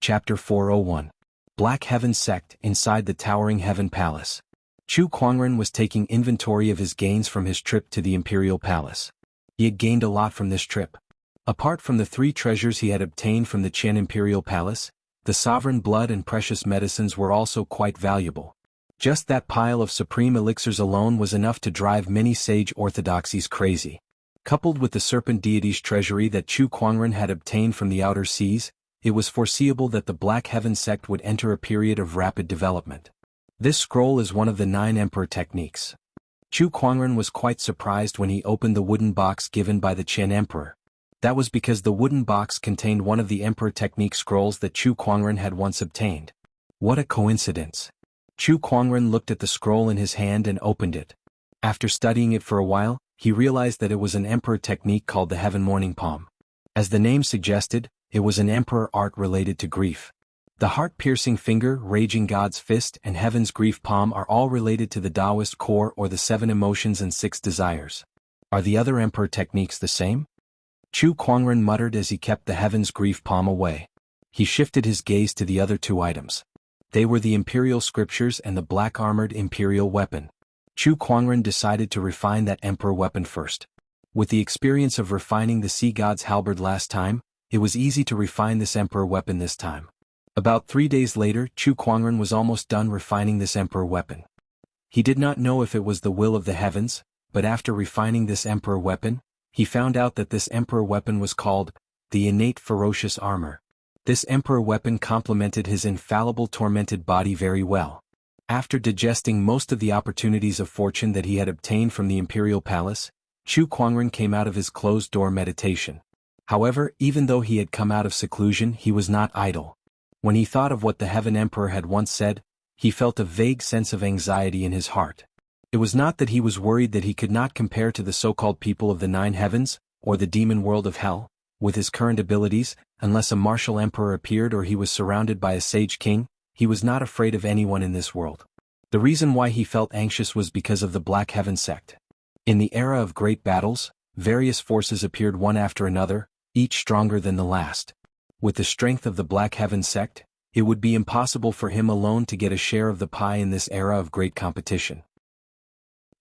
Chapter 401. Black Heaven Sect inside the towering Heaven Palace. Chu Kuangren was taking inventory of his gains from his trip to the Imperial Palace. He had gained a lot from this trip. Apart from the 3 treasures he had obtained from the Qian Imperial Palace, the sovereign blood and precious medicines were also quite valuable. Just that pile of supreme elixirs alone was enough to drive many sage orthodoxies crazy. Coupled with the serpent deity's treasury that Chu Kuangren had obtained from the outer seas, it was foreseeable that the Black Heaven Sect would enter a period of rapid development. This scroll is one of the 9 Emperor techniques. Chu Kuangren was quite surprised when he opened the wooden box given by the Qian Emperor. That was because the wooden box contained one of the Emperor technique scrolls that Chu Kuangren had once obtained. What a coincidence! Chu Kuangren looked at the scroll in his hand and opened it. After studying it for a while, he realized that it was an Emperor technique called the Heaven Morning Palm. As the name suggested, it was an Emperor art related to grief. The heart-piercing finger, raging God's fist, and Heaven's grief palm are all related to the Taoist core or the 7 emotions and 6 desires. Are the other Emperor techniques the same? Chu Kuangren muttered as he kept the Heaven's grief palm away. He shifted his gaze to the other 2 items. They were the Imperial Scriptures and the black-armored Imperial weapon. Chu Kuangren decided to refine that Emperor weapon first. With the experience of refining the Sea God's halberd last time, it was easy to refine this Emperor weapon this time. About 3 days later, Chu Kuangren was almost done refining this Emperor weapon. He did not know if it was the will of the heavens, but after refining this Emperor weapon, he found out that this Emperor weapon was called the innate ferocious armor. This Emperor weapon complemented his infallible tormented body very well. After digesting most of the opportunities of fortune that he had obtained from the Imperial Palace, Chu Kuangren came out of his closed-door meditation. However, even though he had come out of seclusion, he was not idle. When he thought of what the Heaven Emperor had once said, he felt a vague sense of anxiety in his heart. It was not that he was worried that he could not compare to the so-called people of the 9 heavens, or the demon world of hell, with his current abilities, unless a martial emperor appeared or he was surrounded by a sage king. He was not afraid of anyone in this world. The reason why he felt anxious was because of the Black Heaven Sect. In the era of great battles, various forces appeared one after another, each stronger than the last. With the strength of the Black Heaven Sect, it would be impossible for him alone to get a share of the pie in this era of great competition.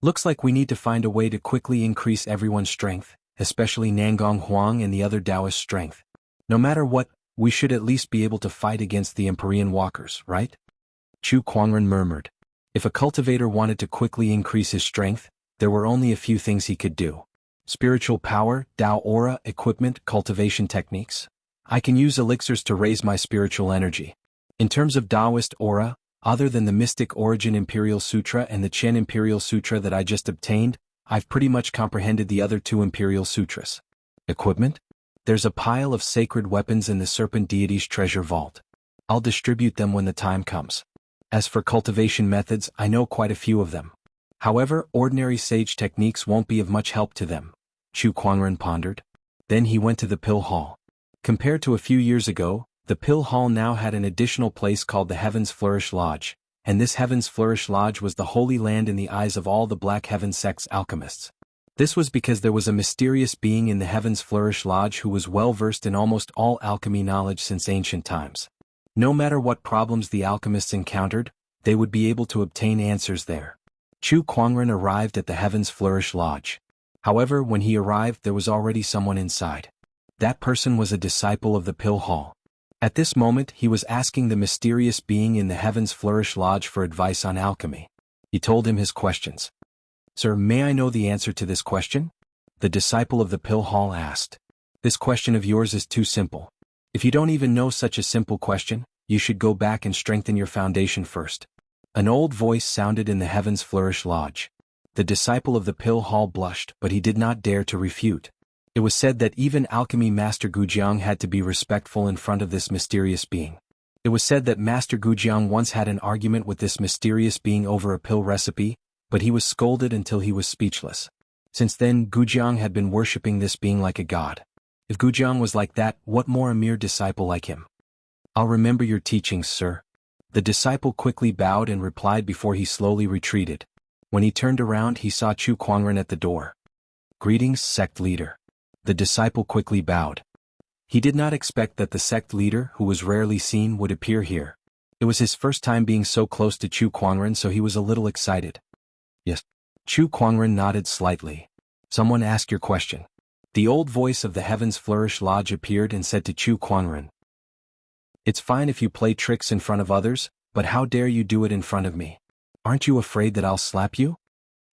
Looks like we need to find a way to quickly increase everyone's strength, especially Nangong Huang and the other Taoist strength. No matter what, we should at least be able to fight against the Empyrean walkers, right? Chu Kuangren murmured. If a cultivator wanted to quickly increase his strength, there were only a few things he could do. Spiritual power, Tao aura, equipment, cultivation techniques. I can use elixirs to raise my spiritual energy. In terms of Taoist aura, other than the Mystic Origin Imperial Sutra and the Qian Imperial Sutra that I just obtained, I've pretty much comprehended the other 2 Imperial Sutras. Equipment? There's a pile of sacred weapons in the Serpent Deity's treasure vault. I'll distribute them when the time comes. As for cultivation methods, I know quite a few of them. However, ordinary sage techniques won't be of much help to them, Chu Kuangren pondered. Then he went to the Pill Hall. Compared to a few years ago, the Pill Hall now had an additional place called the Heavens Flourish Lodge, and this Heavens Flourish Lodge was the holy land in the eyes of all the Black Heaven Sect's alchemists. This was because there was a mysterious being in the Heavens Flourish Lodge who was well versed in almost all alchemy knowledge since ancient times. No matter what problems the alchemists encountered, they would be able to obtain answers there. Chu Kuangren arrived at the Heavens Flourish Lodge. However, when he arrived, there was already someone inside. That person was a disciple of the Pill Hall. At this moment, he was asking the mysterious being in the Heavens Flourish Lodge for advice on alchemy. He told him his questions. Sir, may I know the answer to this question? The disciple of the Pill Hall asked. This question of yours is too simple. If you don't even know such a simple question, you should go back and strengthen your foundation first. An old voice sounded in the Heavens Flourish Lodge. The disciple of the Pill Hall blushed, but he did not dare to refute. It was said that even alchemy master Gujiang had to be respectful in front of this mysterious being. It was said that Master Gujiang once had an argument with this mysterious being over a pill recipe, but he was scolded until he was speechless. Since then, Gujiang had been worshipping this being like a god. If Gujiang was like that, what more a mere disciple like him? I'll remember your teachings, sir. The disciple quickly bowed and replied before he slowly retreated. When he turned around, he saw Chu Kuangren at the door. Greetings, sect leader. The disciple quickly bowed. He did not expect that the sect leader, who was rarely seen, would appear here. It was his first time being so close to Chu Kuangren, so he was a little excited. Yes. Chu Kuangren nodded slightly. Someone ask your question. The old voice of the Heavens Flourish Lodge appeared and said to Chu Kuangren, "It's fine if you play tricks in front of others, but how dare you do it in front of me? Aren't you afraid that I'll slap you?"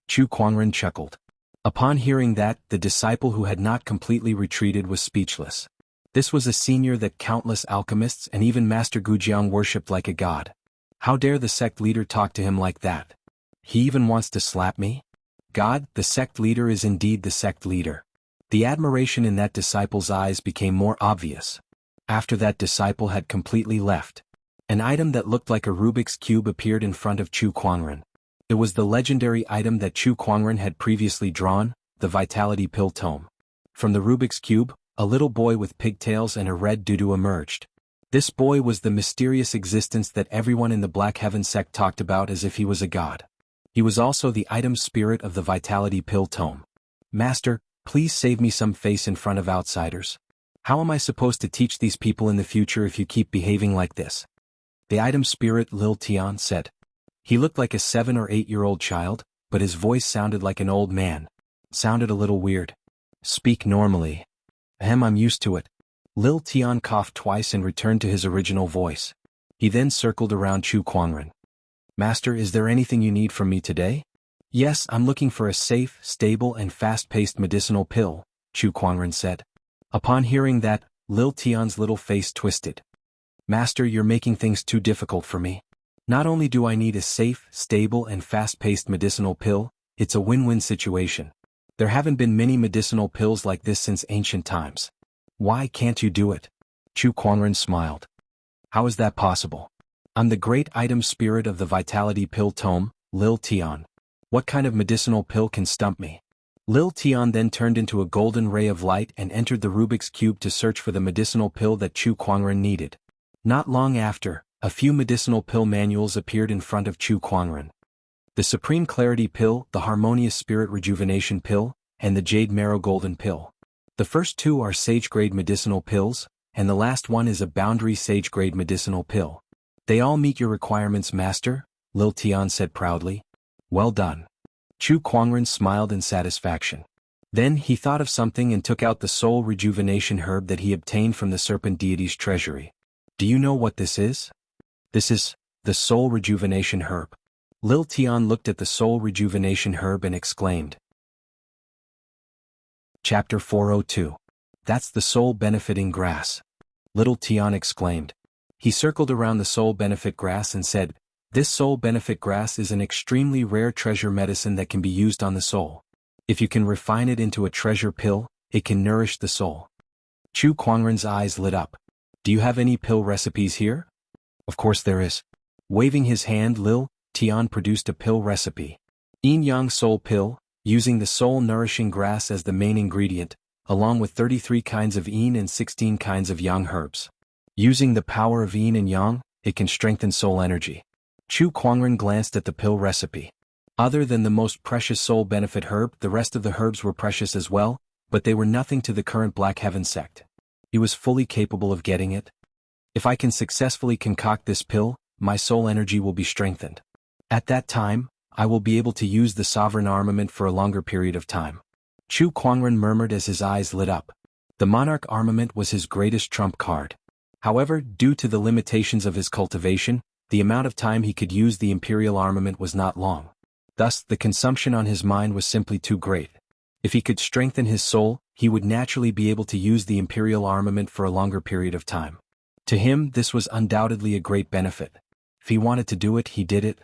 Chu Kuangren chuckled. Upon hearing that, the disciple who had not completely retreated was speechless. This was a senior that countless alchemists and even Master Gujiang worshipped like a god. How dare the sect leader talk to him like that? He even wants to slap me? God, the sect leader is indeed the sect leader. The admiration in that disciple's eyes became more obvious. After that disciple had completely left, an item that looked like a Rubik's Cube appeared in front of Chu Kuangren. It was the legendary item that Chu Kuangren had previously drawn, the Vitality Pill Tome. From the Rubik's Cube, a little boy with pigtails and a red doo-doo emerged. This boy was the mysterious existence that everyone in the Black Heaven sect talked about as if he was a god. He was also the item spirit of the Vitality Pill Tome. "Master, please save me some face in front of outsiders. How am I supposed to teach these people in the future if you keep behaving like this?" The item spirit Lil Tian said. He looked like a 7 or 8-year-old child, but his voice sounded like an old man. Sounded a little weird. "Speak normally." I'm used to it." Lil Tian coughed twice and returned to his original voice. He then circled around Chu Kuangren. "Master, is there anything you need from me today?" "Yes, I'm looking for a safe, stable and fast-paced medicinal pill," Chu Kuangren said. Upon hearing that, Lil Tian's little face twisted. "Master, you're making things too difficult for me. Not only do I need a safe, stable and fast-paced medicinal pill, it's a win-win situation. There haven't been many medicinal pills like this since ancient times. Why can't you do it?" Chu Kuangren smiled. "How is that possible? I'm the great item spirit of the Vitality Pill Tome, Lil Tian. What kind of medicinal pill can stump me?" Lil Tian then turned into a golden ray of light and entered the Rubik's Cube to search for the medicinal pill that Chu Kuangren needed. Not long after, a few medicinal pill manuals appeared in front of Chu Kuangren. The Supreme Clarity Pill, the Harmonious Spirit Rejuvenation Pill, and the Jade Marrow Golden Pill. The first two are Sage-grade medicinal pills, and the last one is a Boundary Sage-grade medicinal pill. "They all meet your requirements, Master," Lil Tian said proudly. "Well done." Chu Kuangren smiled in satisfaction. Then he thought of something and took out the Soul Rejuvenation Herb that he obtained from the Serpent Deity's treasury. "Do you know what this is?" "This is the Soul Rejuvenation Herb." Lil Tian looked at the Soul Rejuvenation Herb and exclaimed. Chapter 402. "That's the Soul Benefiting Grass," Little Tian exclaimed. He circled around the Soul Benefit Grass and said, "This Soul Benefit Grass is an extremely rare treasure medicine that can be used on the soul. If you can refine it into a treasure pill, it can nourish the soul." Chu Kuangren's eyes lit up. "Do you have any pill recipes here?" "Of course there is." Waving his hand, Lil Tian produced a pill recipe. Yin Yang Soul Pill, using the soul-nourishing grass as the main ingredient, along with 33 kinds of yin and 16 kinds of yang herbs. Using the power of yin and yang, it can strengthen soul energy. Chu Kuangren glanced at the pill recipe. Other than the most precious soul benefit herb, the rest of the herbs were precious as well, but they were nothing to the current Black Heaven sect. He was fully capable of getting it. "If I can successfully concoct this pill, my soul energy will be strengthened. At that time, I will be able to use the sovereign armament for a longer period of time." Chu Kuangren murmured as his eyes lit up. The monarch armament was his greatest trump card. However, due to the limitations of his cultivation, the amount of time he could use the imperial armament was not long. Thus, the consumption on his mind was simply too great. If he could strengthen his soul, he would naturally be able to use the imperial armament for a longer period of time. To him, this was undoubtedly a great benefit. If he wanted to do it, he did it.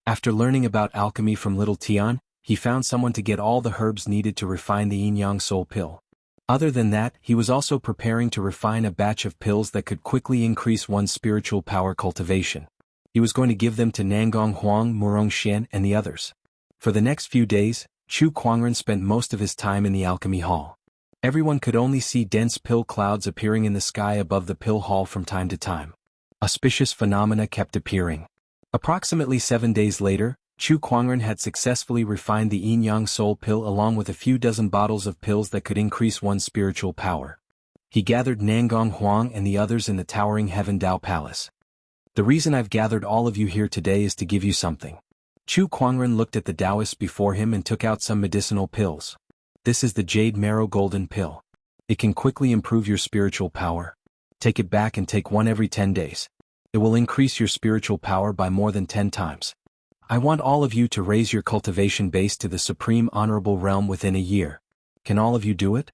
After learning about alchemy from Little Tian, he found someone to get all the herbs needed to refine the yin-yang soul pill. Other than that, he was also preparing to refine a batch of pills that could quickly increase one's spiritual power cultivation. He was going to give them to Nangong Huang, Murong Xian, and the others. For the next few days, Chu Kuangren spent most of his time in the alchemy hall. Everyone could only see dense pill clouds appearing in the sky above the pill hall from time to time. Auspicious phenomena kept appearing. Approximately 7 days later, Chu Kuangren had successfully refined the yin-yang soul pill along with a few dozen bottles of pills that could increase one's spiritual power. He gathered Nangong Huang and the others in the Towering Heaven Dao Palace. The reason I've gathered all of you here today is to give you something. Chu Kuangren looked at the Taoists before him and took out some medicinal pills. This is the Jade Marrow Golden Pill. It can quickly improve your spiritual power. Take it back and take one every 10 days. It will increase your spiritual power by more than 10 times. I want all of you to raise your cultivation base to the supreme honorable realm within a year. Can all of you do it?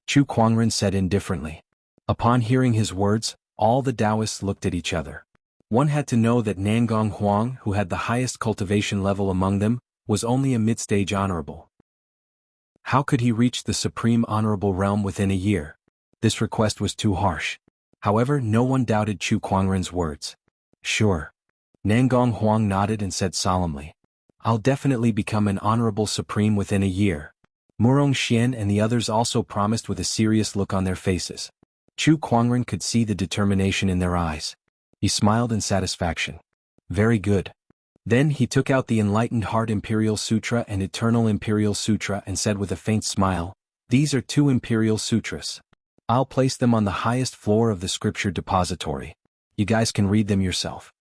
Chu Kuangren said indifferently. Upon hearing his words, all the Taoists looked at each other. One had to know that Nangong Huang, who had the highest cultivation level among them, was only a mid-stage honorable. How could he reach the supreme honorable realm within a year? This request was too harsh. However, no one doubted Chu Kuangren's words. Sure. Nangong Huang nodded and said solemnly. I'll definitely become an honorable supreme within a year. Murong Xian and the others also promised with a serious look on their faces. Chu Kuangren could see the determination in their eyes. He smiled in satisfaction. Very good. Then he took out the Enlightened Heart Imperial Sutra and Eternal Imperial Sutra and said with a faint smile, these are 2 Imperial Sutras. I'll place them on the highest floor of the scripture depository. You guys can read them yourself.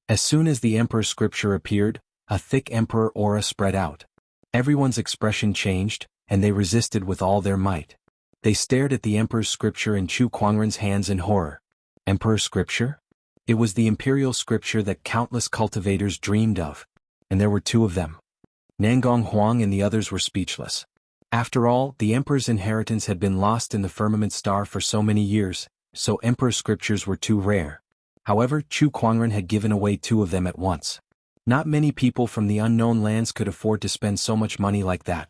As soon as the Emperor's scripture appeared, a thick Emperor aura spread out. Everyone's expression changed, and they resisted with all their might. They stared at the Emperor's scripture in Chu Kuangren's hands in horror. Emperor's scripture? It was the imperial scripture that countless cultivators dreamed of. And there were 2 of them. Nangong Huang and the others were speechless. After all, the Emperor's inheritance had been lost in the firmament star for so many years, so Emperor's scriptures were too rare. However, Chu Kuangren had given away 2 of them at once. Not many people from the unknown lands could afford to spend so much money like that.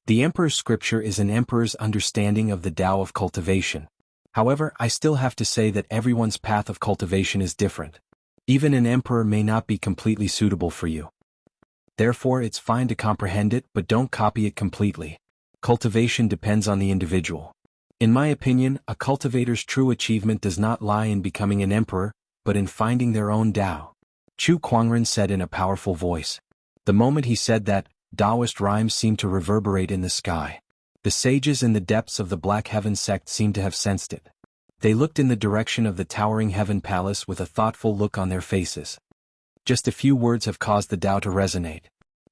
The Emperor's scripture is an emperor's understanding of the Tao of cultivation. However, I still have to say that everyone's path of cultivation is different. Even an emperor may not be completely suitable for you. Therefore, it's fine to comprehend it, but don't copy it completely. Cultivation depends on the individual. In my opinion, a cultivator's true achievement does not lie in becoming an emperor, but in finding their own Tao. Chu Kuangren said in a powerful voice. The moment he said that, Taoist rhymes seemed to reverberate in the sky. The sages in the depths of the Black Heaven sect seemed to have sensed it. They looked in the direction of the Towering Heaven Palace with a thoughtful look on their faces. Just a few words have caused the Tao to resonate.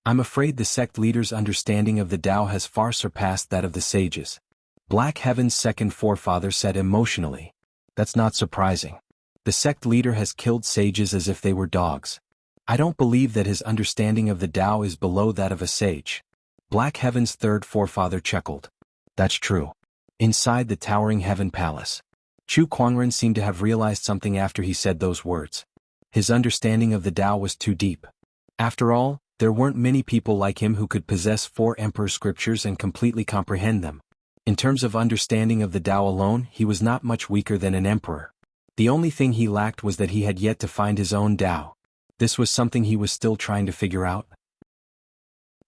I'm afraid the sect leader's understanding of the Tao has far surpassed that of the sages. Black Heaven's second forefather said emotionally. That's not surprising. The sect leader has killed sages as if they were dogs. I don't believe that his understanding of the Tao is below that of a sage. Black Heaven's third forefather chuckled. That's true. Inside the Towering Heaven Palace. Chu Kuangren seemed to have realized something after he said those words. His understanding of the Tao was too deep. After all, there weren't many people like him who could possess 4 emperor scriptures and completely comprehend them. In terms of understanding of the Tao alone, he was not much weaker than an emperor. The only thing he lacked was that he had yet to find his own Tao. This was something he was still trying to figure out.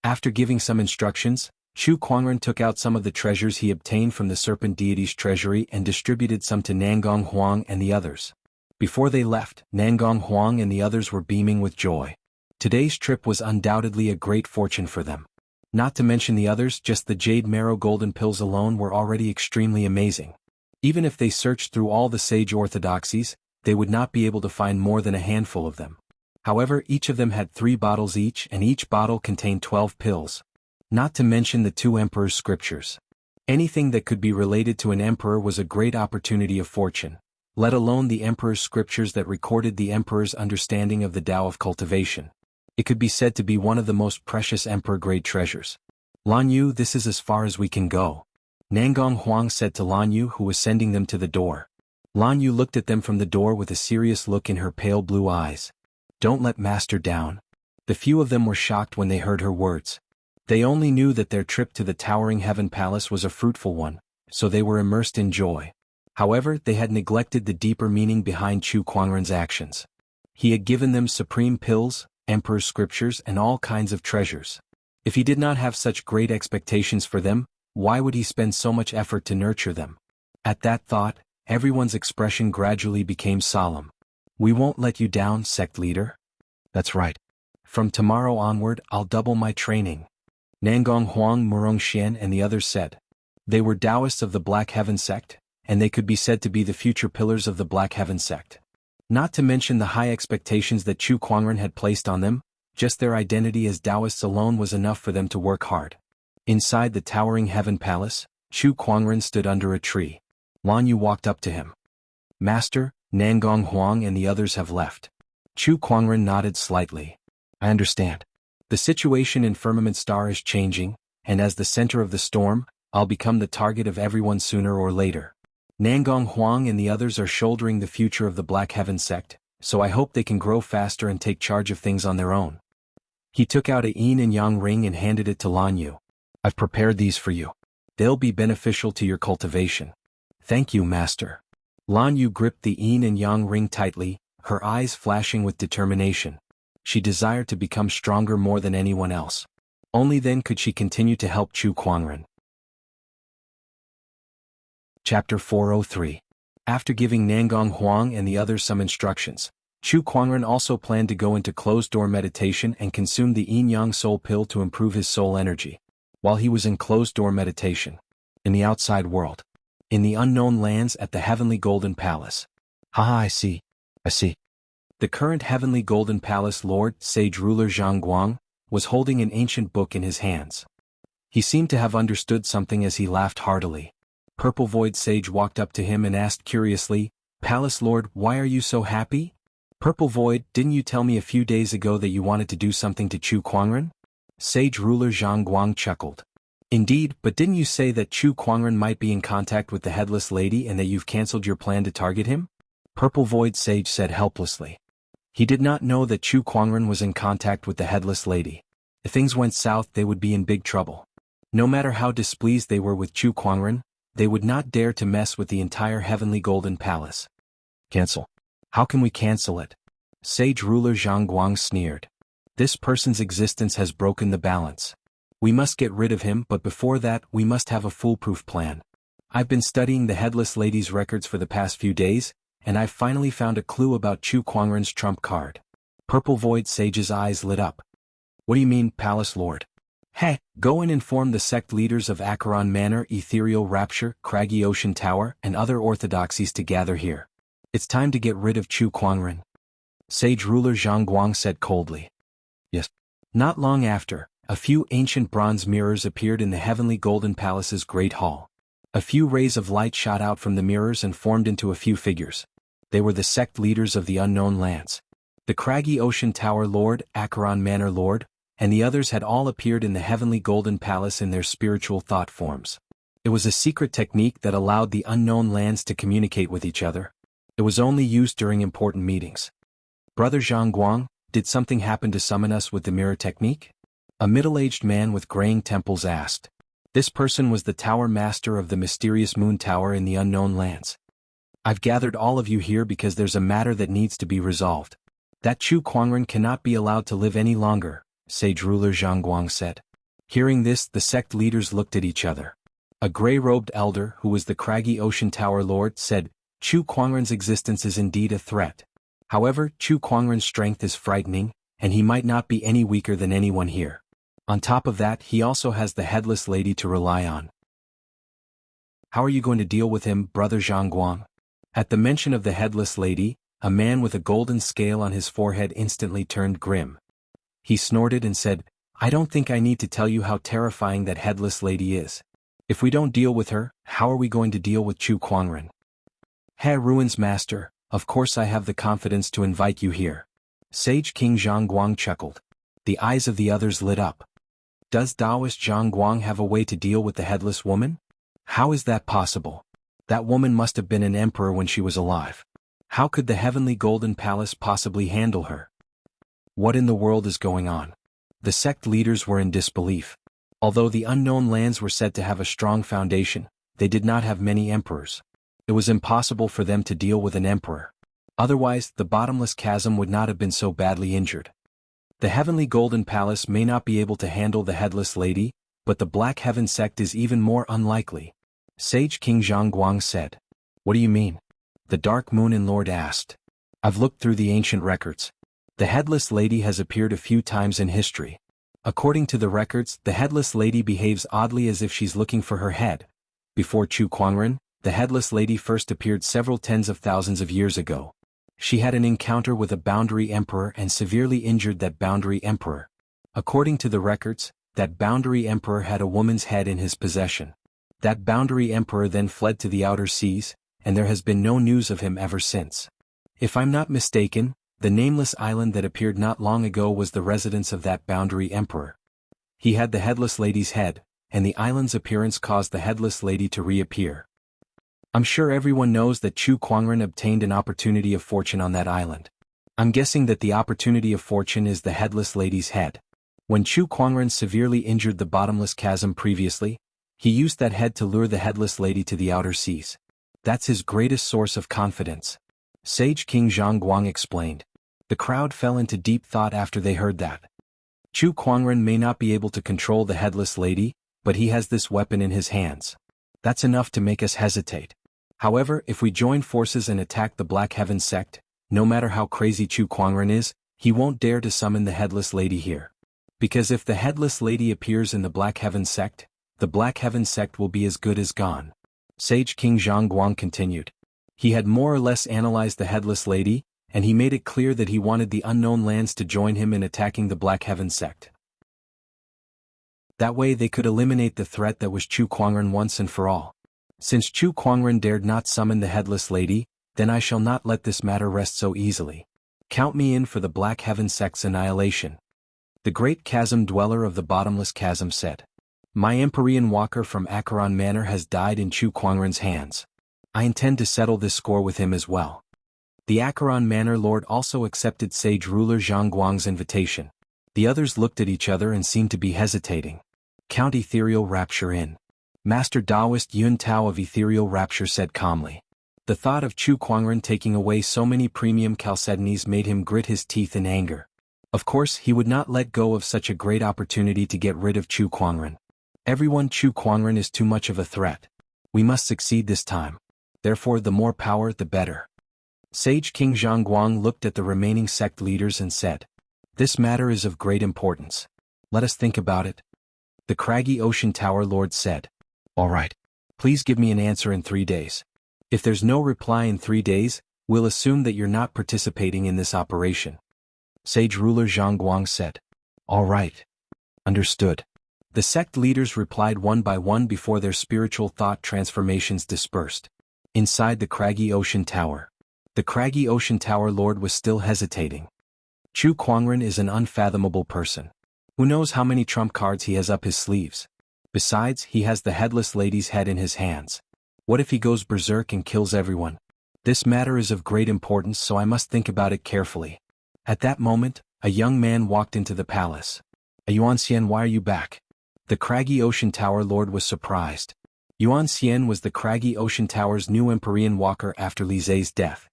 After giving some instructions, Chu Kuangren took out some of the treasures he obtained from the serpent deity's treasury and distributed some to Nangong Huang and the others. Before they left, Nangong Huang and the others were beaming with joy. Today's trip was undoubtedly a great fortune for them. Not to mention the others, just the Jade Marrow Golden Pills alone were already extremely amazing. Even if they searched through all the sage orthodoxies, they would not be able to find more than a handful of them. However, each of them had 3 bottles each and each bottle contained 12 pills. Not to mention the 2 emperor's scriptures. Anything that could be related to an emperor was a great opportunity of fortune, let alone the emperor's scriptures that recorded the emperor's understanding of the Tao of cultivation. It could be said to be one of the most precious emperor-grade treasures. Lan Yu, this is as far as we can go. Nangong Huang said to Lan Yu, who was sending them to the door. Lan Yu looked at them from the door with a serious look in her pale blue eyes. Don't let master down. The few of them were shocked when they heard her words. They only knew that their trip to the Towering Heaven Palace was a fruitful one, so they were immersed in joy. However, they had neglected the deeper meaning behind Chu Kuangren's actions. He had given them supreme pills, emperor's scriptures and all kinds of treasures. If he did not have such great expectations for them, why would he spend so much effort to nurture them? At that thought, everyone's expression gradually became solemn. We won't let you down, sect leader. That's right. From tomorrow onward, I'll double my training. Nangong Huang, Murong Xian and the others said. They were Taoists of the Black Heaven sect, and they could be said to be the future pillars of the Black Heaven sect. Not to mention the high expectations that Chu Kuangren had placed on them, just their identity as Taoists alone was enough for them to work hard. Inside the towering Heaven Palace, Chu Kuangren stood under a tree. Lan Yu walked up to him. "Master, Nangong Huang and the others have left." Chu Kuangren nodded slightly. "I understand. The situation in Firmament Star is changing, and as the center of the storm, I'll become the target of everyone sooner or later. Nangong Huang and the others are shouldering the future of the Black Heaven sect, so I hope they can grow faster and take charge of things on their own." He took out a yin and yang ring and handed it to Lan Yu. "I've prepared these for you. They'll be beneficial to your cultivation." "Thank you, Master." Lan Yu gripped the yin and yang ring tightly, her eyes flashing with determination. She desired to become stronger more than anyone else. Only then could she continue to help Chu Kuangren. Chapter 403. After giving Nangong Huang and the others some instructions, Chu Kuangren also planned to go into closed-door meditation and consume the yin-yang soul pill to improve his soul energy. While he was in closed-door meditation, in the outside world, in the unknown lands at the Heavenly Golden Palace. I see. The current Heavenly Golden Palace Lord, Sage Ruler Zhang Guang, was holding an ancient book in his hands. He seemed to have understood something as he laughed heartily. Purple Void Sage walked up to him and asked curiously, "Palace Lord, why are you so happy?" "Purple Void, didn't you tell me a few days ago that you wanted to do something to Chu Kuangren?" Sage Ruler Zhang Guang chuckled. "Indeed, but didn't you say that Chu Kuangren might be in contact with the Headless Lady and that you've cancelled your plan to target him?" Purple Void Sage said helplessly. He did not know that Chu Kuangren was in contact with the Headless Lady. If things went south, they would be in big trouble. No matter how displeased they were with Chu Kuangren, they would not dare to mess with the entire Heavenly Golden Palace. "Cancel? How can we cancel it?" Sage Ruler Zhang Guang sneered. "This person's existence has broken the balance. We must get rid of him, but before that, we must have a foolproof plan. I've been studying the Headless Lady's records for the past few days, and I've finally found a clue about Chu Kuangren's trump card." Purple Void Sage's eyes lit up. "What do you mean, Palace Lord?" "Heh, go and inform the sect leaders of Acheron Manor, Ethereal Rapture, Craggy Ocean Tower, and other orthodoxies to gather here. It's time to get rid of Chu Kuangren." Sage Ruler Zhang Guang said coldly. "Yes." Not long after, a few ancient bronze mirrors appeared in the Heavenly Golden Palace's Great Hall. A few rays of light shot out from the mirrors and formed into a few figures. They were the sect leaders of the unknown lands. The Craggy Ocean Tower Lord, Acheron Manor Lord, and the others had all appeared in the Heavenly Golden Palace in their spiritual thought forms. It was a secret technique that allowed the unknown lands to communicate with each other. It was only used during important meetings. "Brother Zhang Guang, did something happen to summon us with the mirror technique?" A middle-aged man with graying temples asked. This person was the tower master of the mysterious moon tower in the unknown lands. "I've gathered all of you here because there's a matter that needs to be resolved. That Chu Kuangren cannot be allowed to live any longer," Sage Ruler Zhang Guang said. Hearing this, the sect leaders looked at each other. A gray-robed elder, who was the Craggy Ocean Tower Lord, said, "Chu Kuangren's existence is indeed a threat. However, Chu Kuangren's strength is frightening, and he might not be any weaker than anyone here. On top of that, he also has the Headless Lady to rely on." "How are you going to deal with him, Brother Zhang Guang?" At the mention of the Headless Lady, a man with a golden scale on his forehead instantly turned grim. He snorted and said, "I don't think I need to tell you how terrifying that Headless Lady is. If we don't deal with her, how are we going to deal with Chu Kuangren?" "He Ruins Master, of course I have the confidence to invite you here." Sage King Zhang Guang chuckled. The eyes of the others lit up. "Does Taoist Zhang Guang have a way to deal with the Headless Woman? How is that possible? That woman must have been an emperor when she was alive. How could the Heavenly Golden Palace possibly handle her? What in the world is going on?" The sect leaders were in disbelief. Although the unknown lands were said to have a strong foundation, they did not have many emperors. It was impossible for them to deal with an emperor. Otherwise, the bottomless chasm would not have been so badly injured. The Heavenly Golden Palace may not be able to handle the Headless Lady, but the Black Heaven sect is even more unlikely. Sage King Zhang Guang said. "What do you mean?" The Dark Moon Lord asked. "I've looked through the ancient records. The Headless Lady has appeared a few times in history. According to the records, the Headless Lady behaves oddly as if she's looking for her head. Before Chu Kuangren, the Headless Lady first appeared several tens of thousands of years ago. She had an encounter with a boundary emperor and severely injured that boundary emperor. According to the records, that boundary emperor had a woman's head in his possession. That boundary emperor then fled to the outer seas, and there has been no news of him ever since. If I'm not mistaken, the nameless island that appeared not long ago was the residence of that boundary emperor. He had the Headless Lady's head, and the island's appearance caused the Headless Lady to reappear. I'm sure everyone knows that Chu Kuangren obtained an opportunity of fortune on that island. I'm guessing that the opportunity of fortune is the Headless Lady's head. When Chu Kuangren severely injured the bottomless chasm previously, he used that head to lure the Headless Lady to the outer seas. That's his greatest source of confidence. Sage King Zhongguang explained. The crowd fell into deep thought after they heard that. Chu Kuangren may not be able to control the Headless Lady, but he has this weapon in his hands. That's enough to make us hesitate. However, if we join forces and attack the Black Heaven sect, no matter how crazy Chu Kuangren is, he won't dare to summon the Headless Lady here. Because if the Headless Lady appears in the Black Heaven sect, the Black Heaven sect will be as good as gone. Sage King Zhongguang continued. He had more or less analyzed the Headless Lady, and he made it clear that he wanted the Unknown Lands to join him in attacking the Black Heaven sect. That way they could eliminate the threat that was Chu Kuangren once and for all. Since Chu Kuangren dared not summon the Headless Lady, then I shall not let this matter rest so easily. Count me in for the Black Heaven sect's annihilation. The great chasm dweller of the bottomless chasm said. My Empyrean Walker from Acheron Manor has died in Chu Kuangren's hands. I intend to settle this score with him as well. The Acheron Manor Lord also accepted Sage Ruler Zhongguang's invitation. The others looked at each other and seemed to be hesitating. Count Ethereal Rapture in. Master Taoist Yun Tao of Ethereal Rapture said calmly. The thought of Chu Kuangren taking away so many premium chalcedonies made him grit his teeth in anger. Of course, he would not let go of such a great opportunity to get rid of Chu Kuangren. Everyone, Chu Kuangren is too much of a threat. We must succeed this time. Therefore, the more power, the better. Sage King Zhongguang looked at the remaining sect leaders and said, This matter is of great importance. Let us think about it. The Craggy Ocean Tower Lord said. All right. Please give me an answer in 3 days. If there's no reply in 3 days, we'll assume that you're not participating in this operation. Sage Ruler Zhongguang said. All right. Understood. The sect leaders replied one by one before their spiritual thought transformations dispersed. Inside the Craggy Ocean Tower. The Craggy Ocean Tower Lord was still hesitating. Chu Kuangren is an unfathomable person. Who knows how many trump cards he has up his sleeves? Besides, he has the Headless Lady's head in his hands. What if he goes berserk and kills everyone? This matter is of great importance, so I must think about it carefully. At that moment, a young man walked into the palace. Yuan Xian, why are you back? The Craggy Ocean Tower Lord was surprised. Yuan Xian was the Craggy Ocean Tower's new Empyrean Walker after Li Zhe's death.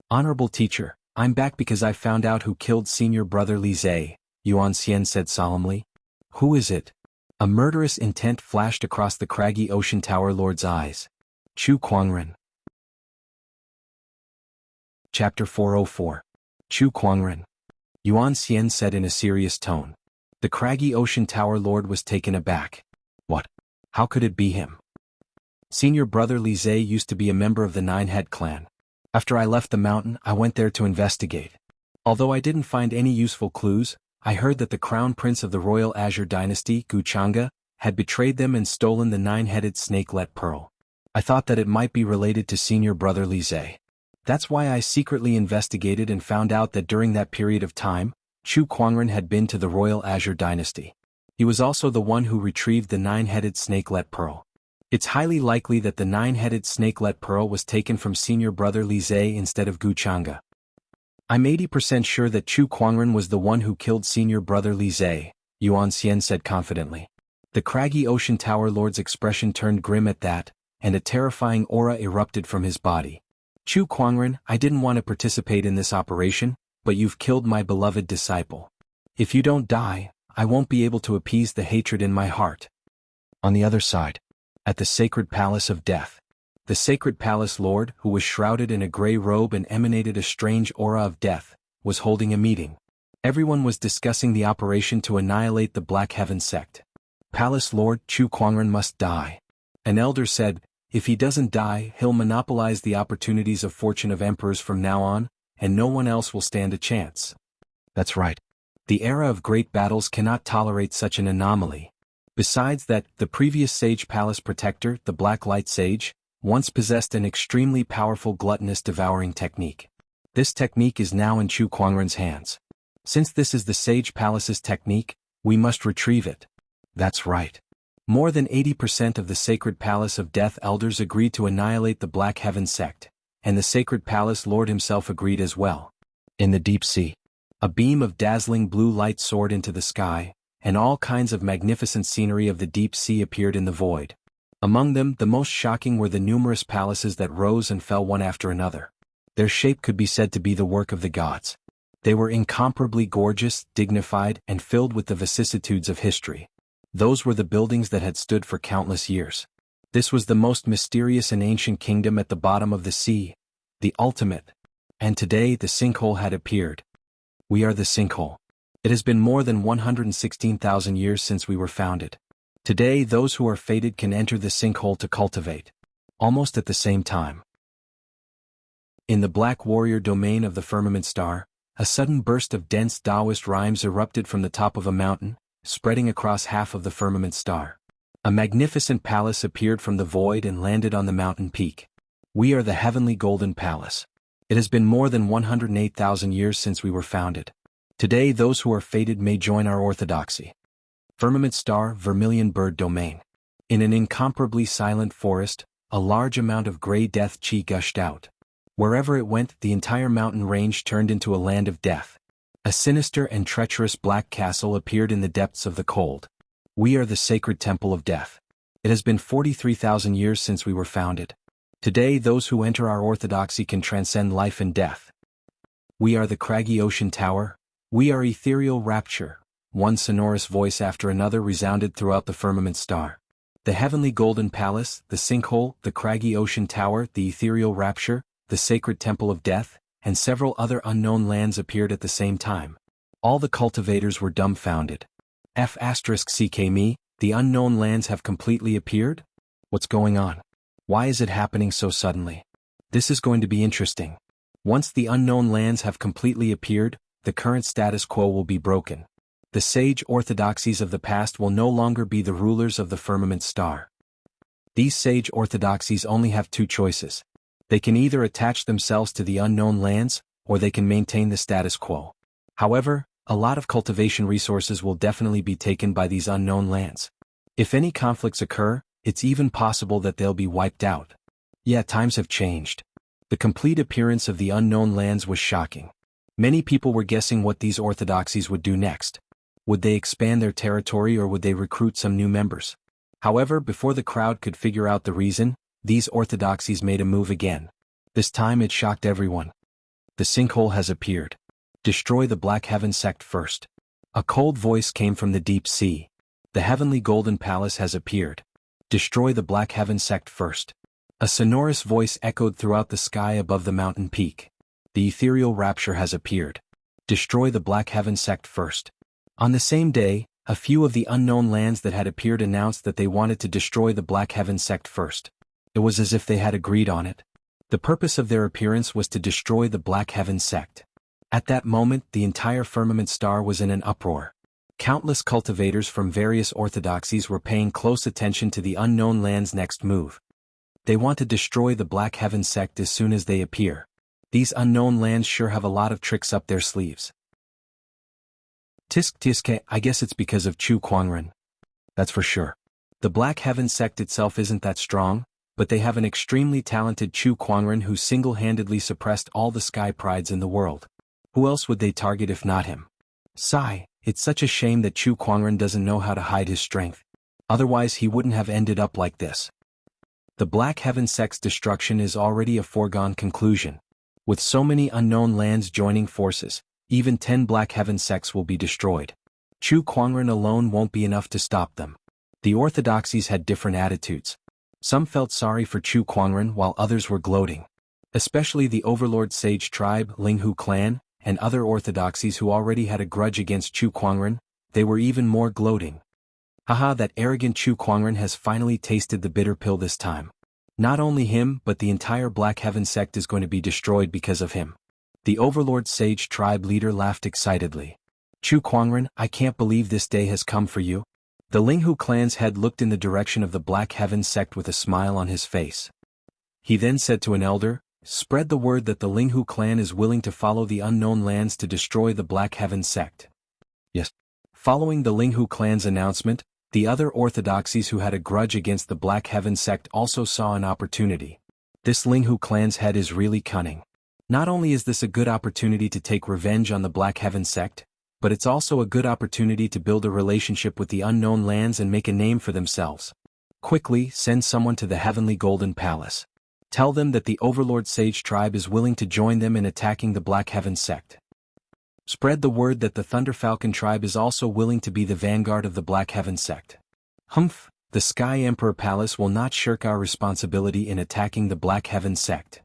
Honorable teacher, I'm back because I found out who killed senior brother Li Zhe, Yuan Xian said solemnly. Who is it? A murderous intent flashed across the Craggy Ocean Tower Lord's eyes. Chu Kuangren. Chapter 404. Chu Kuangren. Yuan Xian said in a serious tone. The Craggy Ocean Tower Lord was taken aback. What? How could it be him? Senior brother Li Zhe used to be a member of the Nine-Head clan. After I left the mountain, I went there to investigate. Although I didn't find any useful clues, I heard that the crown prince of the royal Azure dynasty, Guchanga, had betrayed them and stolen the nine-headed snakelet pearl. I thought that it might be related to senior brother Li Zhe. That's why I secretly investigated and found out that during that period of time, Chu Kuangren had been to the royal Azure dynasty. He was also the one who retrieved the nine-headed snakelet pearl. It's highly likely that the nine-headed snakelet pearl was taken from senior brother Li Zhe instead of Guchanga. I'm 80% sure that Chu Kuangren was the one who killed senior brother Li Zhe, Yuan Xian said confidently. The Craggy Ocean Tower Lord's expression turned grim at that, and a terrifying aura erupted from his body. Chu Kuangren, I didn't want to participate in this operation, but you've killed my beloved disciple. If you don't die, I won't be able to appease the hatred in my heart. On the other side, at the Sacred Palace of Death. The Sacred Palace Lord, who was shrouded in a gray robe and emanated a strange aura of death, was holding a meeting. Everyone was discussing the operation to annihilate the Black Heaven sect. Palace Lord Chu Kuangren must die. An elder said, If he doesn't die, he'll monopolize the opportunities of fortune of emperors from now on, and no one else will stand a chance. That's right. The era of great battles cannot tolerate such an anomaly. Besides that, the previous Sage Palace Protector, the Black Light Sage, once possessed an extremely powerful gluttonous devouring technique. This technique is now in Chu Kuangren's hands. Since this is the Sage Palace's technique, we must retrieve it. That's right. More than 80% of the Sacred Palace of Death Elders agreed to annihilate the Black Heaven sect, and the Sacred Palace Lord himself agreed as well. In the deep sea, a beam of dazzling blue light soared into the sky, and all kinds of magnificent scenery of the deep sea appeared in the void. Among them, the most shocking were the numerous palaces that rose and fell one after another. Their shape could be said to be the work of the gods. They were incomparably gorgeous, dignified, and filled with the vicissitudes of history. Those were the buildings that had stood for countless years. This was the most mysterious and ancient kingdom at the bottom of the sea, the ultimate. And today the sinkhole had appeared. We are the sinkhole. It has been more than 116,000 years since we were founded. Today those who are fated can enter the sinkhole to cultivate. Almost at the same time. In the Black Warrior domain of the Firmament Star, a sudden burst of dense Taoist rhymes erupted from the top of a mountain, spreading across half of the Firmament Star. A magnificent palace appeared from the void and landed on the mountain peak. We are the Heavenly Golden Palace. It has been more than 108,000 years since we were founded. Today those who are fated may join our orthodoxy. Firmament Star, Vermilion Bird Domain. In an incomparably silent forest, a large amount of grey death chi gushed out. Wherever it went, the entire mountain range turned into a land of death. A sinister and treacherous black castle appeared in the depths of the cold. We are the sacred temple of death. It has been 43,000 years since we were founded. Today those who enter our orthodoxy can transcend life and death. We are the craggy ocean tower. We are ethereal rapture. One sonorous voice after another resounded throughout the Firmament Star. The Heavenly Golden Palace, the sinkhole, the craggy ocean tower, the ethereal rapture, the sacred temple of death, and several other unknown lands appeared at the same time. All the cultivators were dumbfounded. F***ck me, the unknown lands have completely appeared? What's going on? Why is it happening so suddenly? This is going to be interesting. Once the unknown lands have completely appeared, the current status quo will be broken. The sage orthodoxies of the past will no longer be the rulers of the Firmament Star. These sage orthodoxies only have two choices. They can either attach themselves to the unknown lands, or they can maintain the status quo. However, a lot of cultivation resources will definitely be taken by these unknown lands. If any conflicts occur, it's even possible that they'll be wiped out. Yeah, times have changed. The complete appearance of the unknown lands was shocking. Many people were guessing what these orthodoxies would do next. Would they expand their territory or would they recruit some new members? However, before the crowd could figure out the reason, these orthodoxies made a move again. This time it shocked everyone. The sinkhole has appeared. Destroy the Black Heaven sect first. A cold voice came from the deep sea. The Heavenly Golden Palace has appeared. Destroy the Black Heaven sect first. A sonorous voice echoed throughout the sky above the mountain peak. The ethereal rapture has appeared. Destroy the Black Heaven sect first. On the same day, a few of the unknown lands that had appeared announced that they wanted to destroy the Black Heaven sect first. It was as if they had agreed on it. The purpose of their appearance was to destroy the Black Heaven sect. At that moment, the entire Firmament Star was in an uproar. Countless cultivators from various orthodoxies were paying close attention to the unknown land's next move. They want to destroy the Black Heaven sect as soon as they appear. These unknown lands sure have a lot of tricks up their sleeves. Tisk, I guess it's because of Chu Kuangren. That's for sure. The Black Heaven sect itself isn't that strong, but they have an extremely talented Chu Kuangren who single-handedly suppressed all the sky prides in the world. Who else would they target if not him? Sigh, it's such a shame that Chu Kuangren doesn't know how to hide his strength. Otherwise he wouldn't have ended up like this. The Black Heaven sect's destruction is already a foregone conclusion. With so many unknown lands joining forces, even 10 Black Heaven sects will be destroyed. Chu Kuangren alone won't be enough to stop them. The orthodoxies had different attitudes. Some felt sorry for Chu Kuangren while others were gloating. Especially the Overlord Sage tribe, Linghu clan, and other orthodoxies who already had a grudge against Chu Kuangren, they were even more gloating. Haha, that arrogant Chu Kuangren has finally tasted the bitter pill this time. Not only him but the entire Black Heaven sect is going to be destroyed because of him. The Overlord Sage tribe leader laughed excitedly. Chu Kuangren, I can't believe this day has come for you. The Linghu clan's head looked in the direction of the Black Heaven sect with a smile on his face. He then said to an elder, spread the word that the Linghu clan is willing to follow the unknown lands to destroy the Black Heaven sect. Yes. Following the Linghu clan's announcement, the other orthodoxies who had a grudge against the Black Heaven sect also saw an opportunity. This Linghu clan's head is really cunning. Not only is this a good opportunity to take revenge on the Black Heaven sect, but it's also a good opportunity to build a relationship with the unknown lands and make a name for themselves. Quickly, send someone to the Heavenly Golden Palace. Tell them that the Overlord Sage tribe is willing to join them in attacking the Black Heaven sect. Spread the word that the Thunder Falcon tribe is also willing to be the vanguard of the Black Heaven sect. Humph, the Sky Emperor Palace will not shirk our responsibility in attacking the Black Heaven sect.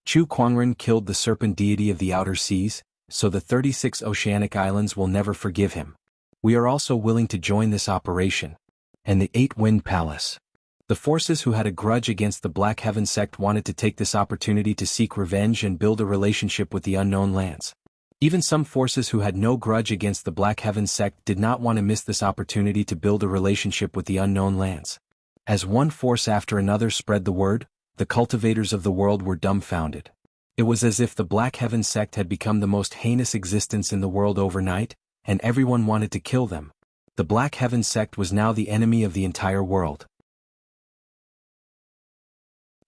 Chu Kuangren killed the serpent deity of the outer seas, so the 36 oceanic islands will never forgive him. We are also willing to join this operation. And the Eight-Wind Palace. The forces who had a grudge against the Black Heaven sect wanted to take this opportunity to seek revenge and build a relationship with the unknown lands. Even some forces who had no grudge against the Black Heaven sect did not want to miss this opportunity to build a relationship with the unknown lands. As one force after another spread the word, the cultivators of the world were dumbfounded. It was as if the Black Heaven sect had become the most heinous existence in the world overnight, and everyone wanted to kill them. The Black Heaven sect was now the enemy of the entire world.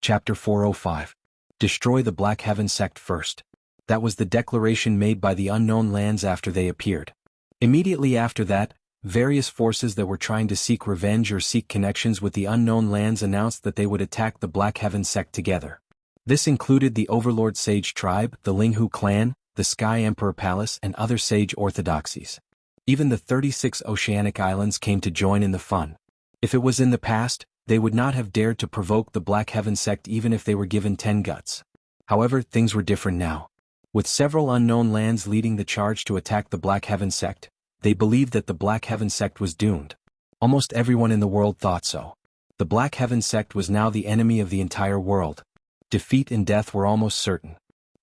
Chapter 405. Destroy the Black Heaven sect first. That was the declaration made by the unknown lands after they appeared. Immediately after that, various forces that were trying to seek revenge or seek connections with the unknown lands announced that they would attack the Black Heaven sect together. This included the Overlord Sage tribe, the Linghu clan, the Sky Emperor Palace and other sage orthodoxies. Even the 36 oceanic islands came to join in the fun. If it was in the past, they would not have dared to provoke the Black Heaven sect even if they were given 10 guts. However, things were different now. With several unknown lands leading the charge to attack the Black Heaven sect, they believed that the Black Heaven sect was doomed. Almost everyone in the world thought so. The Black Heaven sect was now the enemy of the entire world. Defeat and death were almost certain.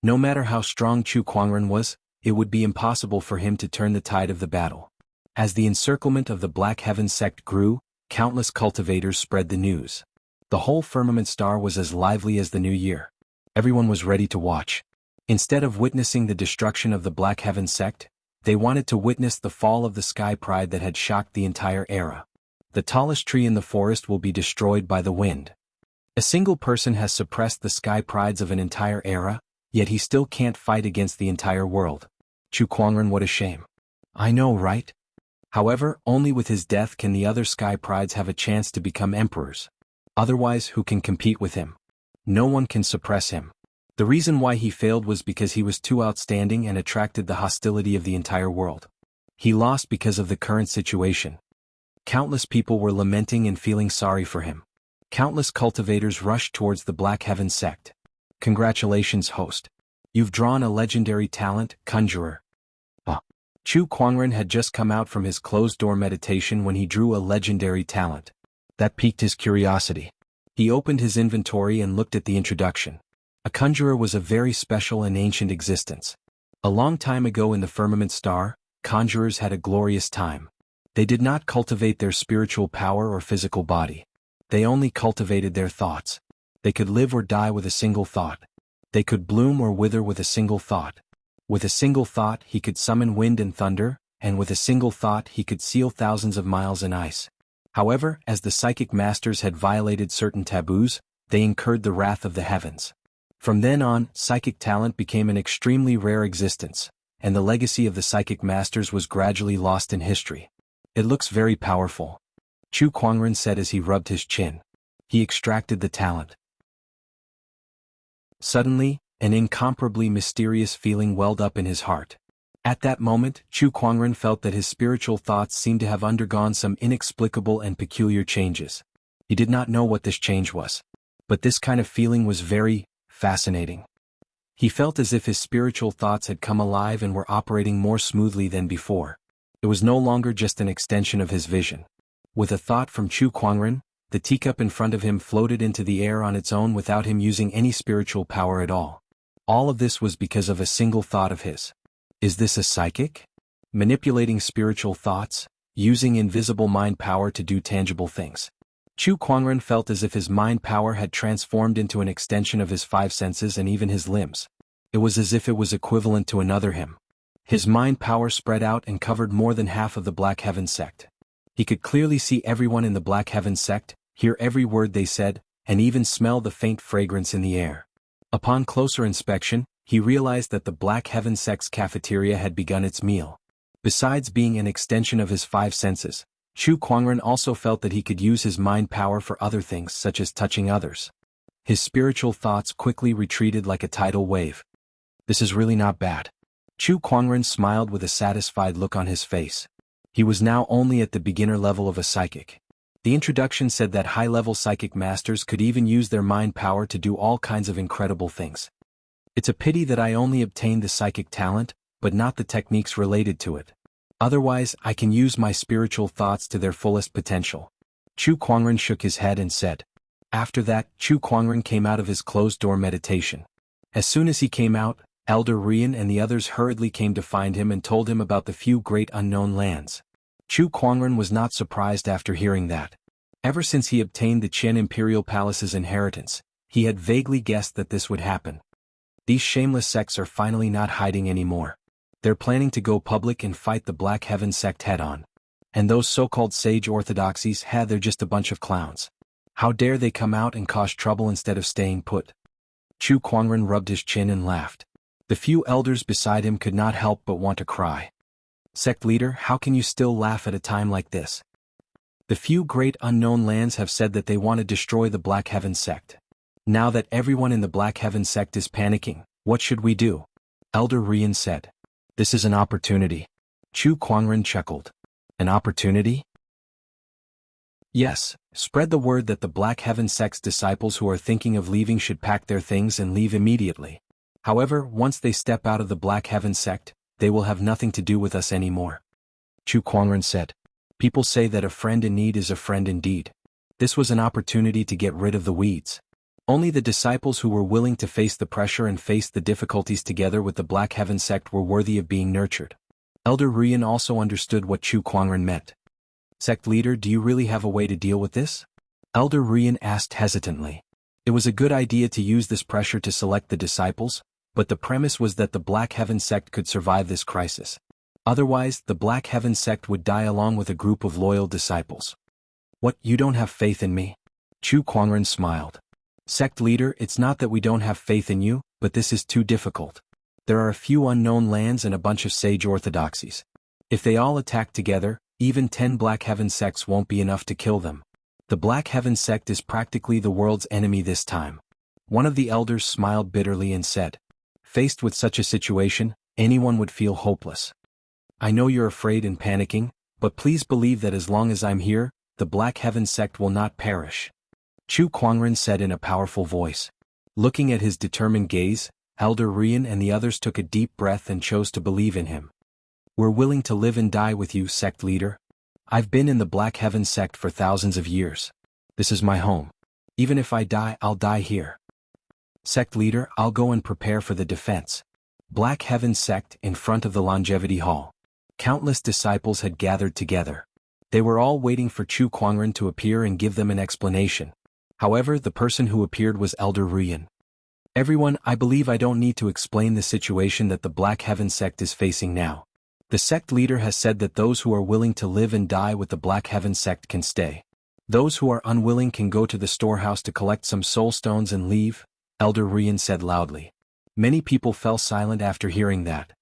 No matter how strong Chu Kuangren was, it would be impossible for him to turn the tide of the battle. As the encirclement of the Black Heaven sect grew, countless cultivators spread the news. The whole firmament star was as lively as the new year. Everyone was ready to watch. Instead of witnessing the destruction of the Black Heaven sect, they wanted to witness the fall of the sky pride that had shocked the entire era. The tallest tree in the forest will be destroyed by the wind. A single person has suppressed the sky prides of an entire era, yet he still can't fight against the entire world. Chu Kuangren, what a shame. I know, right? However, only with his death can the other sky prides have a chance to become emperors. Otherwise, who can compete with him? No one can suppress him. The reason why he failed was because he was too outstanding and attracted the hostility of the entire world. He lost because of the current situation. Countless people were lamenting and feeling sorry for him. Countless cultivators rushed towards the Black Heaven sect. Congratulations, host. You've drawn a legendary talent, conjurer. Chu Kuangren had just come out from his closed-door meditation when he drew a legendary talent. That piqued his curiosity. He opened his inventory and looked at the introduction. A conjurer was a very special and ancient existence. A long time ago in the firmament star, conjurers had a glorious time. They did not cultivate their spiritual power or physical body. They only cultivated their thoughts. They could live or die with a single thought. They could bloom or wither with a single thought. With a single thought he could summon wind and thunder, and with a single thought he could seal thousands of miles in ice. However, as the psychic masters had violated certain taboos, they incurred the wrath of the heavens. From then on, psychic talent became an extremely rare existence, and the legacy of the psychic masters was gradually lost in history. It looks very powerful, Chu Kuangren said as he rubbed his chin. He extracted the talent. Suddenly, an incomparably mysterious feeling welled up in his heart. At that moment, Chu Kuangren felt that his spiritual thoughts seemed to have undergone some inexplicable and peculiar changes. He did not know what this change was. But this kind of feeling was very fascinating. He felt as if his spiritual thoughts had come alive and were operating more smoothly than before. It was no longer just an extension of his vision. With a thought from Chu Kuangren, The teacup in front of him floated into the air on its own without him using any spiritual power at all. All of this was because of a single thought of his. Is this a psychic? Manipulating spiritual thoughts, using invisible mind power to do tangible things. Chu Kuangren felt as if his mind power had transformed into an extension of his five senses and even his limbs. It was as if it was equivalent to another him. His mind power spread out and covered more than half of the Black Heaven sect. He could clearly see everyone in the Black Heaven sect, hear every word they said, and even smell the faint fragrance in the air. Upon closer inspection, he realized that the Black Heaven sect's cafeteria had begun its meal. Besides being an extension of his five senses, Chu Kuangren also felt that he could use his mind power for other things such as touching others. His spiritual thoughts quickly retreated like a tidal wave. This is really not bad. Chu Kuangren smiled with a satisfied look on his face. He was now only at the beginner level of a psychic. The introduction said that high-level psychic masters could even use their mind power to do all kinds of incredible things. It's a pity that I only obtained the psychic talent, but not the techniques related to it. Otherwise, I can use my spiritual thoughts to their fullest potential. Chu Kuangren shook his head and said. After that, Chu Kuangren came out of his closed-door meditation. As soon as he came out, Elder Rian and the others hurriedly came to find him and told him about the few great unknown lands. Chu Kuangren was not surprised after hearing that. Ever since he obtained the Qin Imperial Palace's inheritance, he had vaguely guessed that this would happen. These shameless sects are finally not hiding anymore. They're planning to go public and fight the Black Heaven sect head-on. And those so-called sage orthodoxies, they're just a bunch of clowns. How dare they come out and cause trouble instead of staying put? Chu Kuangren rubbed his chin and laughed. The few elders beside him could not help but want to cry. Sect leader, how can you still laugh at a time like this? The few great unknown lands have said that they want to destroy the Black Heaven sect. Now that everyone in the Black Heaven sect is panicking, what should we do? Elder Rian said. This is an opportunity. Chu Kuangren chuckled. An opportunity? Yes, spread the word that the Black Heaven sect's disciples who are thinking of leaving should pack their things and leave immediately. However, once they step out of the Black Heaven sect, they will have nothing to do with us anymore. Chu Kuangren said. People say that a friend in need is a friend indeed. This was an opportunity to get rid of the weeds. Only the disciples who were willing to face the pressure and face the difficulties together with the Black Heaven sect were worthy of being nurtured. Elder Rian also understood what Chu Kuangren meant. Sect leader, do you really have a way to deal with this? Elder Rian asked hesitantly. It was a good idea to use this pressure to select the disciples, but the premise was that the Black Heaven sect could survive this crisis. Otherwise, the Black Heaven sect would die along with a group of loyal disciples. What, you don't have faith in me? Chu Kuangren smiled. Sect leader, it's not that we don't have faith in you, but this is too difficult. There are a few unknown lands and a bunch of sage orthodoxies. If they all attack together, even 10 Black Heaven sects won't be enough to kill them. The Black Heaven sect is practically the world's enemy this time. One of the elders smiled bitterly and said. Faced with such a situation, anyone would feel hopeless. I know you're afraid and panicking, but please believe that as long as I'm here, the Black Heaven sect will not perish. Chu Kuangren said in a powerful voice. Looking at his determined gaze, Elder Rian and the others took a deep breath and chose to believe in him. We're willing to live and die with you, sect leader. I've been in the Black Heaven sect for thousands of years. This is my home. Even if I die, I'll die here. Sect leader, I'll go and prepare for the defense. Black Heaven sect in front of the Longevity Hall. Countless disciples had gathered together. They were all waiting for Chu Kuangren to appear and give them an explanation. However, the person who appeared was Elder Rian. Everyone, I believe I don't need to explain the situation that the Black Heaven sect is facing now. The sect leader has said that those who are willing to live and die with the Black Heaven sect can stay. Those who are unwilling can go to the storehouse to collect some soul stones and leave, Elder Rian said loudly. Many people fell silent after hearing that.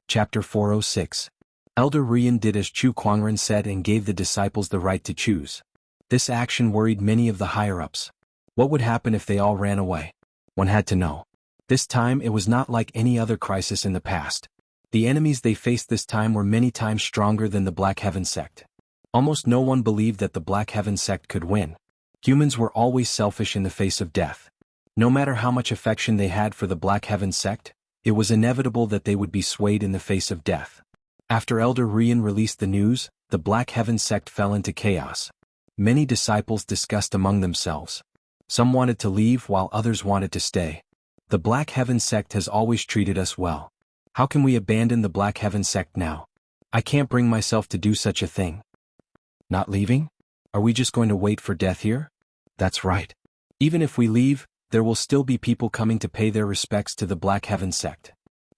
Chapter 406. Elder Rian did as Chu Kuangren said and gave the disciples the right to choose. This action worried many of the higher-ups. What would happen if they all ran away? One had to know. This time it was not like any other crisis in the past. The enemies they faced this time were many times stronger than the Black Heaven sect. Almost no one believed that the Black Heaven sect could win. Humans were always selfish in the face of death. No matter how much affection they had for the Black Heaven sect, it was inevitable that they would be swayed in the face of death. After Elder Rian released the news, the Black Heaven sect fell into chaos. Many disciples discussed among themselves. Some wanted to leave while others wanted to stay. The Black Heaven sect has always treated us well. How can we abandon the Black Heaven sect now? I can't bring myself to do such a thing. Not leaving? Are we just going to wait for death here? That's right. Even if we leave, there will still be people coming to pay their respects to the Black Heaven sect.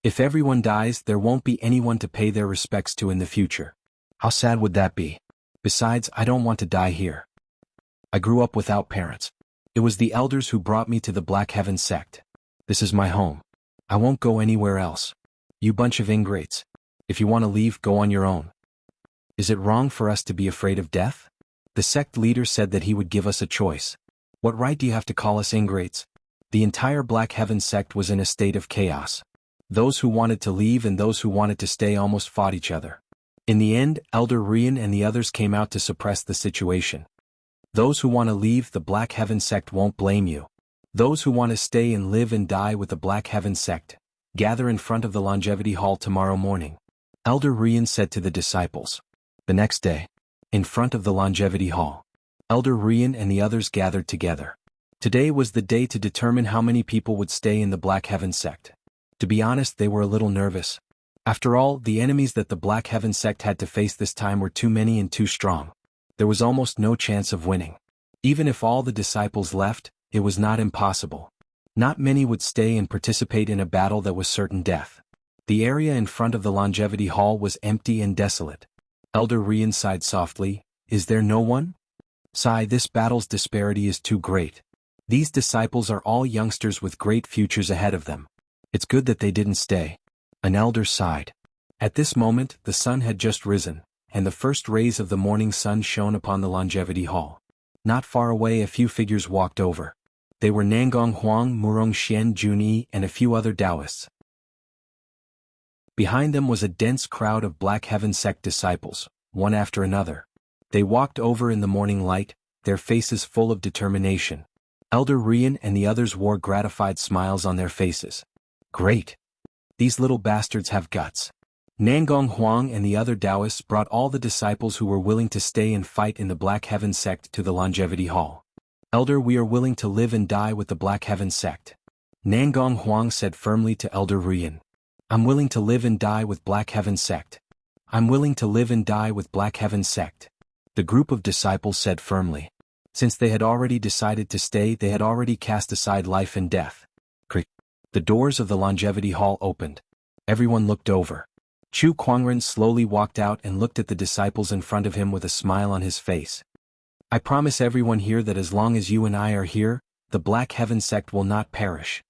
If everyone dies, there won't be anyone to pay their respects to in the future. How sad would that be? Besides, I don't want to die here. I grew up without parents. It was the elders who brought me to the Black Heaven sect. This is my home. I won't go anywhere else. You bunch of ingrates. If you want to leave, go on your own. Is it wrong for us to be afraid of death? The sect leader said that he would give us a choice. What right do you have to call us ingrates? The entire Black Heaven sect was in a state of chaos. Those who wanted to leave and those who wanted to stay almost fought each other. In the end, Elder Rian and the others came out to suppress the situation. Those who want to leave the Black Heaven sect won't blame you. Those who want to stay and live and die with the Black Heaven sect, gather in front of the Longevity Hall tomorrow morning. Elder Rian said to the disciples. The next day, in front of the Longevity Hall, Elder Rian and the others gathered together. Today was the day to determine how many people would stay in the Black Heaven sect. To be honest, they were a little nervous. After all, the enemies that the Black Heaven sect had to face this time were too many and too strong. There was almost no chance of winning. Even if all the disciples left, it was not impossible. Not many would stay and participate in a battle that was certain death. The area in front of the Longevity Hall was empty and desolate. Elder Rian sighed softly. Is there no one? Sigh, this battle's disparity is too great. These disciples are all youngsters with great futures ahead of them. It's good that they didn't stay. An elder sighed. At this moment, the sun had just risen, and the first rays of the morning sun shone upon the Longevity Hall. Not far away, a few figures walked over. They were Nangong Huang, Murong Xian Junyi, and a few other Taoists. Behind them was a dense crowd of Black Heaven sect disciples, one after another. They walked over in the morning light, their faces full of determination. Elder Rian and the others wore gratified smiles on their faces. Great! These little bastards have guts. Nangong Huang and the other Taoists brought all the disciples who were willing to stay and fight in the Black Heaven sect to the Longevity Hall. Elder, we are willing to live and die with the Black Heaven sect. Nangong Huang said firmly to Elder Rian. I'm willing to live and die with Black Heaven sect. I'm willing to live and die with Black Heaven sect. The group of disciples said firmly. Since they had already decided to stay, they had already cast aside life and death. Creak. The doors of the Longevity Hall opened. Everyone looked over. Chu Kuangren slowly walked out and looked at the disciples in front of him with a smile on his face. I promise everyone here that as long as you and I are here, the Black Heaven sect will not perish.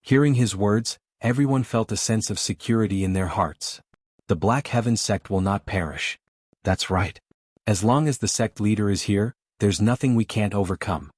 Hearing his words, everyone felt a sense of security in their hearts. The Black Heaven sect will not perish. That's right. As long as the sect leader is here, there's nothing we can't overcome.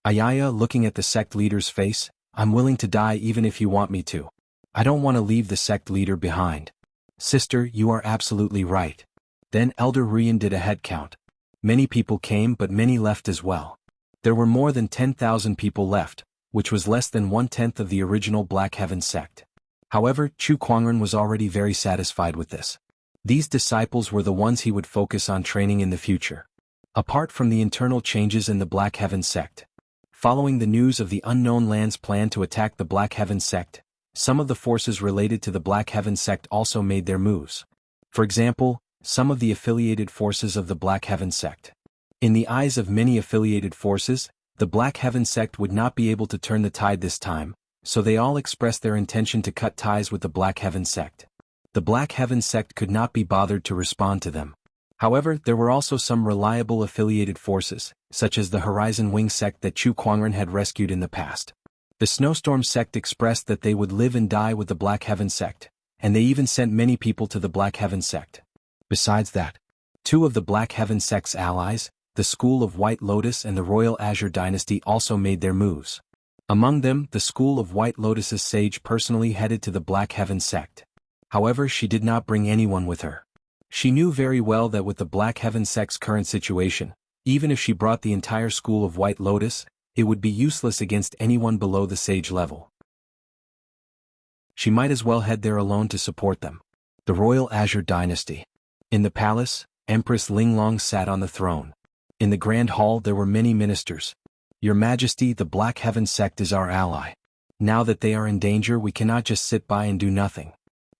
Ayaya, looking at the sect leader's face, I'm willing to die even if you want me to. I don't want to leave the sect leader behind. Sister, you are absolutely right. Then Elder Rian did a head count. Many people came, but many left as well. There were more than 10,000 people left, which was less than 1/10 of the original Black Heaven sect. However, Chu Kuangren was already very satisfied with this. These disciples were the ones he would focus on training in the future. Apart from the internal changes in the Black Heaven sect, following the news of the Unknown Land's plan to attack the Black Heaven sect, some of the forces related to the Black Heaven sect also made their moves. For example, some of the affiliated forces of the Black Heaven sect. In the eyes of many affiliated forces, the Black Heaven sect would not be able to turn the tide this time, so they all expressed their intention to cut ties with the Black Heaven sect. The Black Heaven sect could not be bothered to respond to them. However, there were also some reliable affiliated forces, such as the Horizon Wing sect that Chu Kuangren had rescued in the past. The Snowstorm sect expressed that they would live and die with the Black Heaven sect, and they even sent many people to the Black Heaven sect. Besides that, two of the Black Heaven sect's allies, the School of White Lotus and the Royal Azure Dynasty, also made their moves. Among them, the School of White Lotus's sage personally headed to the Black Heaven sect. However, she did not bring anyone with her. She knew very well that with the Black Heaven sect's current situation, even if she brought the entire School of White Lotus, it would be useless against anyone below the sage level. She might as well head there alone to support them. The Royal Azure Dynasty. In the palace, Empress Linglong sat on the throne. In the grand hall there were many ministers. Your Majesty, the Black Heaven sect is our ally. Now that they are in danger, we cannot just sit by and do nothing.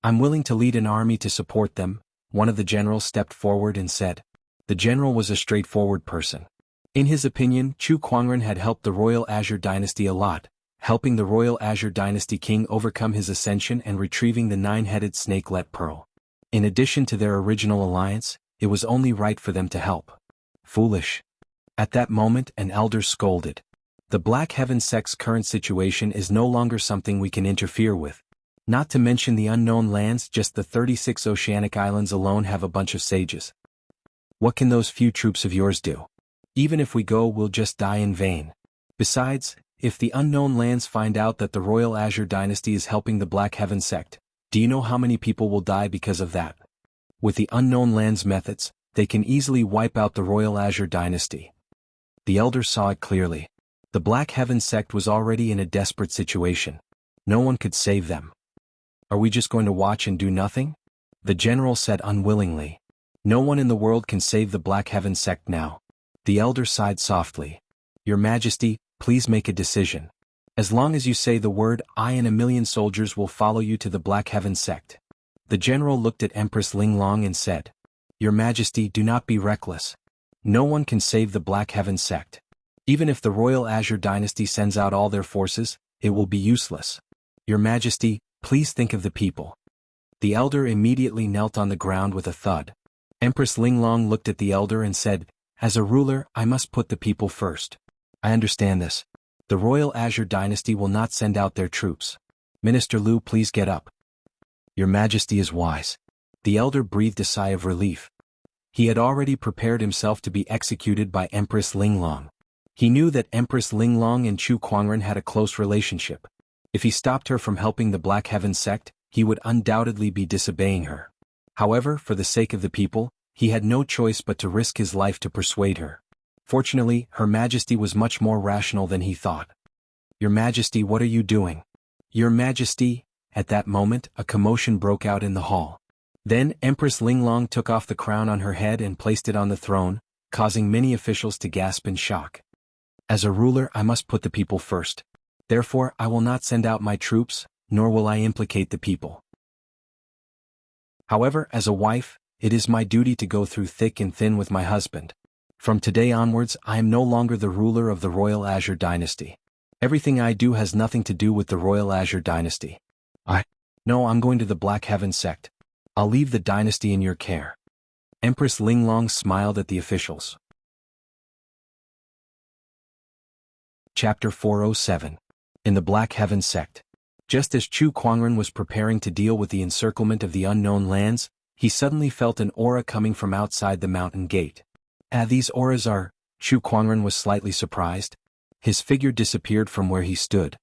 I'm willing to lead an army to support them, one of the generals stepped forward and said. The general was a straightforward person. In his opinion, Chu Kuangren had helped the Royal Azure Dynasty a lot, helping the Royal Azure Dynasty king overcome his ascension and retrieving the nine-headed snakelet pearl. In addition to their original alliance, it was only right for them to help. Foolish. At that moment an elder scolded. The Black Heaven sect's current situation is no longer something we can interfere with. Not to mention the unknown lands, just the 36 oceanic islands alone have a bunch of sages. What can those few troops of yours do? Even if we go, we'll just die in vain. Besides, if the unknown lands find out that the Royal Azure Dynasty is helping the Black Heaven sect, do you know how many people will die because of that? With the unknown lands methods, they can easily wipe out the Royal Azure Dynasty. The elder saw it clearly. The Black Heaven sect was already in a desperate situation. No one could save them. Are we just going to watch and do nothing? The general said unwillingly. No one in the world can save the Black Heaven sect now. The elder sighed softly. Your Majesty, please make a decision. As long as you say the word, I and 1,000,000 soldiers will follow you to the Black Heaven sect. The general looked at Empress Linglong and said. Your Majesty, do not be reckless. No one can save the Black Heaven sect. Even if the Royal Azure Dynasty sends out all their forces, it will be useless. Your Majesty, please think of the people. The elder immediately knelt on the ground with a thud. Empress Linglong looked at the elder and said, as a ruler, I must put the people first. I understand this. The Royal Azure Dynasty will not send out their troops. Minister Lu, please get up. Your Majesty is wise. The elder breathed a sigh of relief. He had already prepared himself to be executed by Empress Linglong. He knew that Empress Linglong and Chu Kuangren had a close relationship. If he stopped her from helping the Black Heaven sect, he would undoubtedly be disobeying her. However, for the sake of the people, he had no choice but to risk his life to persuade her. Fortunately, Her Majesty was much more rational than he thought. Your Majesty, what are you doing? Your Majesty, at that moment, a commotion broke out in the hall. Then, Empress Linglong took off the crown on her head and placed it on the throne, causing many officials to gasp in shock. As a ruler, I must put the people first. Therefore, I will not send out my troops, nor will I implicate the people. However, as a wife, it is my duty to go through thick and thin with my husband. From today onwards, I am no longer the ruler of the Royal Azure Dynasty. Everything I do has nothing to do with the Royal Azure Dynasty. No, I'm going to the Black Heaven sect. I'll leave the dynasty in your care. Empress Linglong smiled at the officials. Chapter 407. In the Black Heaven sect. Just as Chu Kuangren was preparing to deal with the encirclement of the unknown lands, he suddenly felt an aura coming from outside the mountain gate. These auras are... Chu Kuangren was slightly surprised. His figure disappeared from where he stood.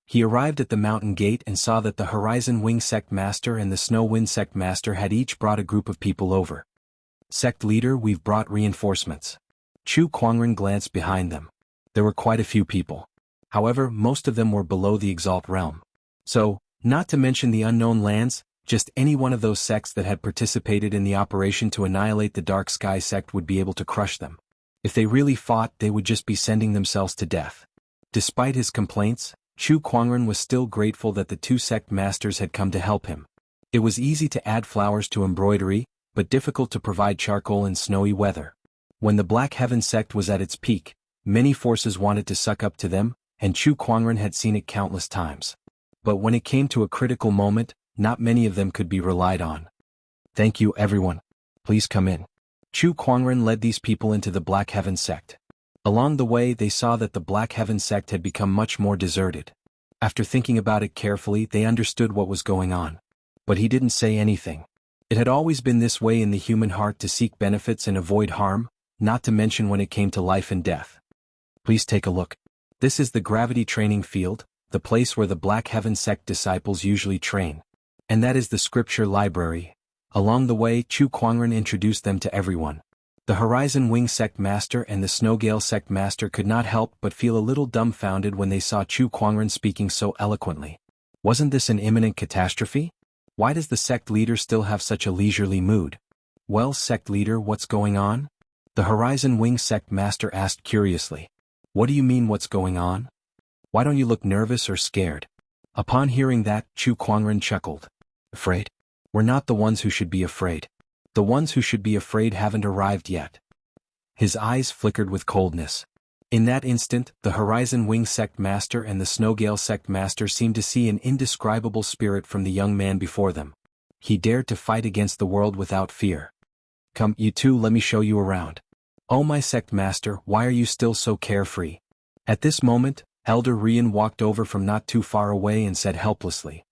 He arrived at the mountain gate and saw that the Horizon Wing Sect Master and the Snow Wind Sect Master had each brought a group of people over. Sect Leader, we've brought reinforcements. Chu Kuangren glanced behind them. There were quite a few people. However, most of them were below the Exalt realm. So, not to mention the unknown lands, just any one of those sects that had participated in the operation to annihilate the Dark Sky sect would be able to crush them. If they really fought, they would just be sending themselves to death. Despite his complaints, Chu Kuangren was still grateful that the two sect masters had come to help him. It was easy to add flowers to embroidery, but difficult to provide charcoal in snowy weather. When the Black Heaven sect was at its peak, many forces wanted to suck up to them, and Chu Kuangren had seen it countless times. But when it came to a critical moment, not many of them could be relied on. Thank you, everyone. Please come in. Chu Kuangren led these people into the Black Heaven sect. Along the way, they saw that the Black Heaven sect had become much more deserted. After thinking about it carefully, they understood what was going on. But he didn't say anything. It had always been this way in the human heart to seek benefits and avoid harm, not to mention when it came to life and death. Please take a look. This is the gravity training field, the place where the Black Heaven sect disciples usually train. And that is the scripture library. Along the way, Chu Kuangren introduced them to everyone. The Horizon Wing Sect Master and the Snowgale Sect Master could not help but feel a little dumbfounded when they saw Chu Kuangren speaking so eloquently. Wasn't this an imminent catastrophe? Why does the sect leader still have such a leisurely mood? Well, sect leader, what's going on? The Horizon Wing sect master asked curiously. What do you mean what's going on? Why don't you look nervous or scared? Upon hearing that, Chu Kuangren chuckled. Afraid? We're not the ones who should be afraid. The ones who should be afraid haven't arrived yet. His eyes flickered with coldness. In that instant, the Horizon Wing sect master and the Snowgale sect master seemed to see an indescribable spirit from the young man before them. He dared to fight against the world without fear. Come, you two, let me show you around. Oh, my sect master, why are you still so carefree? At this moment, Elder Rian walked over from not too far away and said helplessly.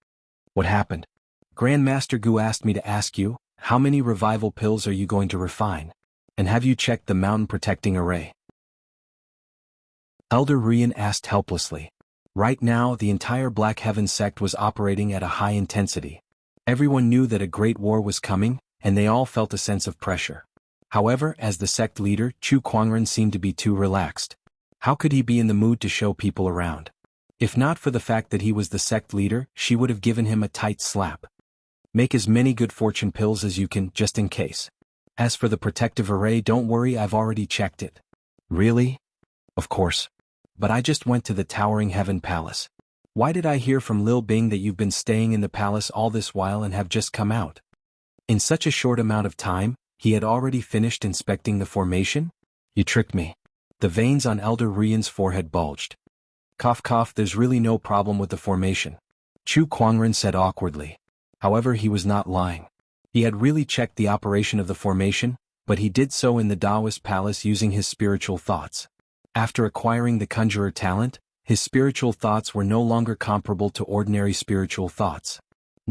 What happened? Grandmaster Gu asked me to ask you, how many revival pills are you going to refine? And have you checked the mountain protecting array? Elder Rian asked helplessly. Right now, the entire Black Heaven sect was operating at a high intensity. Everyone knew that a great war was coming, and they all felt a sense of pressure. However, as the sect leader, Chu Kuangren seemed to be too relaxed. How could he be in the mood to show people around? If not for the fact that he was the sect leader, she would have given him a tight slap. Make as many good fortune pills as you can, just in case. As for the protective array, don't worry, I've already checked it. Really? Of course. But I just went to the Towering Heaven Palace. Why did I hear from Lil Bing that you've been staying in the palace all this while and have just come out? In such a short amount of time, he had already finished inspecting the formation? You tricked me. The veins on Elder Rian's forehead bulged. Cough cough, there's really no problem with the formation. Chu Kuangren said awkwardly. However, he was not lying. He had really checked the operation of the formation, but he did so in the Taoist palace using his spiritual thoughts. After acquiring the conjurer talent, his spiritual thoughts were no longer comparable to ordinary spiritual thoughts.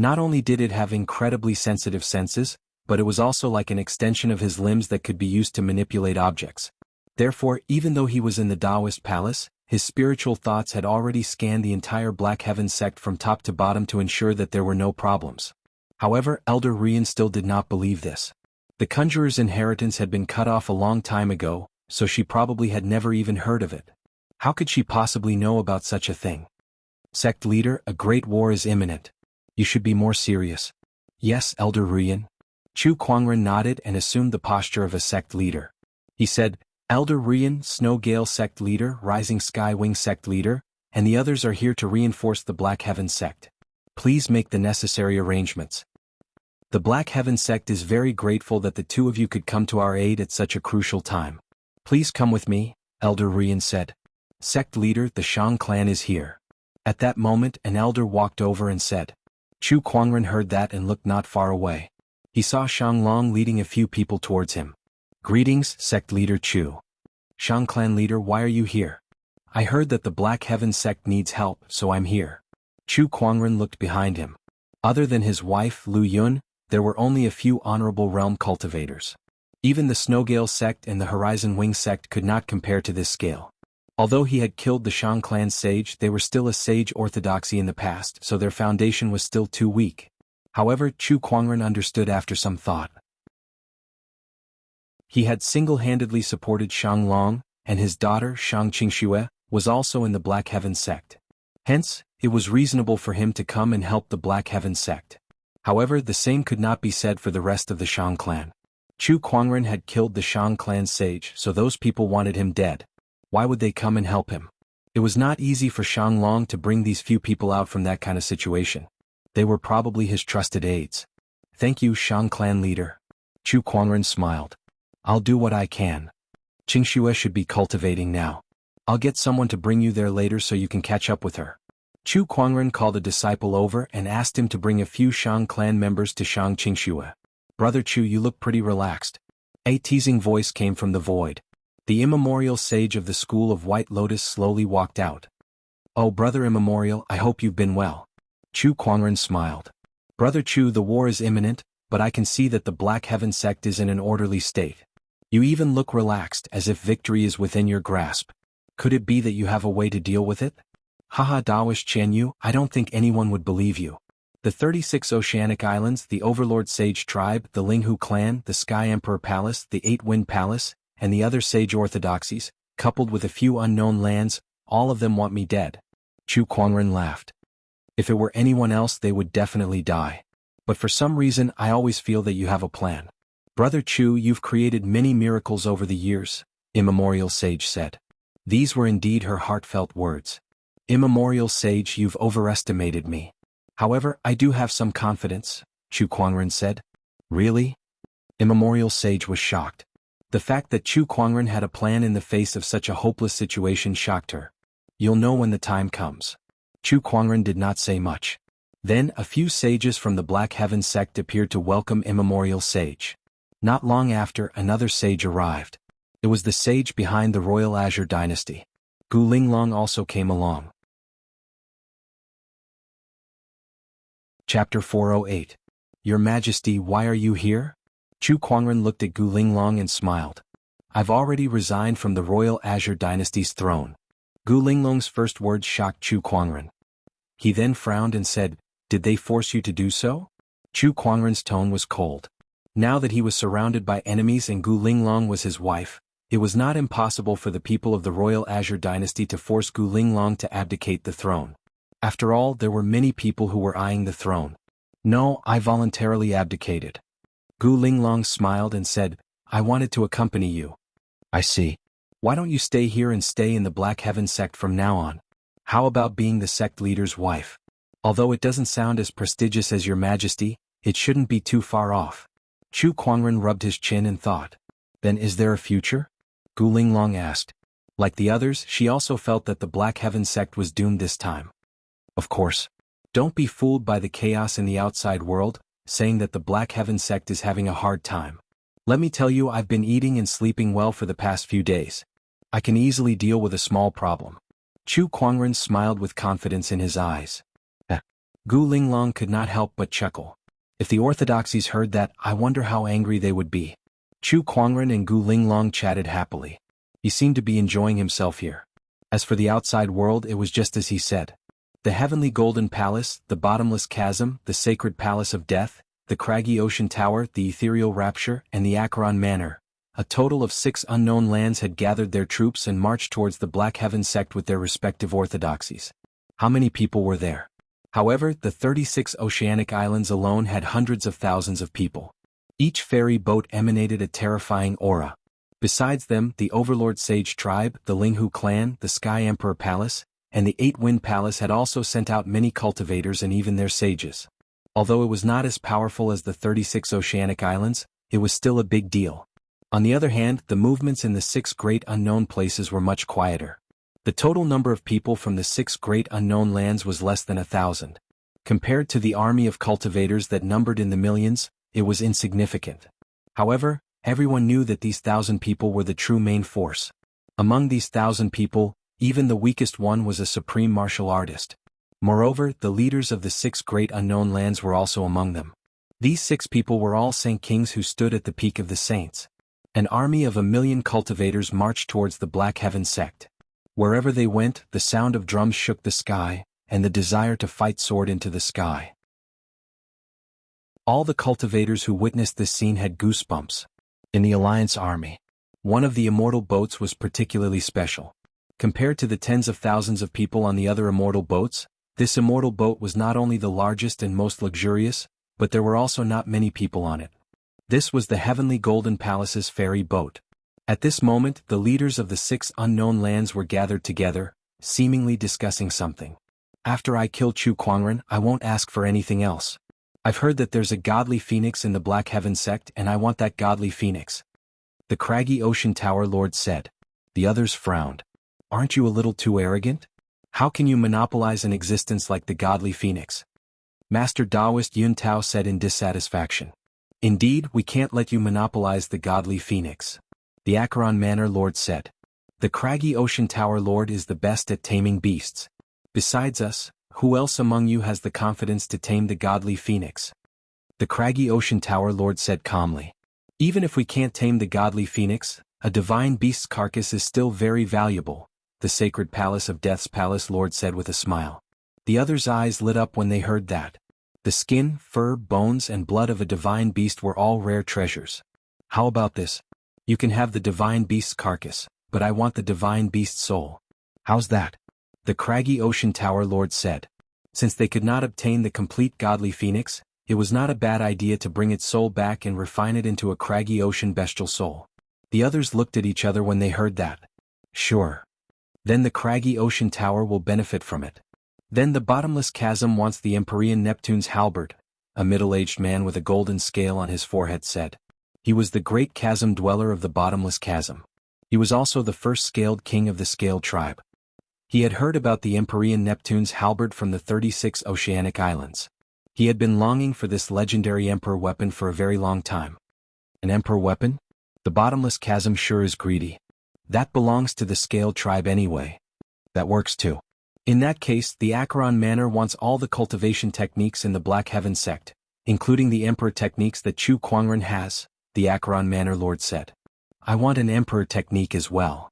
Not only did it have incredibly sensitive senses, but it was also like an extension of his limbs that could be used to manipulate objects. Therefore, even though he was in the Taoist palace, his spiritual thoughts had already scanned the entire Black Heaven sect from top to bottom to ensure that there were no problems. However, Elder Rian still did not believe this. The conjurer's inheritance had been cut off a long time ago, so she probably had never even heard of it. How could she possibly know about such a thing? Sect leader, a great war is imminent. You should be more serious. Yes, Elder Rian. Chu Kuangren nodded and assumed the posture of a sect leader. He said, Elder Rian, Snowgale sect leader, Rising Sky Wing sect leader, and the others are here to reinforce the Black Heaven sect. Please make the necessary arrangements. The Black Heaven sect is very grateful that the two of you could come to our aid at such a crucial time. Please come with me, Elder Rian said. Sect leader, the Shang clan is here. At that moment, an elder walked over and said. Chu Kuangren heard that and looked not far away. He saw Shang Long leading a few people towards him. Greetings, sect leader Chu. Shang clan leader, why are you here? I heard that the Black Heaven sect needs help, so I'm here. Chu Kuangren looked behind him. Other than his wife, Lu Yun, there were only a few honorable realm cultivators. Even the Snowgale sect and the Horizon Wing sect could not compare to this scale. Although he had killed the Shang clan sage, they were still a sage orthodoxy in the past, so their foundation was still too weak. However, Chu Kuangren understood after some thought. He had single-handedly supported Shang Long, and his daughter, Shang Qingxue, was also in the Black Heaven sect. Hence, it was reasonable for him to come and help the Black Heaven sect. However, the same could not be said for the rest of the Shang clan. Chu Kuangren had killed the Shang clan sage, so those people wanted him dead. Why would they come and help him? It was not easy for Shang Long to bring these few people out from that kind of situation. They were probably his trusted aides. Thank you, Shang clan leader. Chu Kuangren smiled. I'll do what I can. Qingxue should be cultivating now. I'll get someone to bring you there later so you can catch up with her. Chu Kuangren called a disciple over and asked him to bring a few Shang clan members to Shang Qingxue. Brother Chu, you look pretty relaxed. A teasing voice came from the void. The immemorial sage of the School of White Lotus slowly walked out. Oh, Brother Immemorial, I hope you've been well. Chu Kuangren smiled. Brother Chu, the war is imminent, but I can see that the Black Heaven sect is in an orderly state. You even look relaxed, as if victory is within your grasp. Could it be that you have a way to deal with it? Haha, Daoist Qianyu, I don't think anyone would believe you. The 36 Oceanic Islands, the Overlord Sage Tribe, the Linghu Clan, the Sky Emperor Palace, the Eight Wind Palace, and the other sage orthodoxies, coupled with a few unknown lands, all of them want me dead. Chu Kuangren laughed. If it were anyone else, they would definitely die. But for some reason, I always feel that you have a plan. Brother Chu, you've created many miracles over the years, Immemorial Sage said. These were indeed her heartfelt words. Immemorial Sage, you've overestimated me. However, I do have some confidence, Chu Kuangren said. Really? Immemorial Sage was shocked. The fact that Chu Kuangren had a plan in the face of such a hopeless situation shocked her. You'll know when the time comes. Chu Kuangren did not say much. Then a few sages from the Black Heaven sect appeared to welcome Immemorial Sage. Not long after, another sage arrived. It was the sage behind the Royal Azure Dynasty. Gu Linglong also came along. Chapter 408. Your Majesty, why are you here? Chu Kuangren looked at Gu Linglong and smiled. I've already resigned from the Royal Azure Dynasty's throne. Gu Linglong's first words shocked Chu Kuangren. He then frowned and said, Did they force you to do so? Chu Kuangren's tone was cold. Now that he was surrounded by enemies and Gu Linglong was his wife, it was not impossible for the people of the Royal Azure Dynasty to force Gu Linglong to abdicate the throne. After all, there were many people who were eyeing the throne. No, I voluntarily abdicated. Gu Linglong smiled and said, I wanted to accompany you. I see. Why don't you stay here and stay in the Black Heaven sect from now on? How about being the sect leader's wife? Although it doesn't sound as prestigious as your Majesty, it shouldn't be too far off. Chu Kuangren rubbed his chin and thought. Then is there a future? Gu Linglong asked. Like the others, she also felt that the Black Heaven sect was doomed this time. Of course. Don't be fooled by the chaos in the outside world, saying that the Black Heaven sect is having a hard time. Let me tell you, I've been eating and sleeping well for the past few days. I can easily deal with a small problem. Chu Kuangren smiled with confidence in his eyes. Gu Linglong could not help but chuckle. If the orthodoxies heard that, I wonder how angry they would be. Chu Kuangren and Gu Linglong chatted happily. He seemed to be enjoying himself here. As for the outside world, it was just as he said. The Heavenly Golden Palace, the Bottomless Chasm, the Sacred Palace of Death, the Craggy Ocean Tower, the Ethereal Rapture, and the Acheron Manor. A total of 6 unknown lands had gathered their troops and marched towards the Black Heaven sect with their respective orthodoxies. How many people were there? However, the 36 oceanic islands alone had hundreds of thousands of people. Each ferry boat emanated a terrifying aura. Besides them, the Overlord Sage Tribe, the Linghu Clan, the Sky Emperor Palace, and the 8-Wind Palace had also sent out many cultivators and even their sages. Although it was not as powerful as the 36 oceanic islands, it was still a big deal. On the other hand, the movements in the 6 great unknown places were much quieter. The total number of people from the 6 great unknown lands was less than 1,000. Compared to the army of cultivators that numbered in the millions, it was insignificant. However, everyone knew that these 1,000 people were the true main force. Among these 1,000 people, even the weakest one was a supreme martial artist. Moreover, the leaders of the 6 great unknown lands were also among them. These 6 people were all Saint Kings who stood at the peak of the saints. An army of 1,000,000 cultivators marched towards the Black Heaven sect. Wherever they went, the sound of drums shook the sky, and the desire to fight soared into the sky. All the cultivators who witnessed this scene had goosebumps. In the Alliance army, one of the immortal boats was particularly special. Compared to the tens of thousands of people on the other immortal boats, this immortal boat was not only the largest and most luxurious, but there were also not many people on it. This was the Heavenly Golden Palace's ferry boat. At this moment, the leaders of the 6 unknown lands were gathered together, seemingly discussing something. After I kill Chu Kuangren, I won't ask for anything else. I've heard that there's a godly phoenix in the Black Heaven sect and I want that godly phoenix. The Craggy Ocean Tower Lord said. The others frowned. Aren't you a little too arrogant? How can you monopolize an existence like the godly phoenix? Master Taoist Yun Tao said in dissatisfaction. Indeed, we can't let you monopolize the godly phoenix. The Acheron Manor Lord said. The Craggy Ocean Tower Lord is the best at taming beasts. Besides us, who else among you has the confidence to tame the godly phoenix? The Craggy Ocean Tower Lord said calmly. Even if we can't tame the godly phoenix, a divine beast's carcass is still very valuable, the Sacred Palace of Death's Palace Lord said with a smile. The others' eyes lit up when they heard that. The skin, fur, bones and blood of a divine beast were all rare treasures. How about this? You can have the divine beast's carcass, but I want the divine beast's soul. How's that? The Craggy Ocean Tower Lord said. Since they could not obtain the complete godly phoenix, it was not a bad idea to bring its soul back and refine it into a craggy ocean bestial soul. The others looked at each other when they heard that. Sure. Then the craggy ocean tower will benefit from it. Then the bottomless chasm wants the Empyrean Neptune's halberd, a middle-aged man with a golden scale on his forehead said. He was the great chasm dweller of the bottomless chasm. He was also the first scaled king of the scaled tribe. He had heard about the Empyrean Neptune's halberd from the 36 oceanic islands. He had been longing for this legendary emperor weapon for a very long time. An emperor weapon? The bottomless chasm sure is greedy. That belongs to the scaled tribe anyway. That works too. In that case, the Acheron Manor wants all the cultivation techniques in the Black Heaven sect, including the emperor techniques that Chu Kuangren has, the Acheron Manor Lord said. I want an emperor technique as well.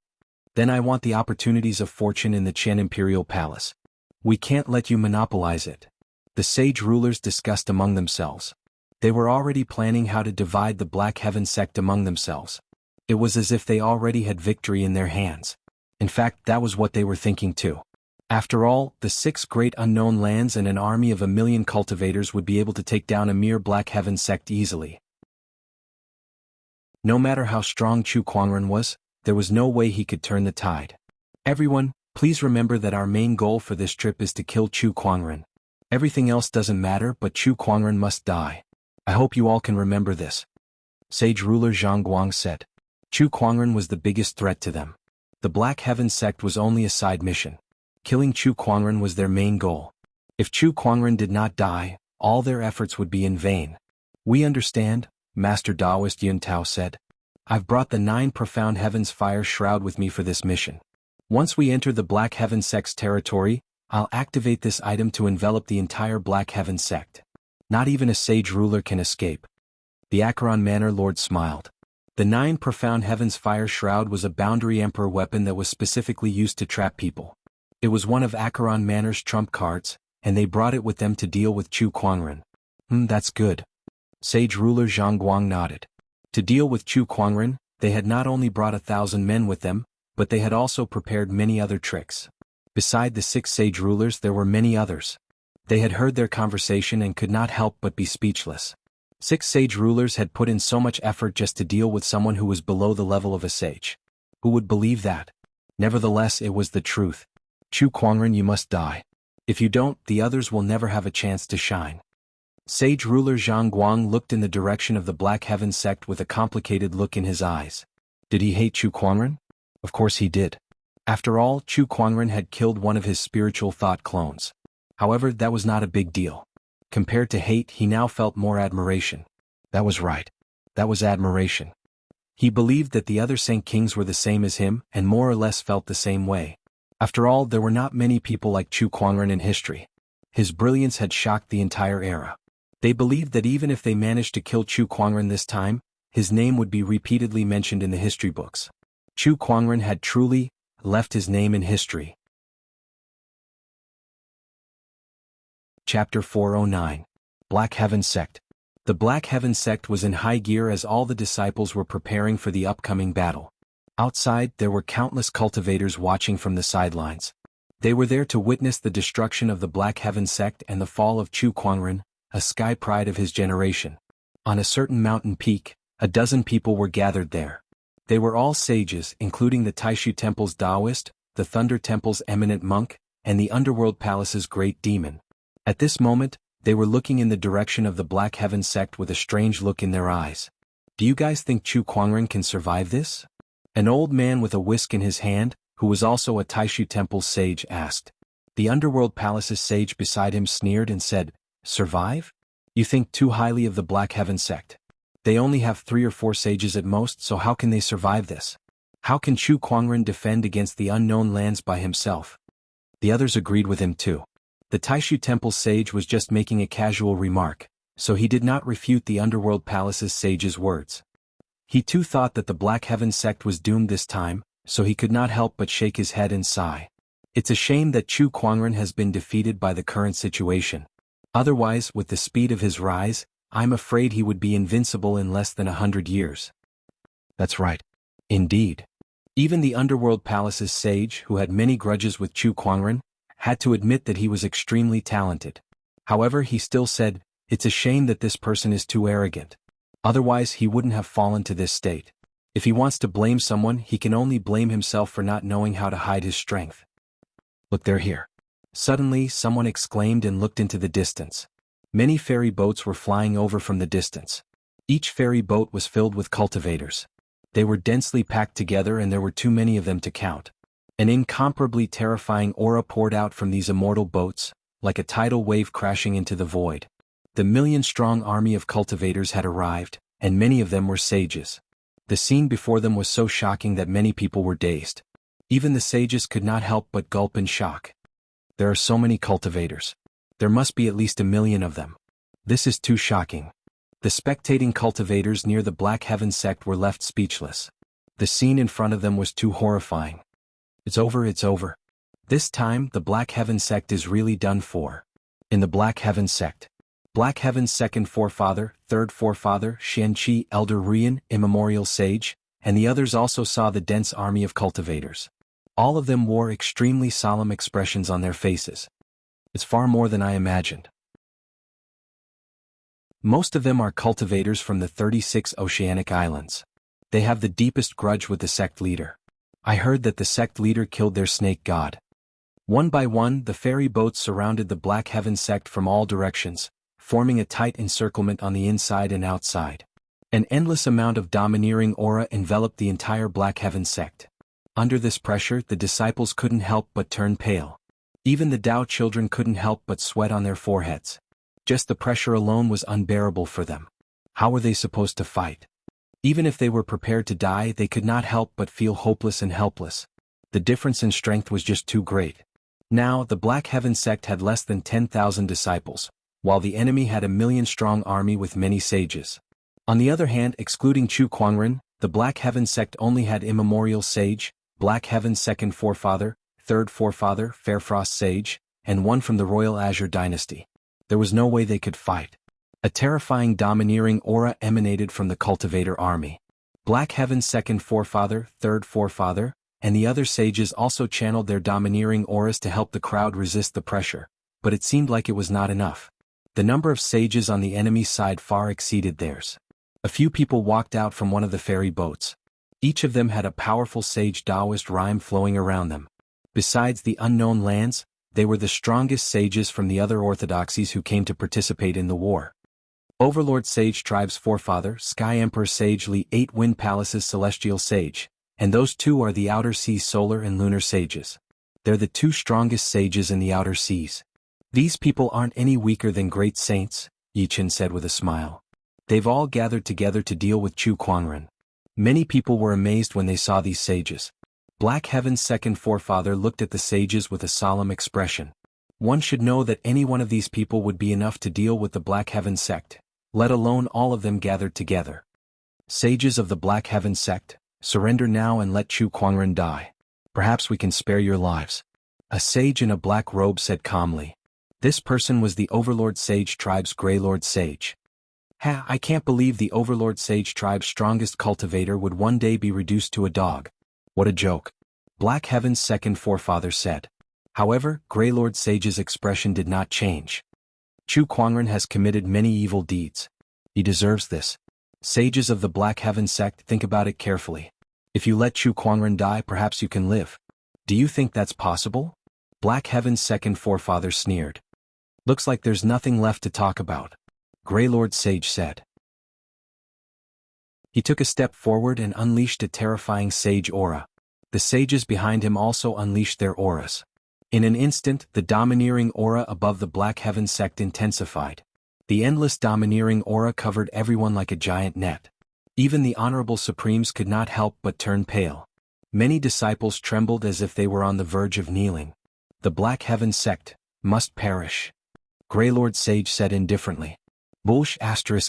Then I want the opportunities of fortune in the Qian Imperial Palace. We can't let you monopolize it. The sage rulers discussed among themselves. They were already planning how to divide the Black Heaven sect among themselves. It was as if they already had victory in their hands. In fact, that was what they were thinking too. After all, the 6 great unknown lands and an army of 1,000,000 cultivators would be able to take down a mere Black Heaven sect easily. No matter how strong Chu Kuangren was, there was no way he could turn the tide. Everyone, please remember that our main goal for this trip is to kill Chu Kuangren. Everything else doesn't matter, but Chu Kuangren must die. I hope you all can remember this. Sage ruler Zhang Guang said. Chu Kuangren was the biggest threat to them. The Black Heaven sect was only a side mission. Killing Chu Kuangren was their main goal. If Chu Kuangren did not die, all their efforts would be in vain. We understand, Master Taoist Yun Tao said. I've brought the 9 profound heavens fire shroud with me for this mission. Once we enter the Black Heaven sect's territory, I'll activate this item to envelop the entire Black Heaven sect. Not even a sage ruler can escape. The Acheron Manor Lord smiled. The 9 profound heavens fire shroud was a boundary emperor weapon that was specifically used to trap people. It was one of Acheron Manor's trump cards, and they brought it with them to deal with Chu Kuangren. That's good. Sage ruler Zhang Guang nodded. To deal with Chu Kuangren, they had not only brought 1,000 men with them, but they had also prepared many other tricks. Beside the 6 sage rulers there were many others. They had heard their conversation and could not help but be speechless. 6 sage rulers had put in so much effort just to deal with someone who was below the level of a sage. Who would believe that? Nevertheless, it was the truth. Chu Kuangren, you must die. If you don't, the others will never have a chance to shine. Sage ruler Zhang Guang looked in the direction of the Black Heaven sect with a complicated look in his eyes. Did he hate Chu Kuangren? Of course he did. After all, Chu Kuangren had killed one of his spiritual thought clones. However, that was not a big deal. Compared to hate, he now felt more admiration. That was right. That was admiration. He believed that the other Saint Kings were the same as him and more or less felt the same way. After all, there were not many people like Chu Kuangren in history. His brilliance had shocked the entire era. They believed that even if they managed to kill Chu Kuangren this time, his name would be repeatedly mentioned in the history books. Chu Kuangren had truly left his name in history. Chapter 409. Black Heaven Sect. The Black Heaven Sect was in high gear as all the disciples were preparing for the upcoming battle. Outside, there were countless cultivators watching from the sidelines. They were there to witness the destruction of the Black Heaven Sect and the fall of Chu Kuangren, a sky pride of his generation. On a certain mountain peak, 12 people were gathered there. They were all sages, including the Taishu Temple's Taoist, the Thunder Temple's eminent monk, and the Underworld Palace's great demon. At this moment, they were looking in the direction of the Black Heaven Sect with a strange look in their eyes. Do you guys think Chu Kuangren can survive this? An old man with a whisk in his hand, who was also a Taishu Temple sage, asked. The Underworld Palace's sage beside him sneered and said, Survive? You think too highly of the Black Heaven Sect. They only have 3 or 4 sages at most, so how can they survive this? How can Chu Kuangren defend against the unknown lands by himself? The others agreed with him too. The Taishu Temple sage was just making a casual remark, so he did not refute the Underworld Palace's sage's words. He too thought that the Black Heaven Sect was doomed this time, so he could not help but shake his head and sigh. It's a shame that Chu Kuangren has been defeated by the current situation. Otherwise, with the speed of his rise, I'm afraid he would be invincible in less than 100 years. That's right. Indeed. Even the Underworld Palace's sage, who had many grudges with Chu Kuangren, had to admit that he was extremely talented. However, he still said, It's a shame that this person is too arrogant. Otherwise he wouldn't have fallen to this state. If he wants to blame someone, he can only blame himself for not knowing how to hide his strength. Look, they're here. Suddenly, someone exclaimed and looked into the distance. Many ferry boats were flying over from the distance. Each ferry boat was filled with cultivators. They were densely packed together and there were too many of them to count. An incomparably terrifying aura poured out from these immortal boats, like a tidal wave crashing into the void. The million-strong army of cultivators had arrived, and many of them were sages. The scene before them was so shocking that many people were dazed. Even the sages could not help but gulp in shock. There are so many cultivators. There must be at least 1 million of them. This is too shocking. The spectating cultivators near the Black Heaven sect were left speechless. The scene in front of them was too horrifying. It's over, it's over. This time, the Black Heaven sect is really done for. In the Black Heaven sect, Black Heaven's second forefather, third forefather, Xianqi, Elder Rian, immemorial sage, and the others also saw the dense army of cultivators. All of them wore extremely solemn expressions on their faces. It's far more than I imagined. Most of them are cultivators from the 36 oceanic islands. They have the deepest grudge with the sect leader. I heard that the sect leader killed their snake god. One by one, the ferry boats surrounded the Black Heaven sect from all directions, forming a tight encirclement on the inside and outside. An endless amount of domineering aura enveloped the entire Black Heaven sect. Under this pressure, the disciples couldn't help but turn pale. Even the Tao children couldn't help but sweat on their foreheads. Just the pressure alone was unbearable for them. How were they supposed to fight? Even if they were prepared to die, they could not help but feel hopeless and helpless. The difference in strength was just too great. Now, the Black Heaven sect had less than 10,000 disciples, while the enemy had a 1,000,000-strong army with many sages. On the other hand, excluding Chu Kuangren, the Black Heaven sect only had immemorial sage, Black Heaven's second forefather, third forefather, Fairfrost sage, and one from the Royal Azure dynasty. There was no way they could fight. A terrifying domineering aura emanated from the cultivator army. Black Heaven's second forefather, third forefather, and the other sages also channeled their domineering auras to help the crowd resist the pressure, but it seemed like it was not enough. The number of sages on the enemy side far exceeded theirs. A few people walked out from one of the ferry boats. Each of them had a powerful sage Taoist rhyme flowing around them. Besides the unknown lands, they were the strongest sages from the other orthodoxies who came to participate in the war. Overlord Sage Tribe's forefather, Sky Emperor Sage Li, 8 Wind Palace's celestial sage, and those two are the Outer Seas solar and lunar sages. They're the 2 strongest sages in the Outer Seas. These people aren't any weaker than great saints, Yichen said with a smile. They've all gathered together to deal with Chu Kuangren. Many people were amazed when they saw these sages. Black Heaven's second forefather looked at the sages with a solemn expression. One should know that any one of these people would be enough to deal with the Black Heaven sect, let alone all of them gathered together. Sages of the Black Heaven sect, surrender now and let Chu Kuangren die. Perhaps we can spare your lives. A sage in a black robe said calmly. This person was the Overlord Sage Tribe's Greylord Sage. I can't believe the Overlord Sage Tribe's strongest cultivator would one day be reduced to a dog. What a joke. Black Heaven's second forefather said. However, Greylord Sage's expression did not change. Chu Kuangren has committed many evil deeds. He deserves this. Sages of the Black Heaven sect, think about it carefully. If you let Chu Kuangren die, perhaps you can live. Do you think that's possible? Black Heaven's second forefather sneered. Looks like there's nothing left to talk about. Greylord Sage said. He took a step forward and unleashed a terrifying sage aura. The sages behind him also unleashed their auras. In an instant, the domineering aura above the Black Heaven sect intensified. The endless domineering aura covered everyone like a giant net. Even the Honorable Supremes could not help but turn pale. Many disciples trembled as if they were on the verge of kneeling. The Black Heaven sect must perish. Greylord Sage said indifferently. Bullsh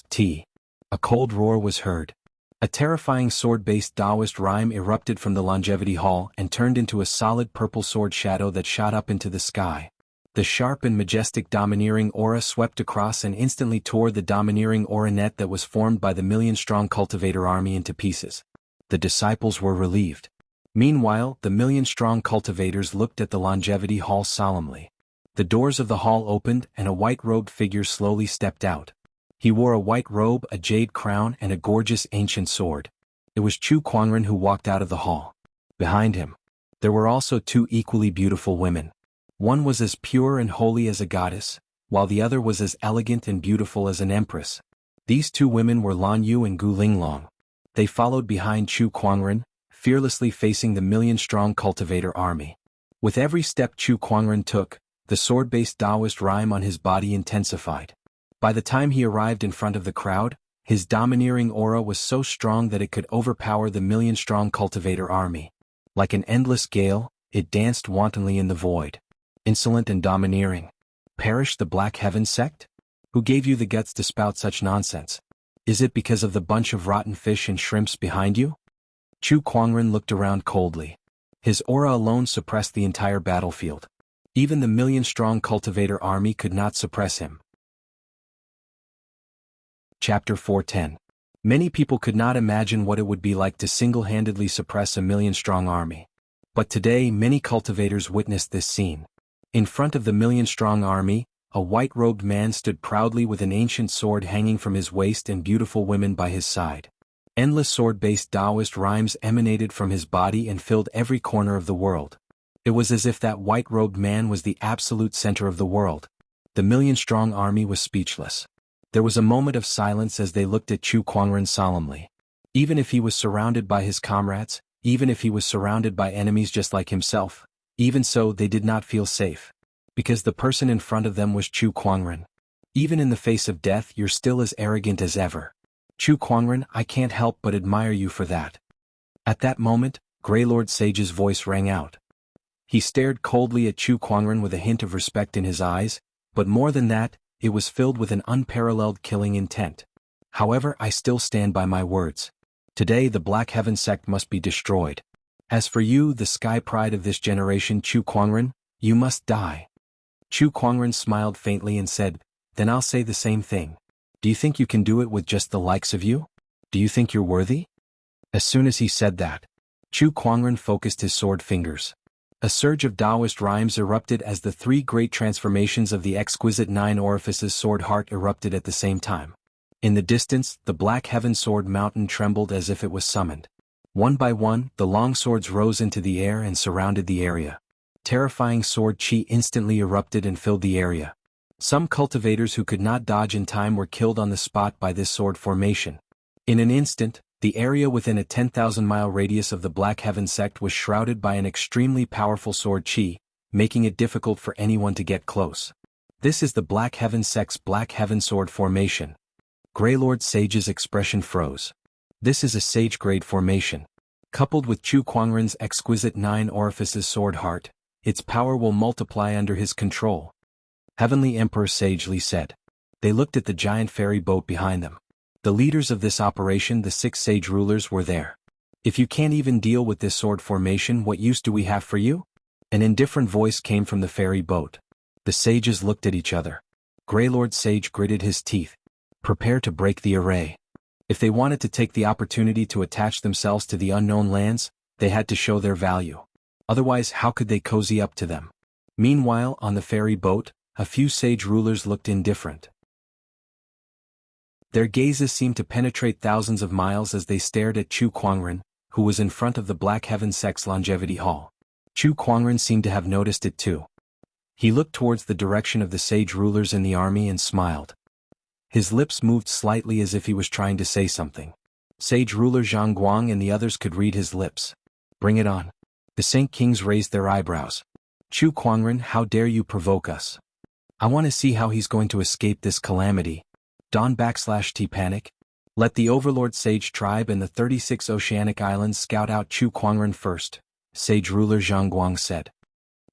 *T. A cold roar was heard. A terrifying sword-based Taoist rhyme erupted from the Longevity Hall and turned into a solid purple sword shadow that shot up into the sky. The sharp and majestic domineering aura swept across and instantly tore the domineering aura net that was formed by the 1,000,000-strong cultivator army into pieces. The disciples were relieved. Meanwhile, the 1,000,000-strong cultivators looked at the Longevity Hall solemnly. The doors of the hall opened and a white-robed figure slowly stepped out. He wore a white robe, a jade crown, and a gorgeous ancient sword. It was Chu Kuangren who walked out of the hall. Behind him, there were also two equally beautiful women. One was as pure and holy as a goddess, while the other was as elegant and beautiful as an empress. These two women were Lan Yu and Gu Linglong. They followed behind Chu Kuangren, fearlessly facing the million-strong cultivator army. With every step Chu Kuangren took, the sword-based Taoist rhyme on his body intensified. By the time he arrived in front of the crowd, his domineering aura was so strong that it could overpower the million-strong cultivator army. Like an endless gale, it danced wantonly in the void. Insolent and domineering. Perish the Black Heaven sect? Who gave you the guts to spout such nonsense? Is it because of the bunch of rotten fish and shrimps behind you? Chu Kuangren looked around coldly. His aura alone suppressed the entire battlefield. Even the million-strong cultivator army could not suppress him. Chapter 410. Many people could not imagine what it would be like to single-handedly suppress a million-strong army. But today many cultivators witnessed this scene. In front of the million-strong army, a white-robed man stood proudly with an ancient sword hanging from his waist and beautiful women by his side. Endless sword-based Taoist rhymes emanated from his body and filled every corner of the world. It was as if that white-robed man was the absolute center of the world. The million-strong army was speechless. There was a moment of silence as they looked at Chu Kuangren solemnly. Even if he was surrounded by his comrades, even if he was surrounded by enemies just like himself, even so they did not feel safe. Because the person in front of them was Chu Kuangren. Even in the face of death you're still as arrogant as ever. Chu Kuangren, I can't help but admire you for that. At that moment, Grey Lord Sage's voice rang out. He stared coldly at Chu Kuangren with a hint of respect in his eyes, but more than that, it was filled with an unparalleled killing intent. However, I still stand by my words. Today the Black Heaven sect must be destroyed. As for you, the sky pride of this generation, Chu Kuangren, you must die. Chu Kuangren smiled faintly and said, Then I'll say the same thing. Do you think you can do it with just the likes of you? Do you think you're worthy? As soon as he said that, Chu Kuangren focused his sword fingers. A surge of Taoist rhymes erupted as the three great transformations of the exquisite nine orifices sword heart erupted at the same time. In the distance, the Black Heaven sword mountain trembled as if it was summoned. One by one, the long swords rose into the air and surrounded the area. Terrifying sword chi instantly erupted and filled the area. Some cultivators who could not dodge in time were killed on the spot by this sword formation. In an instant, the area within a 10,000-mile radius of the Black Heaven sect was shrouded by an extremely powerful sword chi, making it difficult for anyone to get close. This is the Black Heaven sect's Black Heaven sword formation. Grey Lord Sage's expression froze. This is a sage-grade formation. Coupled with Chu Kuangren's exquisite nine orifices sword heart, its power will multiply under his control. Heavenly Emperor sagely said. They looked at the giant ferry boat behind them. The leaders of this operation, the 6 sage rulers, were there. If you can't even deal with this sword formation, what use do we have for you? An indifferent voice came from the ferry boat. The sages looked at each other. Grey Lord Sage gritted his teeth. Prepare to break the array. If they wanted to take the opportunity to attach themselves to the unknown lands, they had to show their value. Otherwise, how could they cozy up to them? Meanwhile, on the ferry boat, a few sage rulers looked indifferent. Their gazes seemed to penetrate thousands of miles as they stared at Chu Kuangren, who was in front of the Black Heaven sect's longevity hall. Chu Kuangren seemed to have noticed it too. He looked towards the direction of the sage rulers in the army and smiled. His lips moved slightly as if he was trying to say something. Sage ruler Zhang Guang and the others could read his lips. Bring it on. The Saint Kings raised their eyebrows. Chu Kuangren, how dare you provoke us? I want to see how he's going to escape this calamity. Don/T panic. Let the Overlord Sage tribe and the 36 oceanic islands scout out Chu Kuangren first, Sage ruler Zhang Guang said.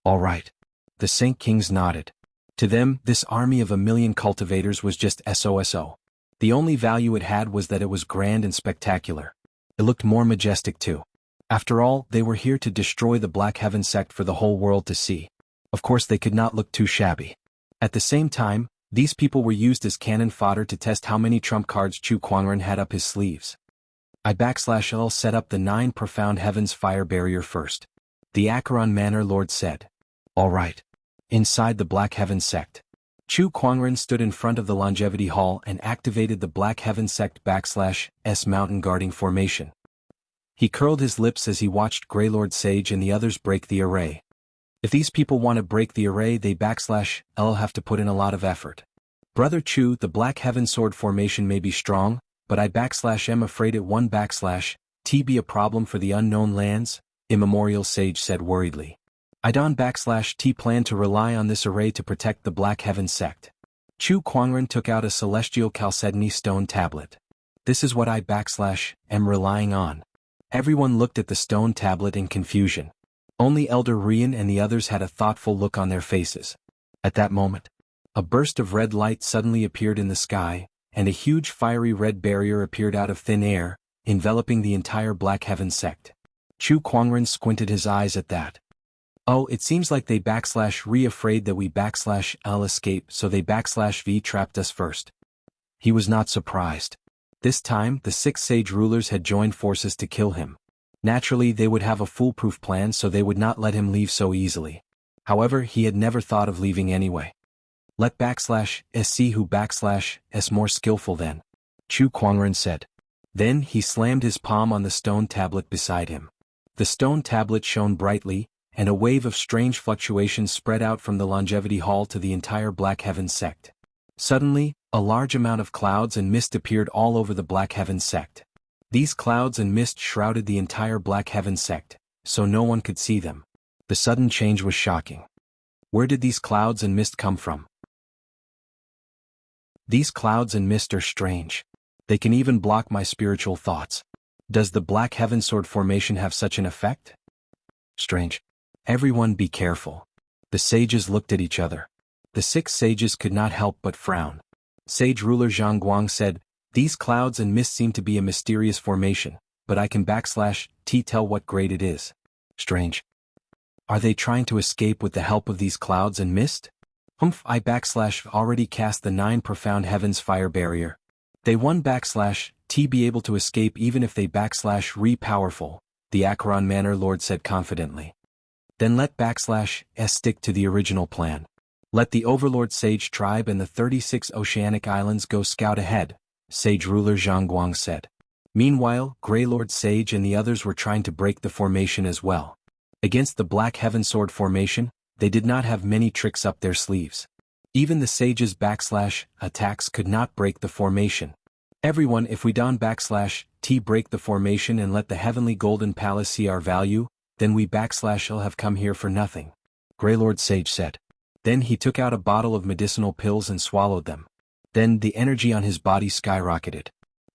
All right. The Saint Kings nodded. To them, this army of 1,000,000 cultivators was just SOSO. The only value it had was that it was grand and spectacular. It looked more majestic too. After all, they were here to destroy the Black Heaven sect for the whole world to see. Of course they could not look too shabby. At the same time, these people were used as cannon fodder to test how many trump cards Chu Kuangren had up his sleeves. I'll set up the 9 profound heavens fire barrier first. The Acheron Manor Lord said. All right. Inside the Black Heaven sect. Chu Kuangren stood in front of the Longevity Hall and activated the Black Heaven sect /S mountain guarding formation. He curled his lips as he watched Greylord Sage and the others break the array. If these people want to break the array, they /L have to put in a lot of effort. Brother Chu, the Black Heaven sword formation may be strong, but I am afraid it /T be a problem for the unknown lands, Immemorial Sage said worriedly. I don't /T plan to rely on this array to protect the Black Heaven sect. Chu Kuangren took out a celestial chalcedony stone tablet. This is what I am relying on. Everyone looked at the stone tablet in confusion. Only Elder Rian and the others had a thoughtful look on their faces. At that moment, a burst of red light suddenly appeared in the sky, and a huge fiery red barrier appeared out of thin air, enveloping the entire Black Heaven sect. Chu Kuangren squinted his eyes at that. Oh, it seems like they afraid that we L escape, so they V trapped us first. He was not surprised. This time, the 6 sage rulers had joined forces to kill him. Naturally, they would have a foolproof plan, so they would not let him leave so easily. However, he had never thought of leaving anyway. Let /S see who /S more skillful then, Chu Kuangren said. Then he slammed his palm on the stone tablet beside him. The stone tablet shone brightly, and a wave of strange fluctuations spread out from the Longevity Hall to the entire Black Heaven sect. Suddenly, a large amount of clouds and mist appeared all over the Black Heaven sect. These clouds and mist shrouded the entire Black Heaven sect, so no one could see them. The sudden change was shocking. Where did these clouds and mist come from? These clouds and mist are strange. They can even block my spiritual thoughts. Does the Black Heaven sword formation have such an effect? Strange. Everyone be careful. The sages looked at each other. The 6 sages could not help but frown. Sage ruler Zhang Guang said, these clouds and mist seem to be a mysterious formation, but I can /T tell what grade it is. Strange. Are they trying to escape with the help of these clouds and mist? I already cast the 9 profound heavens fire barrier. They won /T be able to escape even if they re powerful, the Acheron Manor Lord said confidently. Then let /S stick to the original plan. Let the Overlord Sage tribe and the 36 oceanic islands go scout ahead, Sage ruler Zhang Guang said. Meanwhile, Greylord Sage and the others were trying to break the formation as well. Against the Black Heaven sword formation, they did not have many tricks up their sleeves. Even the sages attacks could not break the formation. Everyone, if we don't /T break the formation and let the Heavenly Golden Palace see our value, then we /L have come here for nothing, Greylord Sage said. Then he took out a bottle of medicinal pills and swallowed them. Then the energy on his body skyrocketed.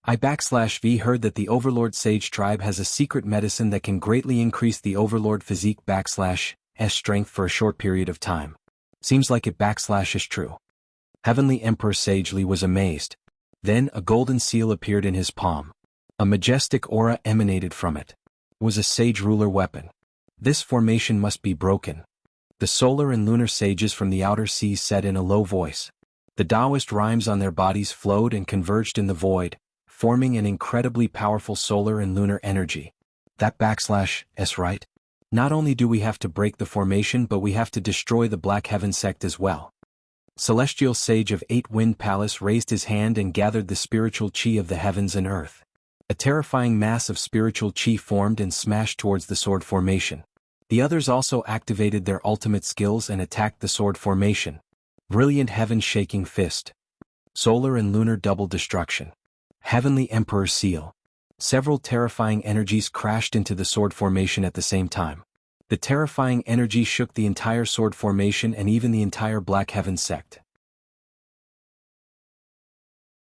I /V heard that the Overlord Sage tribe has a secret medicine that can greatly increase the Overlord physique /S strength for a short period of time. Seems like it is true. Heavenly Emperor Sagely was amazed. Then a golden seal appeared in his palm. A majestic aura emanated from it. It was a sage ruler weapon. This formation must be broken. The solar and lunar sages from the outer seas said in a low voice. The Taoist rhymes on their bodies flowed and converged in the void, forming an incredibly powerful solar and lunar energy. That /S right? Not only do we have to break the formation, but we have to destroy the Black Heaven sect as well. Celestial Sage of 8 Wind Palace raised his hand and gathered the spiritual chi of the heavens and earth. A terrifying mass of spiritual chi formed and smashed towards the sword formation. The others also activated their ultimate skills and attacked the sword formation. Brilliant heaven-shaking fist. Solar and lunar double destruction. Heavenly Emperor seal. Several terrifying energies crashed into the sword formation at the same time. The terrifying energy shook the entire sword formation and even the entire Black Heaven sect.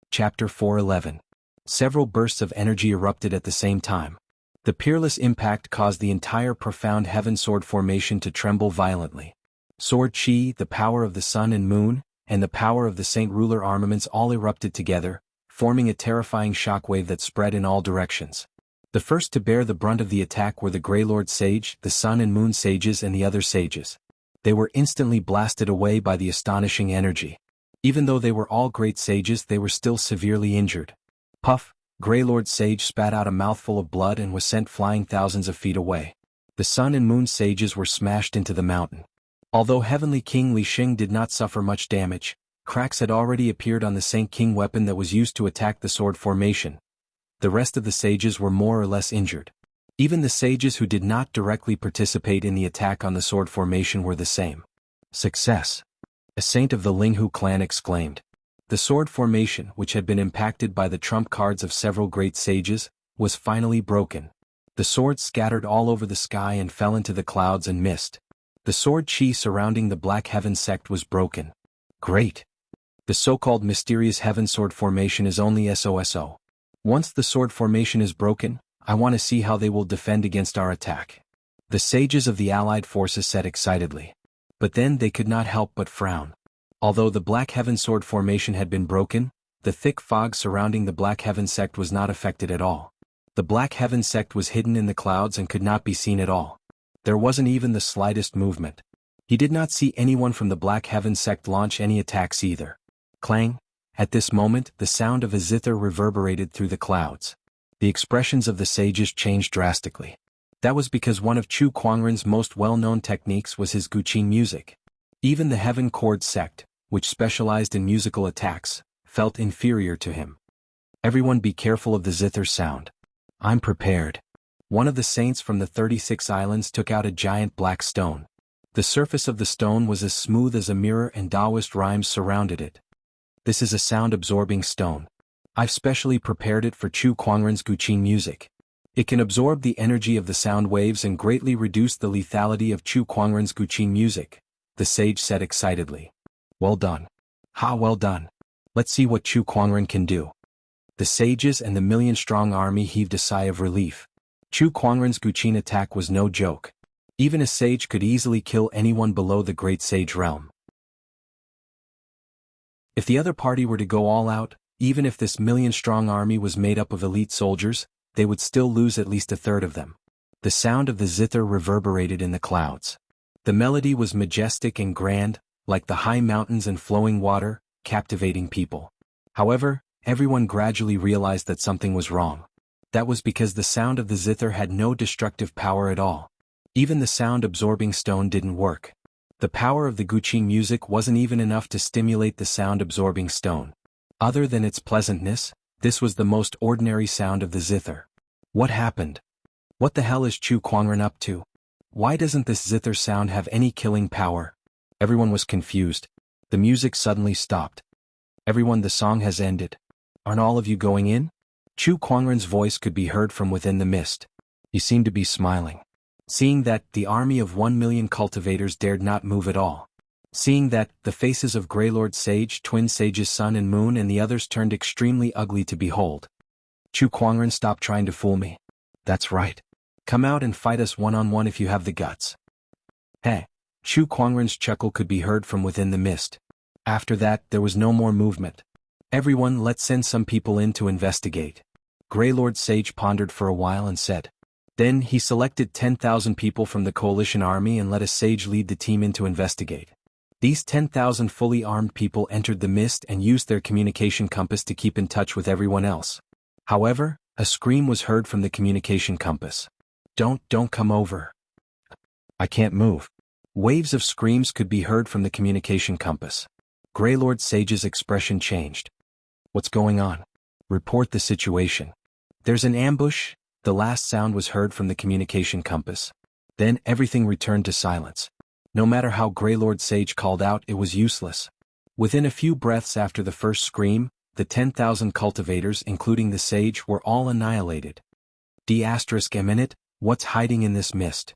Chapter 411. Several bursts of energy erupted at the same time. The peerless impact caused the entire profound heaven sword formation to tremble violently. Sword chi, the power of the sun and moon, and the power of the Saint Ruler armaments all erupted together, forming a terrifying shockwave that spread in all directions. The first to bear the brunt of the attack were the Greylord Sage, the Sun and Moon Sages and the other sages. They were instantly blasted away by the astonishing energy. Even though they were all great sages, they were still severely injured. Puff, Greylord Sage spat out a mouthful of blood and was sent flying thousands of feet away. The Sun and Moon Sages were smashed into the mountain. Although Heavenly King Li Xing did not suffer much damage, cracks had already appeared on the Saint King weapon that was used to attack the sword formation. The rest of the sages were more or less injured. Even the sages who did not directly participate in the attack on the sword formation were the same. Success! A saint of the Linghu clan exclaimed. The sword formation, which had been impacted by the trump cards of several great sages, was finally broken. The swords scattered all over the sky and fell into the clouds and mist. The sword chi surrounding the Black Heaven sect was broken. Great! The so-called mysterious heaven sword formation is only SOSO. Once the sword formation is broken, I want to see how they will defend against our attack. The sages of the allied forces said excitedly. But then they could not help but frown. Although the Black Heaven sword formation had been broken, the thick fog surrounding the Black Heaven sect was not affected at all. The Black Heaven sect was hidden in the clouds and could not be seen at all. There wasn't even the slightest movement. He did not see anyone from the Black Heaven sect launch any attacks either. Clang! At this moment, the sound of a zither reverberated through the clouds. The expressions of the sages changed drastically. That was because one of Chu Kuangren's most well-known techniques was his guqin music. Even the Heaven Chord sect, which specialized in musical attacks, felt inferior to him. Everyone be careful of the zither sound. I'm prepared. One of the saints from the 36 islands took out a giant black stone. The surface of the stone was as smooth as a mirror and Taoist rhymes surrounded it. This is a sound-absorbing stone. I've specially prepared it for Chu Kuangren's guqin music. It can absorb the energy of the sound waves and greatly reduce the lethality of Chu Kuangren's guqin music, the sage said excitedly. Well done. Ha, well done. Let's see what Chu Kuangren can do. The sages and the million-strong army heaved a sigh of relief. Chu Kuangren's guqin attack was no joke. Even a sage could easily kill anyone below the great sage realm. If the other party were to go all out, even if this million-strong army was made up of elite soldiers, they would still lose at least a third of them. The sound of the zither reverberated in the clouds. The melody was majestic and grand, like the high mountains and flowing water, captivating people. However, everyone gradually realized that something was wrong. That was because the sound of the zither had no destructive power at all. Even the sound-absorbing stone didn't work. The power of the guqin music wasn't even enough to stimulate the sound-absorbing stone. Other than its pleasantness, this was the most ordinary sound of the zither. What happened? What the hell is Chu Kuangren up to? Why doesn't this zither sound have any killing power? Everyone was confused. The music suddenly stopped. Everyone, the song has ended. Aren't all of you going in? Chu Kuangren's voice could be heard from within the mist. He seemed to be smiling. Seeing that, the army of 1 million cultivators dared not move at all. Seeing that, the faces of Greylord Sage, Twin Sages Sun and Moon and the others turned extremely ugly to behold. Chu Kuangren, stop trying to fool me. That's right. Come out and fight us one-on-one if you have the guts. Hey. Chu Kuangren's chuckle could be heard from within the mist. After that, there was no more movement. Everyone, let's send some people in to investigate. Greylord Sage pondered for a while and said. Then he selected 10,000 people from the coalition army and let a sage lead the team in to investigate. These 10,000 fully armed people entered the mist and used their communication compass to keep in touch with everyone else. However, a scream was heard from the communication compass. Don't come over. I can't move. Waves of screams could be heard from the communication compass. Greylord Sage's expression changed. What's going on? Report the situation. There's an ambush. The last sound was heard from the communication compass. Then everything returned to silence. No matter how Greylord Sage called out, it was useless. Within a few breaths after the first scream, the 10,000 cultivators, including the sage, were all annihilated. D***, what's hiding in this mist?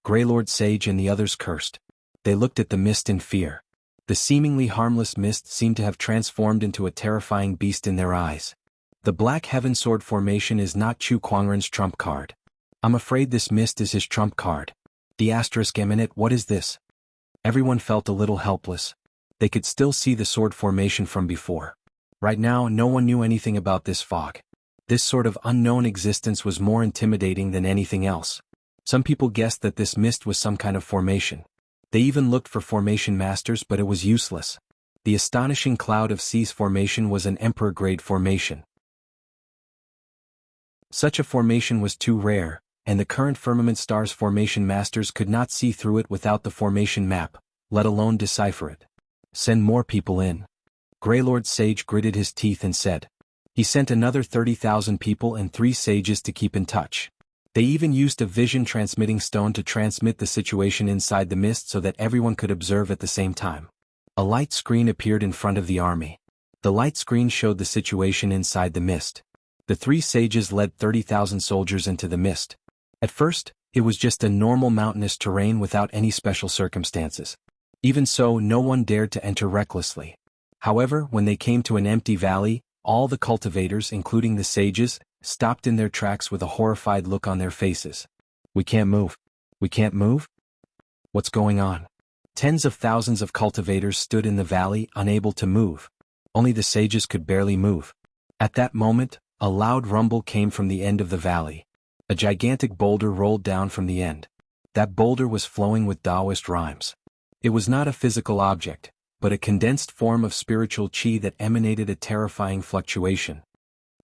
Greylord Sage and the others cursed. They looked at the mist in fear. The seemingly harmless mist seemed to have transformed into a terrifying beast in their eyes. The Black Heaven Sword formation is not Chu Kuangren's trump card. I'm afraid this mist is his trump card. D***, what is this? Everyone felt a little helpless. They could still see the sword formation from before. Right now, no one knew anything about this fog. This sort of unknown existence was more intimidating than anything else. Some people guessed that this mist was some kind of formation. They even looked for formation masters, but it was useless. The astonishing cloud of seas formation was an emperor-grade formation. Such a formation was too rare, and the current firmament stars formation masters could not see through it without the formation map, let alone decipher it. Send more people in. Greylord Sage gritted his teeth and said. He sent another 30,000 people and 3 sages to keep in touch. They even used a vision-transmitting stone to transmit the situation inside the mist so that everyone could observe at the same time. A light screen appeared in front of the army. The light screen showed the situation inside the mist. The 3 sages led 30,000 soldiers into the mist. At first, it was just a normal mountainous terrain without any special circumstances. Even so, no one dared to enter recklessly. However, when they came to an empty valley, all the cultivators, including the sages, stopped in their tracks with a horrified look on their faces. We can't move. We can't move? What's going on? Tens of thousands of cultivators stood in the valley, unable to move. Only the sages could barely move. At that moment, a loud rumble came from the end of the valley. A gigantic boulder rolled down from the end. That boulder was flowing with Taoist rhymes. It was not a physical object, but a condensed form of spiritual qi that emanated a terrifying fluctuation.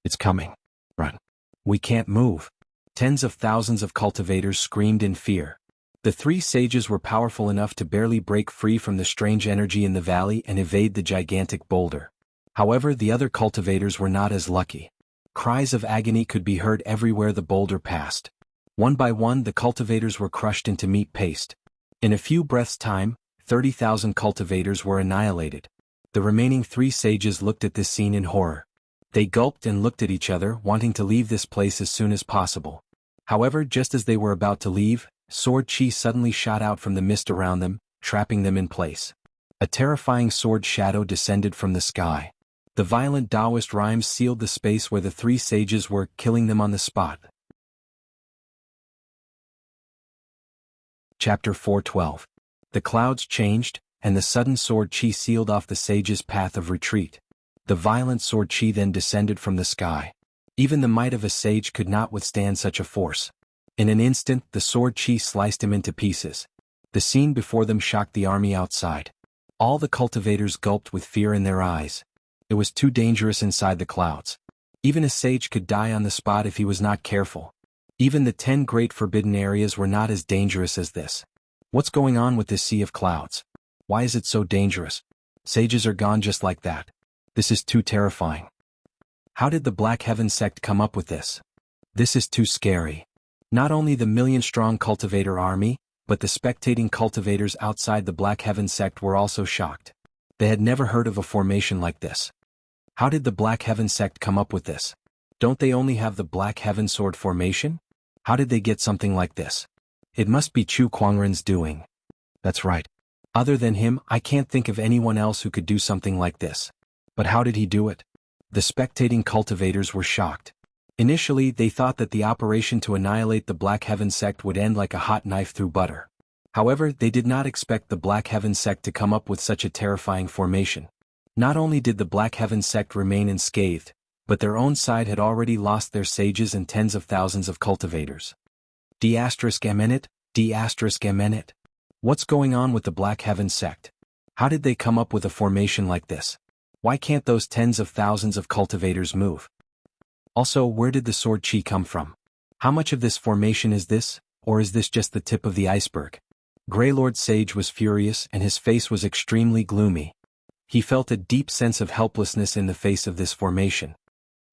It's coming. Run. We can't move. Tens of thousands of cultivators screamed in fear. The 3 sages were powerful enough to barely break free from the strange energy in the valley and evade the gigantic boulder. However, the other cultivators were not as lucky. Cries of agony could be heard everywhere the boulder passed. One by one, the cultivators were crushed into meat paste. In a few breaths' time, 30,000 cultivators were annihilated. The remaining 3 sages looked at this scene in horror. They gulped and looked at each other, wanting to leave this place as soon as possible. However, just as they were about to leave, sword qi suddenly shot out from the mist around them, trapping them in place. A terrifying sword shadow descended from the sky. The violent Taoist rhymes sealed the space where the 3 sages were, killing them on the spot. Chapter 4:12. The clouds changed, and the sudden sword qi sealed off the sage's path of retreat. The violent sword qi then descended from the sky. Even the might of a sage could not withstand such a force. In an instant, the sword qi sliced him into pieces. The scene before them shocked the army outside. All the cultivators gulped with fear in their eyes. It was too dangerous inside the clouds. Even a sage could die on the spot if he was not careful. Even the 10 great forbidden areas were not as dangerous as this. What's going on with this sea of clouds? Why is it so dangerous? Sages are gone just like that. This is too terrifying. How did the Black Heaven sect come up with this? This is too scary. Not only the million-strong cultivator army, but the spectating cultivators outside the Black Heaven sect were also shocked. They had never heard of a formation like this. How did the Black Heaven sect come up with this? Don't they only have the Black Heaven sword formation? How did they get something like this? It must be Chu Kuangren's doing. That's right. Other than him, I can't think of anyone else who could do something like this. But how did he do it? The spectating cultivators were shocked. Initially, they thought that the operation to annihilate the Black Heaven sect would end like a hot knife through butter. However, they did not expect the Black Heaven sect to come up with such a terrifying formation. Not only did the Black Heaven sect remain unscathed, but their own side had already lost their sages and tens of thousands of cultivators. D*Eminent. What's going on with the Black Heaven sect? How did they come up with a formation like this? Why can't those tens of thousands of cultivators move? Also, where did the sword qi come from? How much of this formation is this, or is this just the tip of the iceberg? Greylord Sage was furious and his face was extremely gloomy. He felt a deep sense of helplessness in the face of this formation.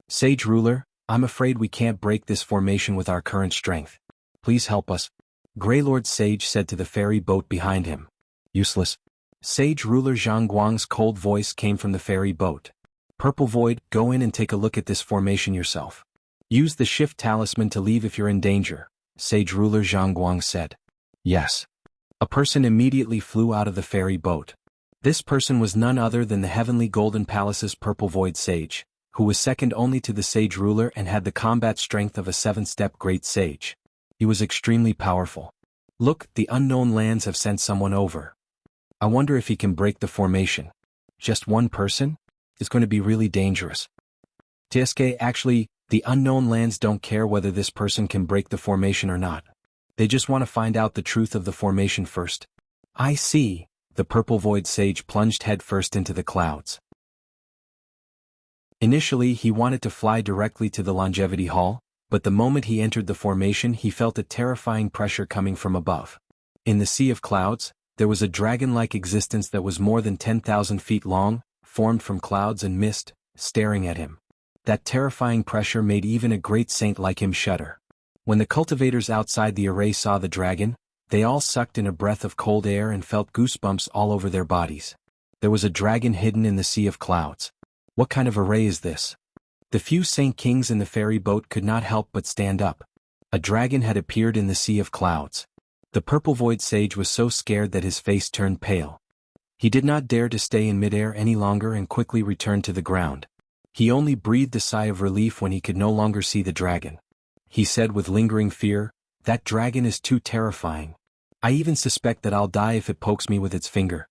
Sage Ruler, I'm afraid we can't break this formation with our current strength. Please help us. Greylord Sage said to the ferry boat behind him. Useless. Sage Ruler Zhang Guang's cold voice came from the ferry boat. Purple Void, go in and take a look at this formation yourself. Use the shift talisman to leave if you're in danger, Sage Ruler Zhang Guang said. Yes. A person immediately flew out of the ferry boat. This person was none other than the Heavenly Golden Palace's Purple Void Sage, who was second only to the Sage Ruler and had the combat strength of a 7-step Great Sage. He was extremely powerful. Look, the Unknown Lands have sent someone over. I wonder if he can break the formation. Just one person? It's going to be really dangerous. TSK, actually, the Unknown Lands don't care whether this person can break the formation or not. They just want to find out the truth of the formation first. I see. The Purple Void Sage plunged headfirst into the clouds. Initially, he wanted to fly directly to the Longevity Hall, but the moment he entered the formation he felt a terrifying pressure coming from above. In the sea of clouds, there was a dragon-like existence that was more than 10,000 feet long, formed from clouds and mist, staring at him. That terrifying pressure made even a great saint like him shudder. When the cultivators outside the array saw the dragon, they all sucked in a breath of cold air and felt goosebumps all over their bodies. There was a dragon hidden in the sea of clouds. What kind of array is this? The few saint kings in the ferry boat could not help but stand up. A dragon had appeared in the sea of clouds. The purple void sage was so scared that his face turned pale. He did not dare to stay in midair any longer and quickly returned to the ground. He only breathed a sigh of relief when he could no longer see the dragon. He said with lingering fear, "That dragon is too terrifying. I even suspect that I'll die if it pokes me with its finger."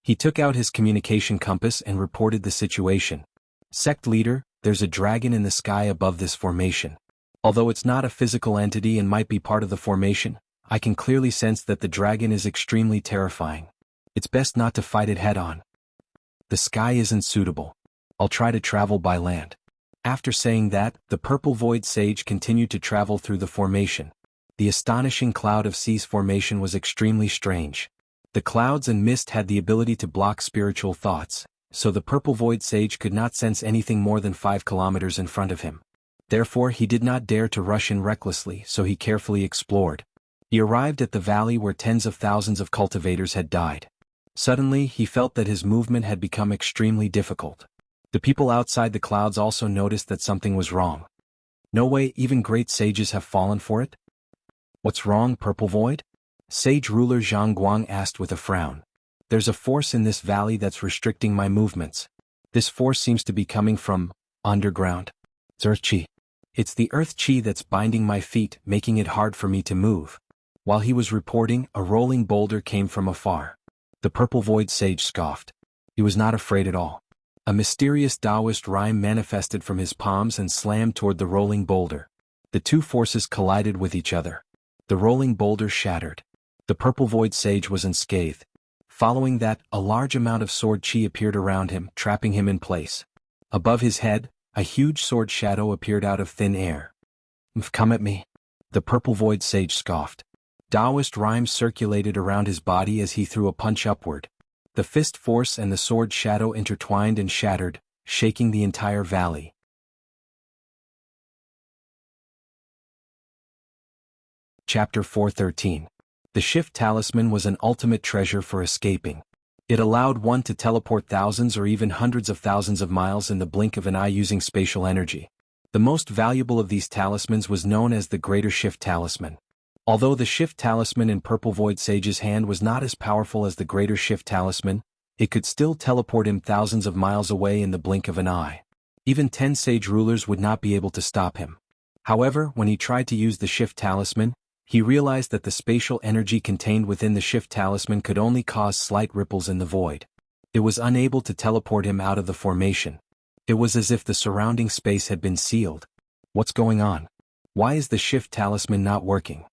He took out his communication compass and reported the situation. "Sect leader, there's a dragon in the sky above this formation. Although it's not a physical entity and might be part of the formation, I can clearly sense that the dragon is extremely terrifying. It's best not to fight it head-on. The sky isn't suitable. I'll try to travel by land." After saying that, the purple void sage continued to travel through the formation. The astonishing cloud of seas formation was extremely strange. The clouds and mist had the ability to block spiritual thoughts, so the purple void sage could not sense anything more than 5 kilometers in front of him. Therefore he did not dare to rush in recklessly, so he carefully explored. He arrived at the valley where tens of thousands of cultivators had died. Suddenly he felt that his movement had become extremely difficult. The people outside the clouds also noticed that something was wrong. "No way, even great sages have fallen for it?" "What's wrong, Purple Void?" Sage ruler Zhang Guang asked with a frown. "There's a force in this valley that's restricting my movements. This force seems to be coming from underground. It's Earth Qi. It's the Earth Qi that's binding my feet, making it hard for me to move." While he was reporting, a rolling boulder came from afar. The Purple Void Sage scoffed. He was not afraid at all. A mysterious Taoist rhyme manifested from his palms and slammed toward the rolling boulder. The two forces collided with each other. The rolling boulder shattered. The Purple Void Sage was unscathed. Following that, a large amount of sword chi appeared around him, trapping him in place. Above his head, a huge sword shadow appeared out of thin air. "Come at me." The Purple Void Sage scoffed. Taoist rhymes circulated around his body as he threw a punch upward. The fist force and the sword shadow intertwined and shattered, shaking the entire valley. Chapter 413. The Shift Talisman was an ultimate treasure for escaping. It allowed one to teleport thousands or even hundreds of thousands of miles in the blink of an eye using spatial energy. The most valuable of these talismans was known as the Greater Shift Talisman. Although the Shift Talisman in Purple Void Sage's hand was not as powerful as the Greater Shift Talisman, it could still teleport him thousands of miles away in the blink of an eye. Even 10 Sage rulers would not be able to stop him. However, when he tried to use the Shift Talisman, he realized that the spatial energy contained within the Shift Talisman could only cause slight ripples in the void. It was unable to teleport him out of the formation. It was as if the surrounding space had been sealed. What's going on? Why is the Shift Talisman not working?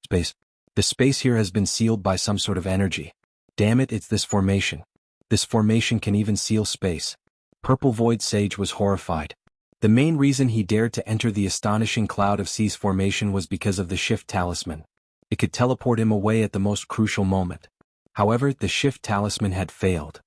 Space. The space here has been sealed by some sort of energy. Damn it, it's this formation. This formation can even seal space. Purple Void Sage was horrified. The main reason he dared to enter the astonishing cloud of seas formation was because of the Shift Talisman. It could teleport him away at the most crucial moment. However, the Shift Talisman had failed.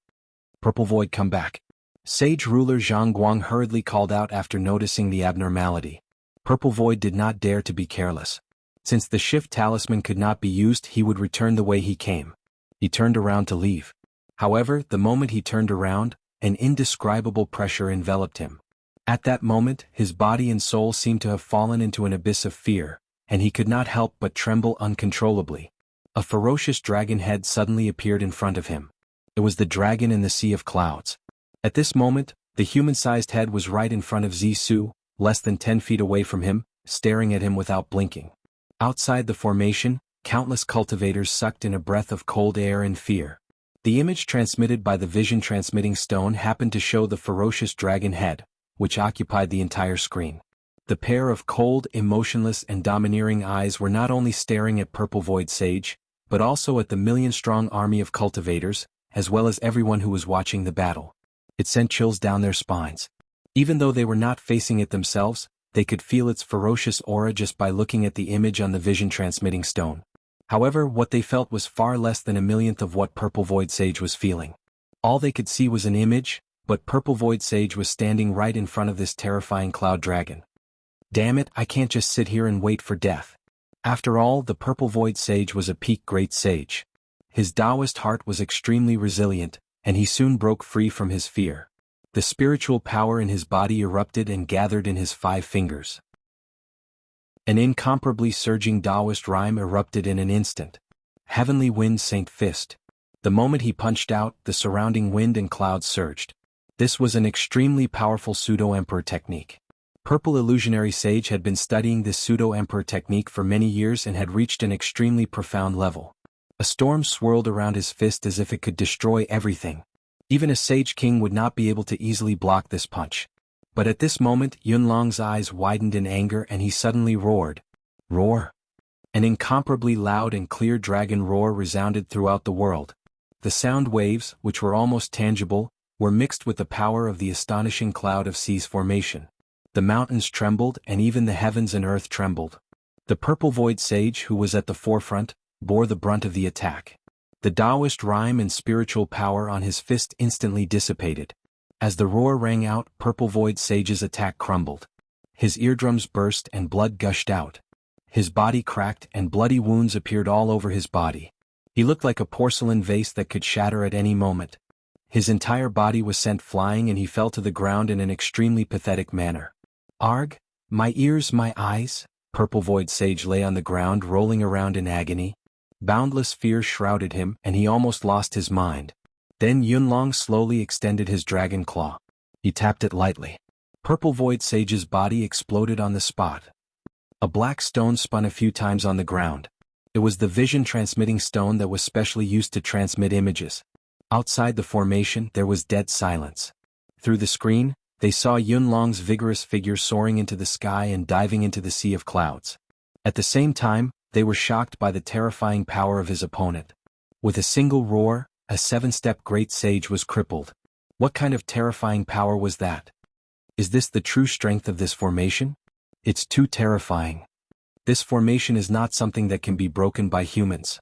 "Purple Void, come back." Sage ruler Zhang Guang hurriedly called out after noticing the abnormality. Purple Void did not dare to be careless. Since the Shift Talisman could not be used, he would return the way he came. He turned around to leave. However, the moment he turned around, an indescribable pressure enveloped him. At that moment, his body and soul seemed to have fallen into an abyss of fear, and he could not help but tremble uncontrollably. A ferocious dragon head suddenly appeared in front of him. It was the dragon in the sea of clouds. At this moment, the human-sized head was right in front of Zissou, less than 10 feet away from him, staring at him without blinking. Outside the formation, countless cultivators sucked in a breath of cold air in fear. The image transmitted by the vision-transmitting stone happened to show the ferocious dragon head, which occupied the entire screen. The pair of cold, emotionless and domineering eyes were not only staring at Purple Void Sage, but also at the million-strong army of cultivators, as well as everyone who was watching the battle. It sent chills down their spines. Even though they were not facing it themselves, they could feel its ferocious aura just by looking at the image on the vision-transmitting stone. However, what they felt was far less than a millionth of what Purple Void Sage was feeling. All they could see was an image, but Purple Void Sage was standing right in front of this terrifying cloud dragon. Damn it, I can't just sit here and wait for death. After all, the Purple Void Sage was a peak great sage. His Taoist heart was extremely resilient, and he soon broke free from his fear. The spiritual power in his body erupted and gathered in his 5 fingers. An incomparably surging Taoist rhyme erupted in an instant. Heavenly Wind Saint Fist. The moment he punched out, the surrounding wind and clouds surged. This was an extremely powerful pseudo-emperor technique. Purple Illusionary Sage had been studying this pseudo-emperor technique for many years and had reached an extremely profound level. A storm swirled around his fist as if it could destroy everything. Even a Sage King would not be able to easily block this punch. But at this moment, Yunlong's eyes widened in anger and he suddenly roared. Roar! An incomparably loud and clear dragon roar resounded throughout the world. The sound waves, which were almost tangible, were mixed with the power of the astonishing cloud of seas formation. The mountains trembled and even the heavens and earth trembled. The Purple Void Sage, who was at the forefront, bore the brunt of the attack. The Taoist rhyme and spiritual power on his fist instantly dissipated. As the roar rang out, Purple Void Sage's attack crumbled. His eardrums burst and blood gushed out. His body cracked and bloody wounds appeared all over his body. He looked like a porcelain vase that could shatter at any moment. His entire body was sent flying and he fell to the ground in an extremely pathetic manner. Arg! My ears, my eyes! Purple Void Sage lay on the ground rolling around in agony. Boundless fear shrouded him and he almost lost his mind. Then Yunlong slowly extended his dragon claw. He tapped it lightly. Purple Void Sage's body exploded on the spot. A black stone spun a few times on the ground. It was the vision-transmitting stone that was specially used to transmit images. Outside the formation, there was dead silence. Through the screen, they saw Yunlong's vigorous figure soaring into the sky and diving into the sea of clouds. At the same time, they were shocked by the terrifying power of his opponent. With a single roar, a 7-step great sage was crippled. What kind of terrifying power was that? Is this the true strength of this formation? It's too terrifying. This formation is not something that can be broken by humans.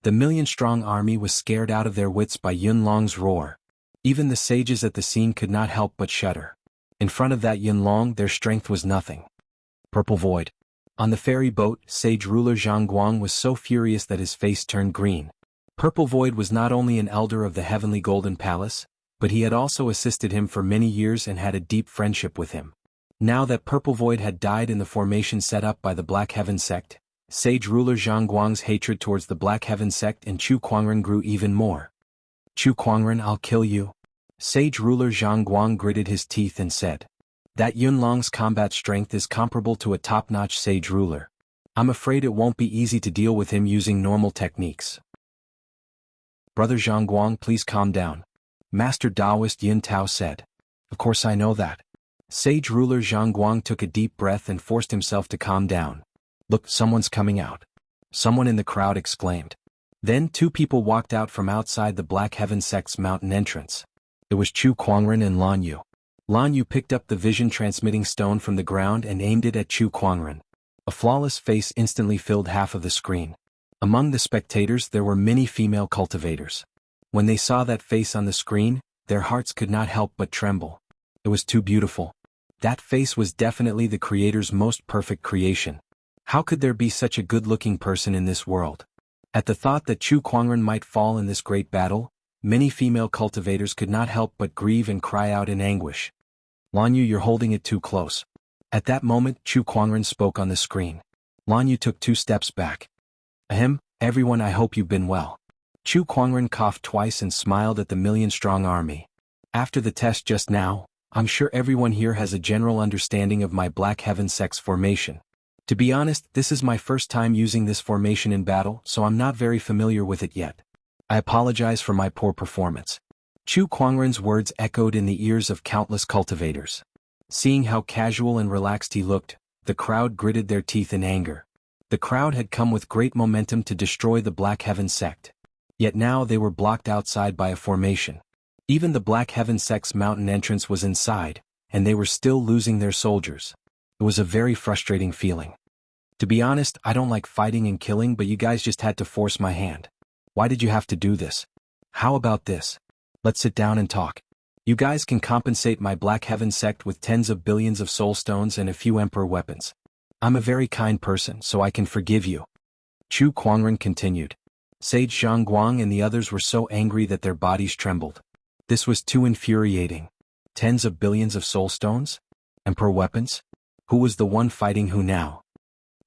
The million-strong army was scared out of their wits by Yunlong's roar. Even the sages at the scene could not help but shudder. In front of that Yunlong, their strength was nothing. Purple Void. On the ferry boat, Sage Ruler Zhangguang was so furious that his face turned green. Purple Void was not only an elder of the Heavenly Golden Palace, but he had also assisted him for many years and had a deep friendship with him. Now that Purple Void had died in the formation set up by the Black Heaven sect, Sage Ruler Zhangguang's hatred towards the Black Heaven sect and Chu Kuangren grew even more. Chu Kuangren, I'll kill you. Sage Ruler Zhangguang gritted his teeth and said. That Yunlong's combat strength is comparable to a top-notch Sage Ruler. I'm afraid it won't be easy to deal with him using normal techniques. Brother Zhangguang, please calm down. Master Taoist Yin Tao said. Of course I know that. Sage Ruler Zhangguang took a deep breath and forced himself to calm down. Look, someone's coming out. Someone in the crowd exclaimed. Then 2 people walked out from outside the Black Heaven sect's mountain entrance. It was Chu Kuangren and Lan Yu. Lan Yu picked up the vision-transmitting stone from the ground and aimed it at Chu Kuangren. A flawless face instantly filled half of the screen. Among the spectators there were many female cultivators. When they saw that face on the screen, their hearts could not help but tremble. It was too beautiful. That face was definitely the creator's most perfect creation. How could there be such a good-looking person in this world? At the thought that Chu Kuangren might fall in this great battle, many female cultivators could not help but grieve and cry out in anguish. Lan Yu, you're holding it too close. At that moment, Chu Kuangren spoke on the screen. Lan Yu took 2 steps back. Ahem, everyone, I hope you've been well. Chu Kuangren coughed twice and smiled at the million-strong army. After the test just now, I'm sure everyone here has a general understanding of my Black Heaven sect's formation. To be honest, this is my first time using this formation in battle, so I'm not very familiar with it yet. I apologize for my poor performance. Chu Kuangren's words echoed in the ears of countless cultivators. Seeing how casual and relaxed he looked, the crowd gritted their teeth in anger. The crowd had come with great momentum to destroy the Black Heaven sect. Yet now they were blocked outside by a formation. Even the Black Heaven sect's mountain entrance was inside, and they were still losing their soldiers. It was a very frustrating feeling. To be honest, I don't like fighting and killing, but you guys just had to force my hand. Why did you have to do this? How about this? Let's sit down and talk. You guys can compensate my Black Heaven sect with tens of billions of soul stones and a few emperor weapons. I'm a very kind person, so I can forgive you. Chu Kuangren continued. Sage Zhangguang and the others were so angry that their bodies trembled. This was too infuriating. Tens of billions of soul stones? Emperor weapons? Who was the one fighting who now?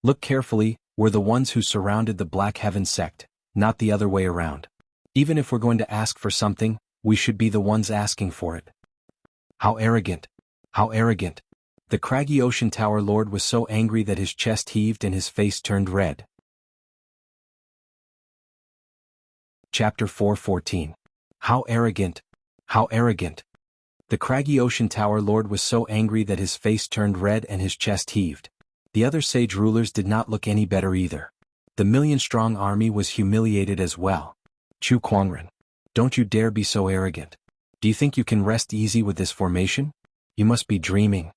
Look carefully, we're the ones who surrounded the Black Heaven sect, not the other way around. Even if we're going to ask for something, we should be the ones asking for it. How arrogant! How arrogant! The craggy ocean tower lord was so angry that his chest heaved and his face turned red. Chapter 4:14. How arrogant! How arrogant! The craggy ocean tower lord was so angry that his face turned red and his chest heaved. The other sage rulers did not look any better either. The million-strong army was humiliated as well. Chu Kuangren, don't you dare be so arrogant. Do you think you can rest easy with this formation? You must be dreaming.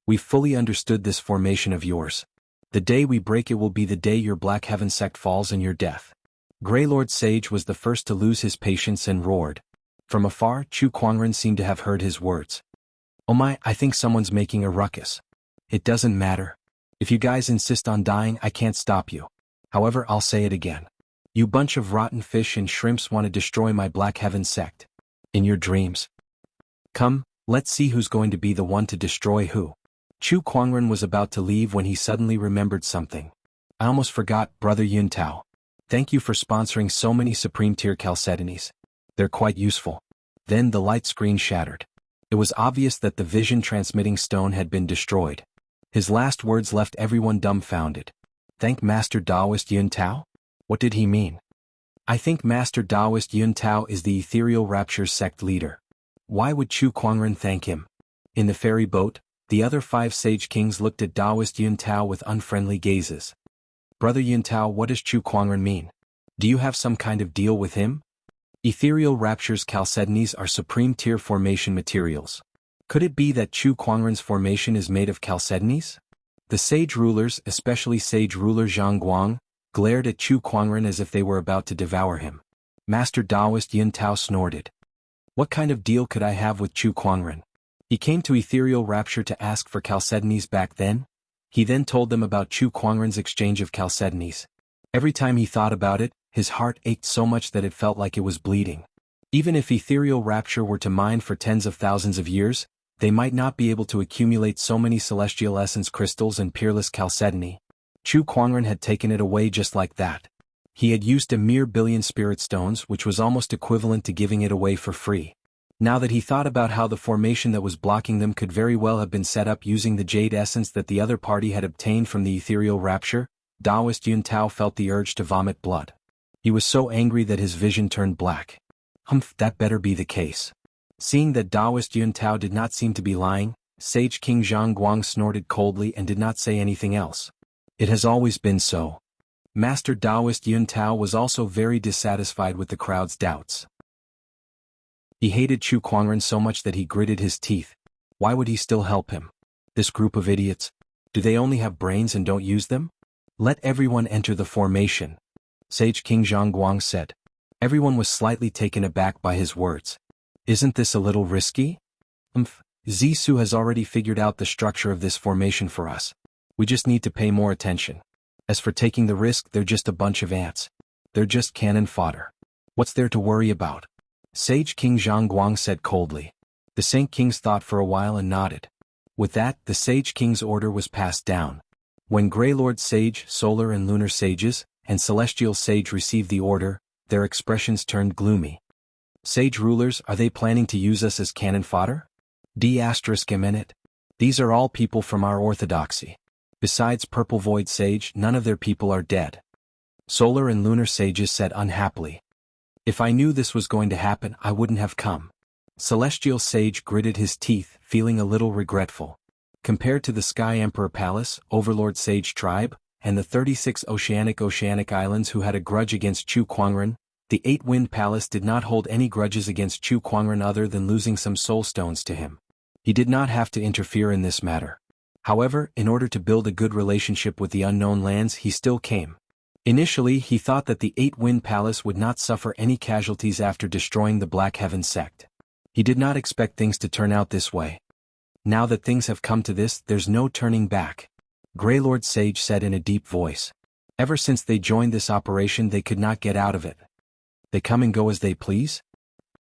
We fully understood this formation of yours. The day we break it will be the day your Black Heaven sect falls and your death. Grey Lord Sage was the first to lose his patience and roared. From afar, Chu Kuangren seemed to have heard his words. Oh my, I think someone's making a ruckus. It doesn't matter. If you guys insist on dying, I can't stop you. However, I'll say it again. You bunch of rotten fish and shrimps want to destroy my Black Heaven sect. In your dreams. Come, let's see who's going to be the one to destroy who. Chu Kuangren was about to leave when he suddenly remembered something. I almost forgot, Brother Yun Tao. Thank you for sponsoring so many Supreme Tier Chalcedonies. They're quite useful. Then the light screen shattered. It was obvious that the vision transmitting stone had been destroyed. His last words left everyone dumbfounded. Thank Master Taoist Yun Tao? What did he mean? I think Master Taoist Yun Tao is the Ethereal Rapture's sect leader. Why would Chu Kuangren thank him? In the ferry boat, the other 5 sage kings looked at Taoist Yun Tao with unfriendly gazes. Brother Yun Tao, what does Chu Kuangren mean? Do you have some kind of deal with him? Ethereal Rapture's Chalcedonies are supreme tier formation materials. Could it be that Chu Kuangren's formation is made of Chalcedonies? The sage rulers, especially sage ruler Zhangguang, glared at Chu Kuangren as if they were about to devour him. Master Taoist Yun Tao snorted. What kind of deal could I have with Chu Kuangren? He came to Ethereal Rapture to ask for Chalcedonies back then? He then told them about Chu Kuangren's exchange of Chalcedonies. Every time he thought about it, his heart ached so much that it felt like it was bleeding. Even if Ethereal Rapture were to mine for tens of thousands of years, they might not be able to accumulate so many celestial essence crystals and peerless chalcedony. Chu Kuangren had taken it away just like that. He had used a mere billion spirit stones, which was almost equivalent to giving it away for free. Now that he thought about how the formation that was blocking them could very well have been set up using the jade essence that the other party had obtained from the Ethereal Rapture, Taoist Yun Tao felt the urge to vomit blood. He was so angry that his vision turned black. Humph, that better be the case. Seeing that Taoist Yun Tao did not seem to be lying, Sage King Zhangguang snorted coldly and did not say anything else. It has always been so. Master Taoist Yun Tao was also very dissatisfied with the crowd's doubts. He hated Chu Kuangren so much that he gritted his teeth. Why would he still help him? This group of idiots. Do they only have brains and don't use them? Let everyone enter the formation. Sage King Zhangguang said. Everyone was slightly taken aback by his words. Isn't this a little risky? Zissou has already figured out the structure of this formation for us. We just need to pay more attention. As for taking the risk, they're just a bunch of ants. They're just cannon fodder. What's there to worry about? Sage King Zhangguang said coldly. The Saint Kings thought for a while and nodded. With that, the Sage King's order was passed down. When Grey Lord Sage, Solar and Lunar Sages, and Celestial Sage received the order, their expressions turned gloomy. Sage rulers, are they planning to use us as cannon fodder? D***. These are all people from our orthodoxy. Besides Purple Void Sage, none of their people are dead. Solar and Lunar Sages said unhappily. If I knew this was going to happen, I wouldn't have come. Celestial Sage gritted his teeth, feeling a little regretful. Compared to the Sky Emperor Palace, Overlord Sage Tribe, and the 36 Oceanic Islands who had a grudge against Chu Kuangren, the 8-Wind Palace did not hold any grudges against Chu Kuangren other than losing some soul stones to him. He did not have to interfere in this matter. However, in order to build a good relationship with the unknown lands, he still came. Initially, he thought that the Eight-Wind Palace would not suffer any casualties after destroying the Black Heaven sect. He did not expect things to turn out this way. Now that things have come to this, there's no turning back. Greylord Sage said in a deep voice. Ever since they joined this operation, they could not get out of it. They come and go as they please?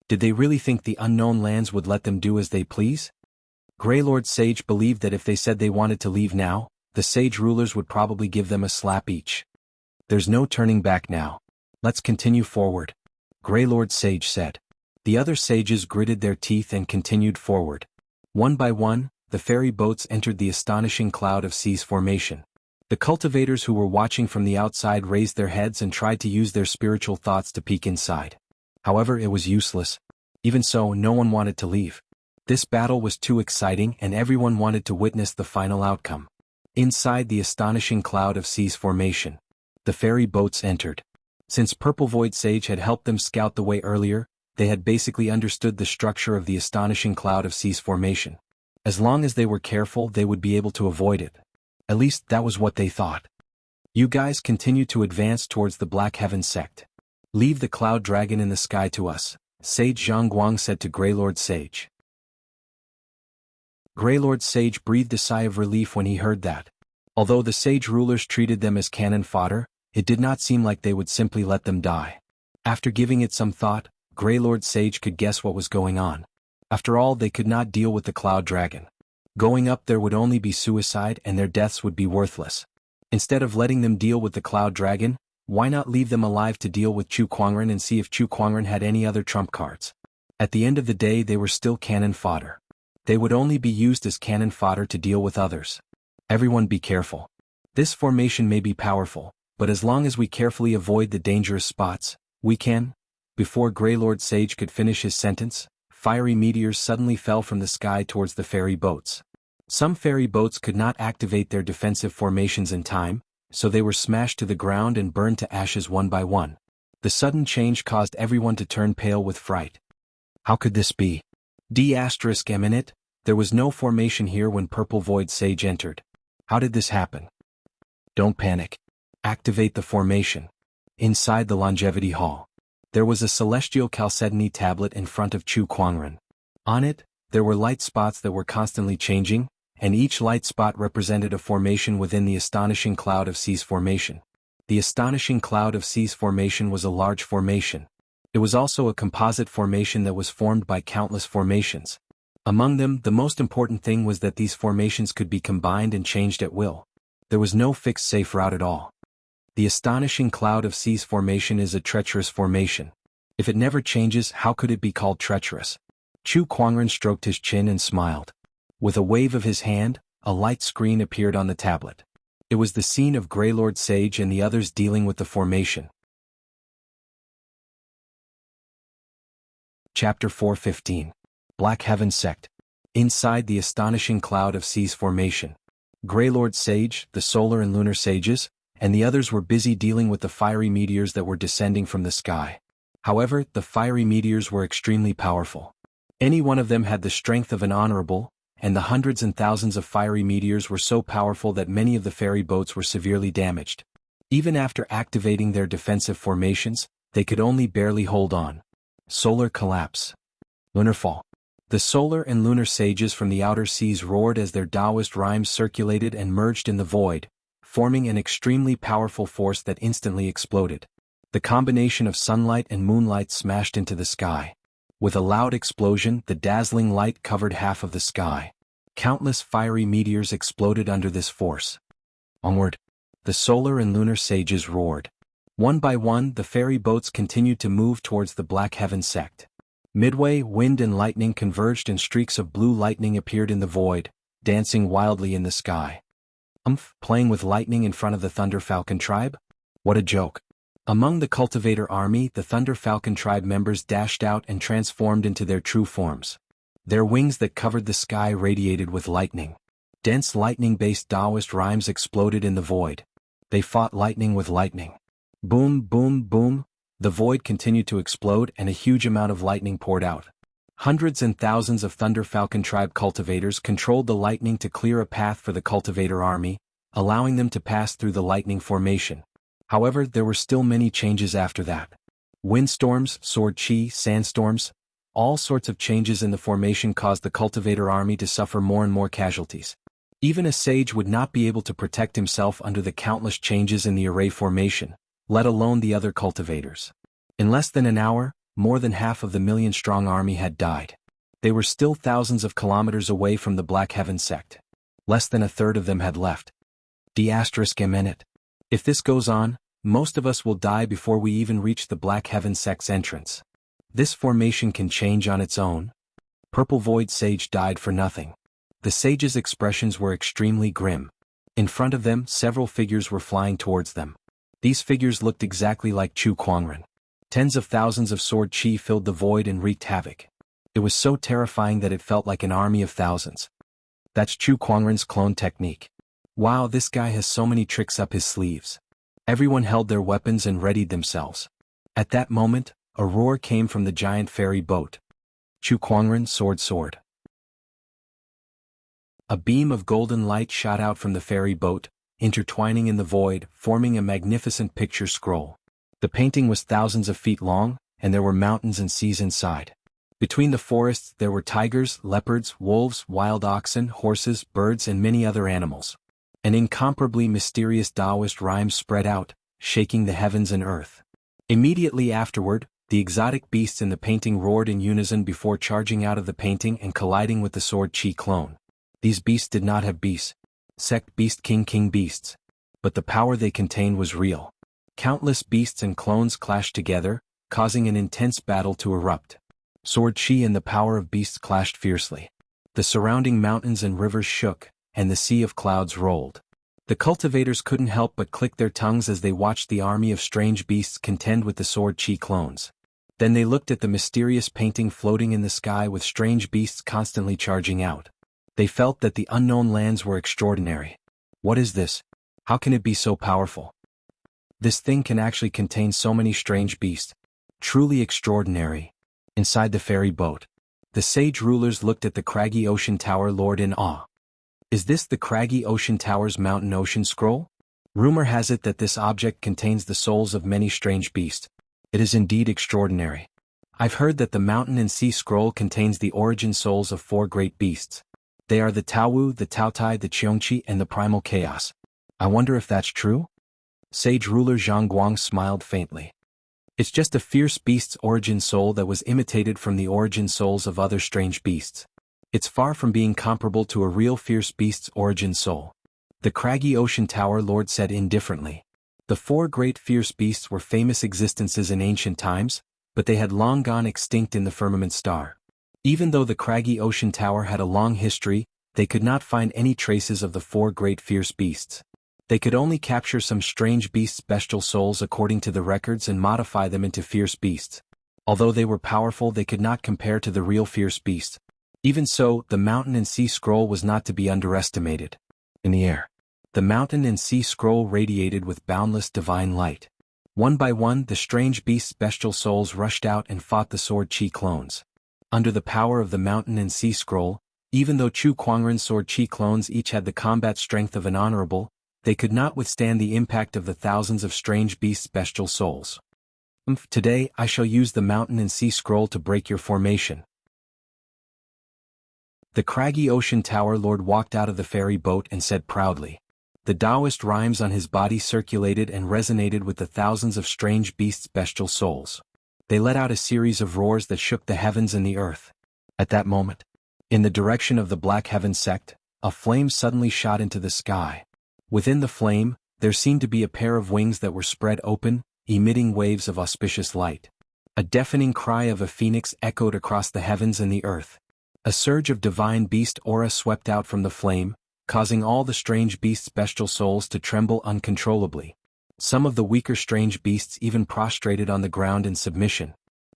Did they really think the unknown lands would let them do as they please? Greylord Sage believed that if they said they wanted to leave now, the sage rulers would probably give them a slap each. There's no turning back now. Let's continue forward, Greylord Sage said. The other sages gritted their teeth and continued forward. One by one, the ferry boats entered the astonishing cloud of seas formation. The cultivators who were watching from the outside raised their heads and tried to use their spiritual thoughts to peek inside. However, it was useless. Even so, no one wanted to leave. This battle was too exciting and everyone wanted to witness the final outcome. Inside the astonishing cloud of seas formation, the ferry boats entered. Since Purple Void Sage had helped them scout the way earlier, they had basically understood the structure of the astonishing cloud of seas formation. As long as they were careful, they would be able to avoid it. At least that was what they thought. You guys continue to advance towards the Black Heaven sect. Leave the cloud dragon in the sky to us, Sage Zhongguang said to Greylord Sage. Greylord Sage breathed a sigh of relief when he heard that. Although the sage rulers treated them as cannon fodder, it did not seem like they would simply let them die. After giving it some thought, Greylord Sage could guess what was going on. After all, they could not deal with the cloud dragon. Going up there would only be suicide and their deaths would be worthless. Instead of letting them deal with the cloud dragon, why not leave them alive to deal with Chu Kuangren and see if Chu Kuangren had any other trump cards? At the end of the day, they were still cannon fodder. They would only be used as cannon fodder to deal with others. Everyone be careful. This formation may be powerful, but as long as we carefully avoid the dangerous spots, we can. Before Greylord Sage could finish his sentence, fiery meteors suddenly fell from the sky towards the ferry boats. Some ferry boats could not activate their defensive formations in time, so they were smashed to the ground and burned to ashes one by one. The sudden change caused everyone to turn pale with fright. How could this be? D***Eminent, there was no formation here when Purple Void Sage entered. How did this happen? Don't panic. Activate the formation. Inside the Longevity Hall, there was a celestial chalcedony tablet in front of Chu Kuangren. On it, there were light spots that were constantly changing, and each light spot represented a formation within the astonishing cloud of seas formation. The astonishing cloud of seas formation was a large formation. It was also a composite formation that was formed by countless formations. Among them, the most important thing was that these formations could be combined and changed at will. There was no fixed safe route at all. The astonishing cloud of seas formation is a treacherous formation. If it never changes, how could it be called treacherous? Chu Kuangren stroked his chin and smiled. With a wave of his hand, a light screen appeared on the tablet. It was the scene of Greylord Sage and the others dealing with the formation. Chapter 415. Black Heaven Sect. Inside the astonishing cloud of seas formation, Greylord Sage, the solar and lunar sages, and the others were busy dealing with the fiery meteors that were descending from the sky. However, the fiery meteors were extremely powerful. Any one of them had the strength of an honorable, and the hundreds and thousands of fiery meteors were so powerful that many of the ferry boats were severely damaged. Even after activating their defensive formations, they could only barely hold on. Solar collapse. Lunar fall. The solar and lunar sages from the outer seas roared as their Taoist rhymes circulated and merged in the void, forming an extremely powerful force that instantly exploded. The combination of sunlight and moonlight smashed into the sky. With a loud explosion, the dazzling light covered half of the sky. Countless fiery meteors exploded under this force. Onward. The solar and lunar sages roared. One by one, the ferry boats continued to move towards the Black Heaven sect. Midway, wind and lightning converged and streaks of blue lightning appeared in the void, dancing wildly in the sky. Playing with lightning in front of the Thunder Falcon tribe? What a joke. Among the cultivator army, the Thunder Falcon tribe members dashed out and transformed into their true forms. Their wings that covered the sky radiated with lightning. Dense lightning-based Taoist rhymes exploded in the void. They fought lightning with lightning. Boom, boom, boom. The void continued to explode and a huge amount of lightning poured out. Hundreds and thousands of Thunder Falcon tribe cultivators controlled the lightning to clear a path for the cultivator army, allowing them to pass through the lightning formation. However, there were still many changes after that. Windstorms, sword chi, sandstorms, all sorts of changes in the formation caused the cultivator army to suffer more and more casualties. Even a sage would not be able to protect himself under the countless changes in the array formation, let alone the other cultivators. In less than an hour, more than half of the million-strong army had died. They were still thousands of kilometers away from the Black Heaven sect. Less than a third of them had left. D***. If this goes on, most of us will die before we even reach the Black Heaven sect's entrance. This formation can change on its own. Purple Void Sage died for nothing. The sage's expressions were extremely grim. In front of them, several figures were flying towards them. These figures looked exactly like Chu Kuangren. Tens of thousands of sword chi filled the void and wreaked havoc. It was so terrifying that it felt like an army of thousands. That's Chu Kuangren's clone technique. Wow, this guy has so many tricks up his sleeves. Everyone held their weapons and readied themselves. At that moment, a roar came from the giant ferry boat. Chu Kuangren, sword. A beam of golden light shot out from the ferry boat, intertwining in the void, forming a magnificent picture scroll. The painting was thousands of feet long, and there were mountains and seas inside. Between the forests there were tigers, leopards, wolves, wild oxen, horses, birds and many other animals. An incomparably mysterious Taoist rhyme spread out, shaking the heavens and earth. Immediately afterward, the exotic beasts in the painting roared in unison before charging out of the painting and colliding with the sword chi clone. These beasts did not have beasts. Sect beast king beasts. But the power they contained was real. Countless beasts and clones clashed together, causing an intense battle to erupt. Sword chi and the power of beasts clashed fiercely. The surrounding mountains and rivers shook, and the sea of clouds rolled. The cultivators couldn't help but click their tongues as they watched the army of strange beasts contend with the sword chi clones. Then they looked at the mysterious painting floating in the sky with strange beasts constantly charging out. They felt that the unknown lands were extraordinary. What is this? How can it be so powerful? This thing can actually contain so many strange beasts. Truly extraordinary. Inside the ferry boat, the sage rulers looked at the craggy ocean tower lord in awe. Is this the craggy ocean tower's mountain ocean scroll? Rumor has it that this object contains the souls of many strange beasts. It is indeed extraordinary. I've heard that the mountain and sea scroll contains the origin souls of 4 great beasts. They are the Taowu, the Taotai, the Qiongqi, and the Primal Chaos. I wonder if that's true? Sage ruler Zhang Guang smiled faintly. It's just a fierce beast's origin soul that was imitated from the origin souls of other strange beasts. It's far from being comparable to a real fierce beast's origin soul. The craggy ocean tower lord said indifferently. The 4 great fierce beasts were famous existences in ancient times, but they had long gone extinct in the firmament star. Even though the craggy ocean tower had a long history, they could not find any traces of the 4 great fierce beasts. They could only capture some strange beasts' bestial souls according to the records and modify them into fierce beasts. Although they were powerful, they could not compare to the real fierce beast. Even so, the mountain and sea scroll was not to be underestimated. In the air, the mountain and sea scroll radiated with boundless divine light. One by one, the strange beasts' bestial souls rushed out and fought the sword chi clones. Under the power of the mountain and sea scroll, even though Chu Kuangren's sword chi clones each had the combat strength of an honorable, they could not withstand the impact of the thousands of strange beasts' bestial souls. Today I shall use the mountain and sea scroll to break your formation. The craggy ocean tower lord walked out of the ferry boat and said proudly. The Taoist rhymes on his body circulated and resonated with the thousands of strange beasts' bestial souls. They let out a series of roars that shook the heavens and the earth. At that moment, in the direction of the Black Heaven sect, a flame suddenly shot into the sky. Within the flame, there seemed to be a pair of wings that were spread open, emitting waves of auspicious light. A deafening cry of a phoenix echoed across the heavens and the earth. A surge of divine beast aura swept out from the flame, causing all the strange beasts' bestial souls to tremble uncontrollably. Some of the weaker strange beasts even prostrated on the ground in submission.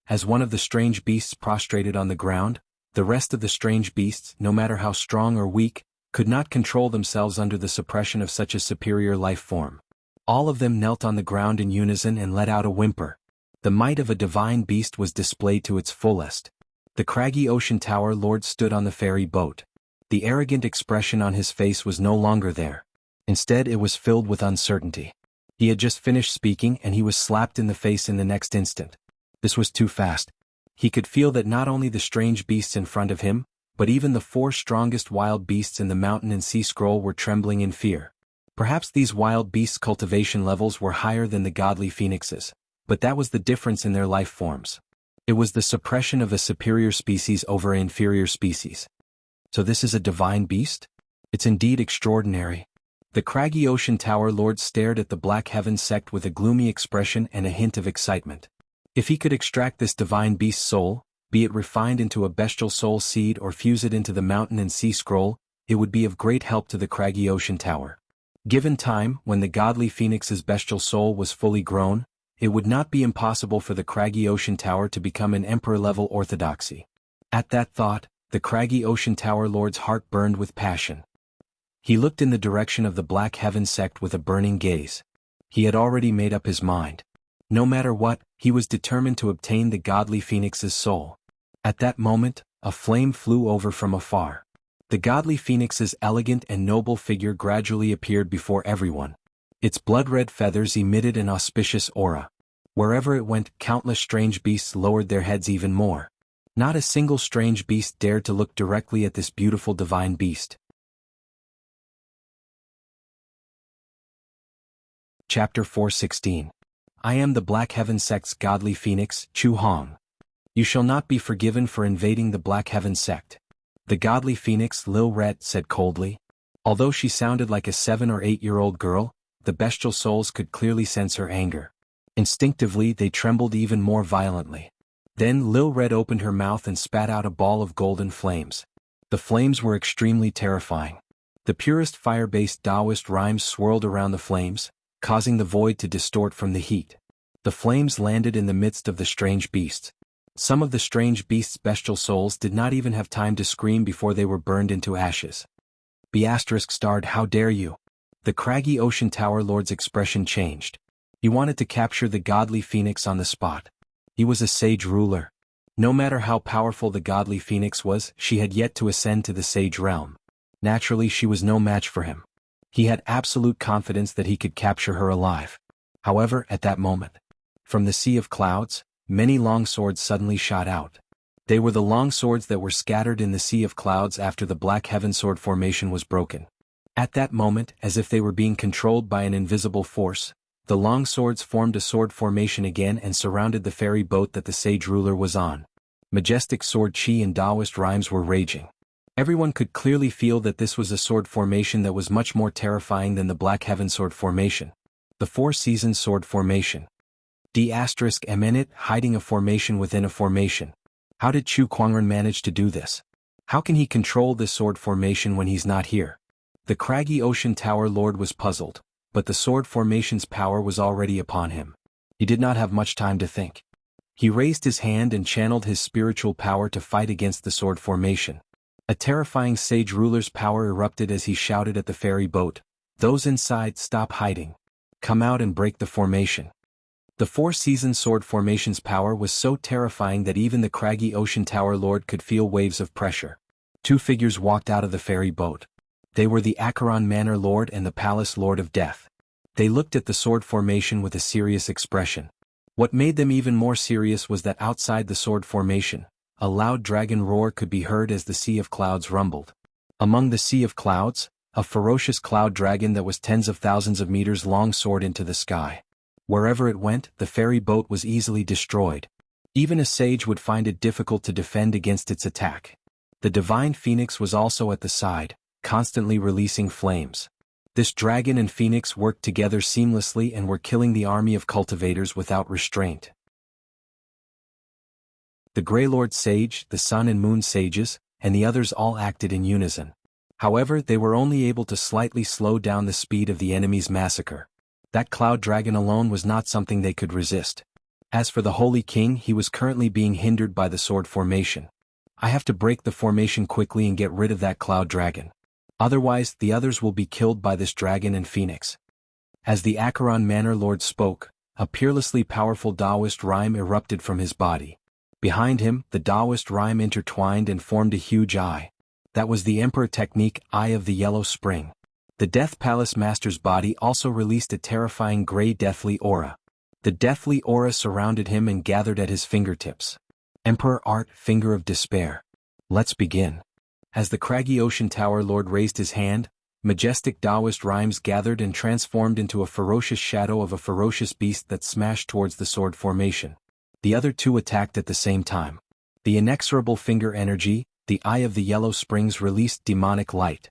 As one of the strange beasts prostrated on the ground, the rest of the strange beasts, no matter how strong or weak, could not control themselves under the suppression of such a superior life form. All of them knelt on the ground in unison and let out a whimper. The might of a divine beast was displayed to its fullest. The craggy ocean tower lord stood on the ferry boat. The arrogant expression on his face was no longer there. Instead, it was filled with uncertainty. He had just finished speaking and he was slapped in the face in the next instant. This was too fast. He could feel that not only the strange beasts in front of him, but even the 4 strongest wild beasts in the mountain and sea scroll were trembling in fear. Perhaps these wild beasts' cultivation levels were higher than the godly phoenixes, but that was the difference in their life forms. It was the suppression of a superior species over an inferior species. So this is a divine beast? It's indeed extraordinary. The craggy ocean tower lord stared at the Black Heaven sect with a gloomy expression and a hint of excitement. If he could extract this divine beast's soul, be it refined into a bestial soul seed or fuse it into the mountain and sea scroll, it would be of great help to the craggy ocean tower. Given time, when the godly phoenix's bestial soul was fully grown, it would not be impossible for the craggy ocean tower to become an emperor-level orthodoxy. At that thought, the craggy ocean tower lord's heart burned with passion. He looked in the direction of the Black Heaven sect with a burning gaze. He had already made up his mind. No matter what, he was determined to obtain the godly phoenix's soul. At that moment, a flame flew over from afar. The godly phoenix's elegant and noble figure gradually appeared before everyone. Its blood-red feathers emitted an auspicious aura. Wherever it went, countless strange beasts lowered their heads even more. Not a single strange beast dared to look directly at this beautiful divine beast. Chapter 4:16. I am the Black Heaven sect's godly phoenix, Chu Hong. You shall not be forgiven for invading the Black Heaven sect. The godly phoenix Lil Ret said coldly. Although she sounded like a 7 or 8-year-old girl, the bestial souls could clearly sense her anger. Instinctively, they trembled even more violently. Then Lil Red opened her mouth and spat out a ball of golden flames. The flames were extremely terrifying. The purest fire-based Taoist rhymes swirled around the flames, causing the void to distort from the heat. The flames landed in the midst of the strange beasts. Some of the strange beasts' bestial souls did not even have time to scream before they were burned into ashes. ****, how dare you? The craggy ocean tower lord's expression changed. He wanted to capture the godly phoenix on the spot. He was a sage ruler. No matter how powerful the godly phoenix was, she had yet to ascend to the sage realm. Naturally, she was no match for him. He had absolute confidence that he could capture her alive. However, at that moment, from the sea of clouds, many long swords suddenly shot out. They were the long swords that were scattered in the sea of clouds after the Black Heaven sword formation was broken. At that moment, as if they were being controlled by an invisible force, the long swords formed a sword formation again and surrounded the ferry boat that the sage ruler was on. Majestic sword chi and Taoist rhymes were raging. Everyone could clearly feel that this was a sword formation that was much more terrifying than the Black Heaven sword formation. The 4-season sword formation. ***, hiding a formation within a formation. How did Chu Quangren manage to do this? How can he control this sword formation when he's not here? The craggy ocean tower lord was puzzled, but the sword formation's power was already upon him. He did not have much time to think. He raised his hand and channeled his spiritual power to fight against the sword formation. A terrifying sage ruler's power erupted as he shouted at the ferry boat, "Those inside, stop hiding. Come out and break the formation." The 4-season sword formation's power was so terrifying that even the craggy ocean tower lord could feel waves of pressure. 2 figures walked out of the ferry boat. They were the Acheron Manor Lord and the Palace Lord of Death. They looked at the sword formation with a serious expression. What made them even more serious was that outside the sword formation, a loud dragon roar could be heard as the sea of clouds rumbled. Among the sea of clouds, a ferocious cloud dragon that was tens of thousands of meters long soared into the sky. Wherever it went, the ferry boat was easily destroyed. Even a sage would find it difficult to defend against its attack. The divine phoenix was also at the side, constantly releasing flames. This dragon and phoenix worked together seamlessly and were killing the army of cultivators without restraint. The Grey Lord Sage, the Sun and Moon Sages, and the others all acted in unison. However, they were only able to slightly slow down the speed of the enemy's massacre. That cloud dragon alone was not something they could resist. As for the Holy King, he was currently being hindered by the sword formation. I have to break the formation quickly and get rid of that cloud dragon. Otherwise, the others will be killed by this dragon and phoenix. As the Acheron Manor Lord spoke, a peerlessly powerful Taoist rhyme erupted from his body. Behind him, the Taoist rhyme intertwined and formed a huge eye. That was the Emperor technique, Eye of the Yellow Spring. The Death Palace Master's body also released a terrifying gray deathly aura. The deathly aura surrounded him and gathered at his fingertips. Emperor Art, Finger of Despair. Let's begin. As the craggy ocean tower lord raised his hand, majestic Taoist rhymes gathered and transformed into a ferocious shadow of a ferocious beast that smashed towards the sword formation. The other two attacked at the same time. The inexorable finger energy, the Eye of the Yellow Springs released demonic light.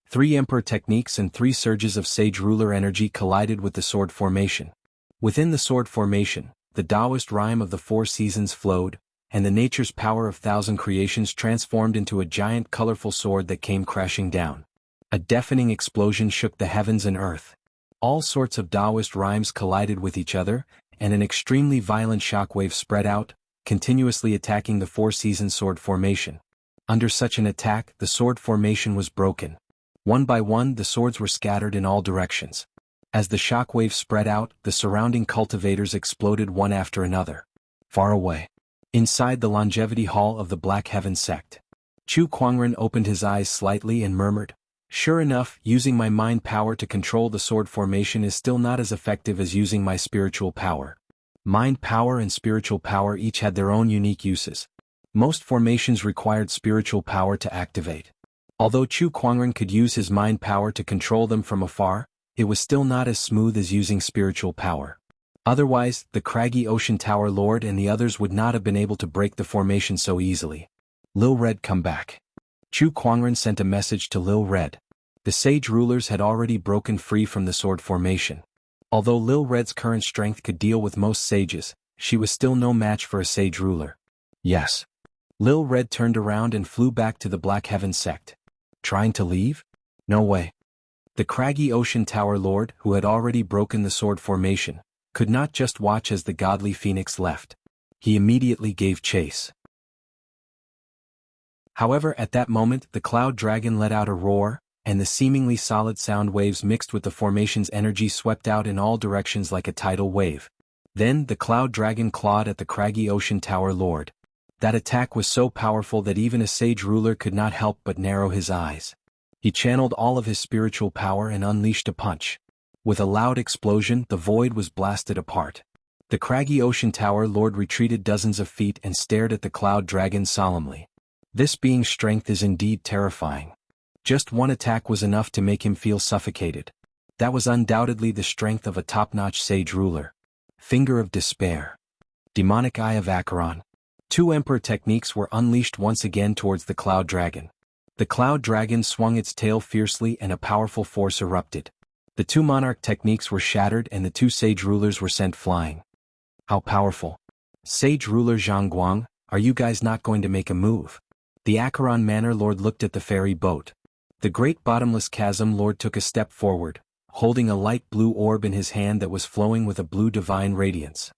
3 Emperor techniques and 3 surges of Sage Ruler energy collided with the sword formation. Within the sword formation, the Taoist rhyme of the 4 seasons flowed, and the nature's power of 1,000 creations transformed into a giant colorful sword that came crashing down. A deafening explosion shook the heavens and earth. All sorts of Taoist rhymes collided with each other, and an extremely violent shockwave spread out, continuously attacking the 4 season sword formation. Under such an attack, the sword formation was broken. One by one, the swords were scattered in all directions. As the shockwave spread out, the surrounding cultivators exploded one after another. Far away, inside the longevity hall of the Black Heaven sect, Chu Kuangren opened his eyes slightly and murmured, "Sure enough, using my mind power to control the sword formation is still not as effective as using my spiritual power." Mind power and spiritual power each had their own unique uses. Most formations required spiritual power to activate. Although Chu Kuangren could use his mind power to control them from afar, it was still not as smooth as using spiritual power. Otherwise, the craggy ocean tower lord and the others would not have been able to break the formation so easily. Lil Red, come back. Chu Kuangren sent a message to Lil Red. The sage rulers had already broken free from the sword formation. Although Lil Red's current strength could deal with most sages, she was still no match for a sage ruler. Yes. Lil Red turned around and flew back to the Black Heaven sect. Trying to leave? No way. The craggy ocean tower lord, who had already broken the sword formation, could not just watch as the godly phoenix left. He immediately gave chase. However, at that moment, the cloud dragon let out a roar, and the seemingly solid sound waves mixed with the formation's energy swept out in all directions like a tidal wave. Then, the cloud dragon clawed at the craggy ocean tower lord. That attack was so powerful that even a sage ruler could not help but narrow his eyes. He channeled all of his spiritual power and unleashed a punch. With a loud explosion, the void was blasted apart. The craggy ocean tower lord retreated dozens of feet and stared at the cloud dragon solemnly. This being's strength is indeed terrifying. Just one attack was enough to make him feel suffocated. That was undoubtedly the strength of a top-notch sage ruler. Finger of Despair. Demonic Eye of Acheron. 2 Emperor techniques were unleashed once again towards the cloud dragon. The cloud dragon swung its tail fiercely and a powerful force erupted. The 2 monarch techniques were shattered and the 2 sage rulers were sent flying. How powerful. Sage ruler Zhang Guang, are you guys not going to make a move? The Acheron Manor Lord looked at the ferry boat. The great bottomless chasm lord took a step forward, holding a light blue orb in his hand that was flowing with a blue divine radiance.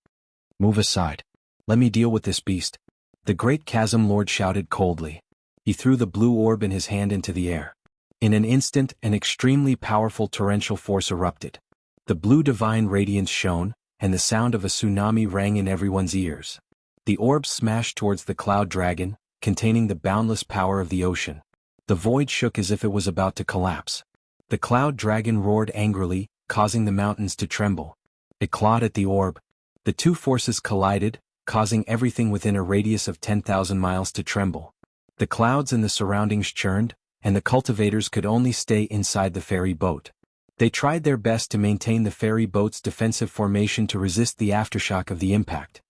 Move aside. Let me deal with this beast. The great chasm lord shouted coldly. He threw the blue orb in his hand into the air. In an instant, an extremely powerful torrential force erupted. The blue divine radiance shone, and the sound of a tsunami rang in everyone's ears. The orb smashed towards the cloud dragon, containing the boundless power of the ocean. The void shook as if it was about to collapse. The cloud dragon roared angrily, causing the mountains to tremble. It clawed at the orb. The 2 forces collided, causing everything within a radius of 10,000 miles to tremble. The clouds and the surroundings churned, and the cultivators could only stay inside the ferry boat. They tried their best to maintain the ferry boat's defensive formation to resist the aftershock of the impact.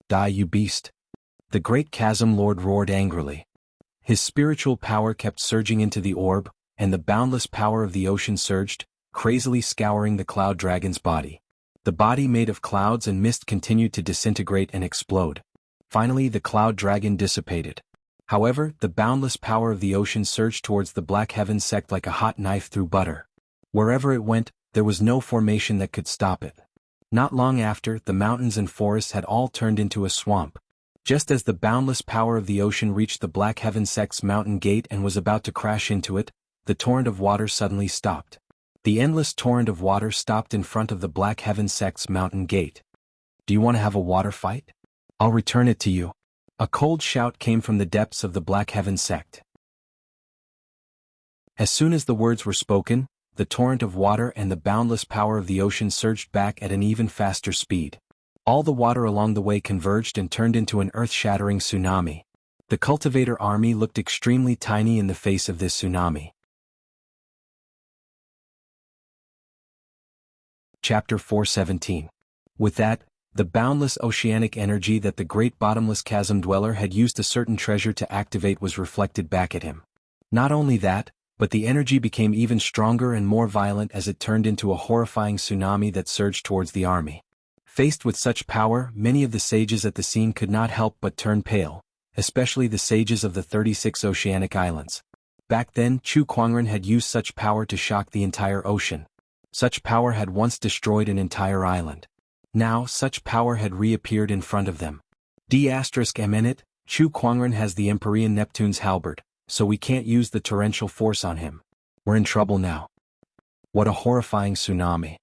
Die, you beast! The great chasm lord roared angrily. His spiritual power kept surging into the orb, and the boundless power of the ocean surged, crazily scouring the cloud dragon's body. The body made of clouds and mist continued to disintegrate and explode. Finally, the cloud dragon dissipated. However, the boundless power of the ocean surged towards the Black Heaven sect like a hot knife through butter. Wherever it went, there was no formation that could stop it. Not long after, the mountains and forests had all turned into a swamp. Just as the boundless power of the ocean reached the Black Heaven sect's mountain gate and was about to crash into it, the torrent of water suddenly stopped. The endless torrent of water stopped in front of the Black Heaven sect's mountain gate. Do you want to have a water fight? I'll return it to you. A cold shout came from the depths of the Black Heaven sect. As soon as the words were spoken, the torrent of water and the boundless power of the ocean surged back at an even faster speed. All the water along the way converged and turned into an earth-shattering tsunami. The cultivator army looked extremely tiny in the face of this tsunami. Chapter 4:17. With that, the boundless oceanic energy that the great bottomless chasm dweller had used a certain treasure to activate was reflected back at him. Not only that, but the energy became even stronger and more violent as it turned into a horrifying tsunami that surged towards the army. Faced with such power, many of the sages at the scene could not help but turn pale, especially the sages of the 36 oceanic islands. Back then, Chu Kuangren had used such power to shock the entire ocean. Such power had once destroyed an entire island. Now, such power had reappeared in front of them. D****, Chu Kuangren has the Empyrean Neptune's halberd, so we can't use the torrential force on him. We're in trouble now. What a horrifying tsunami.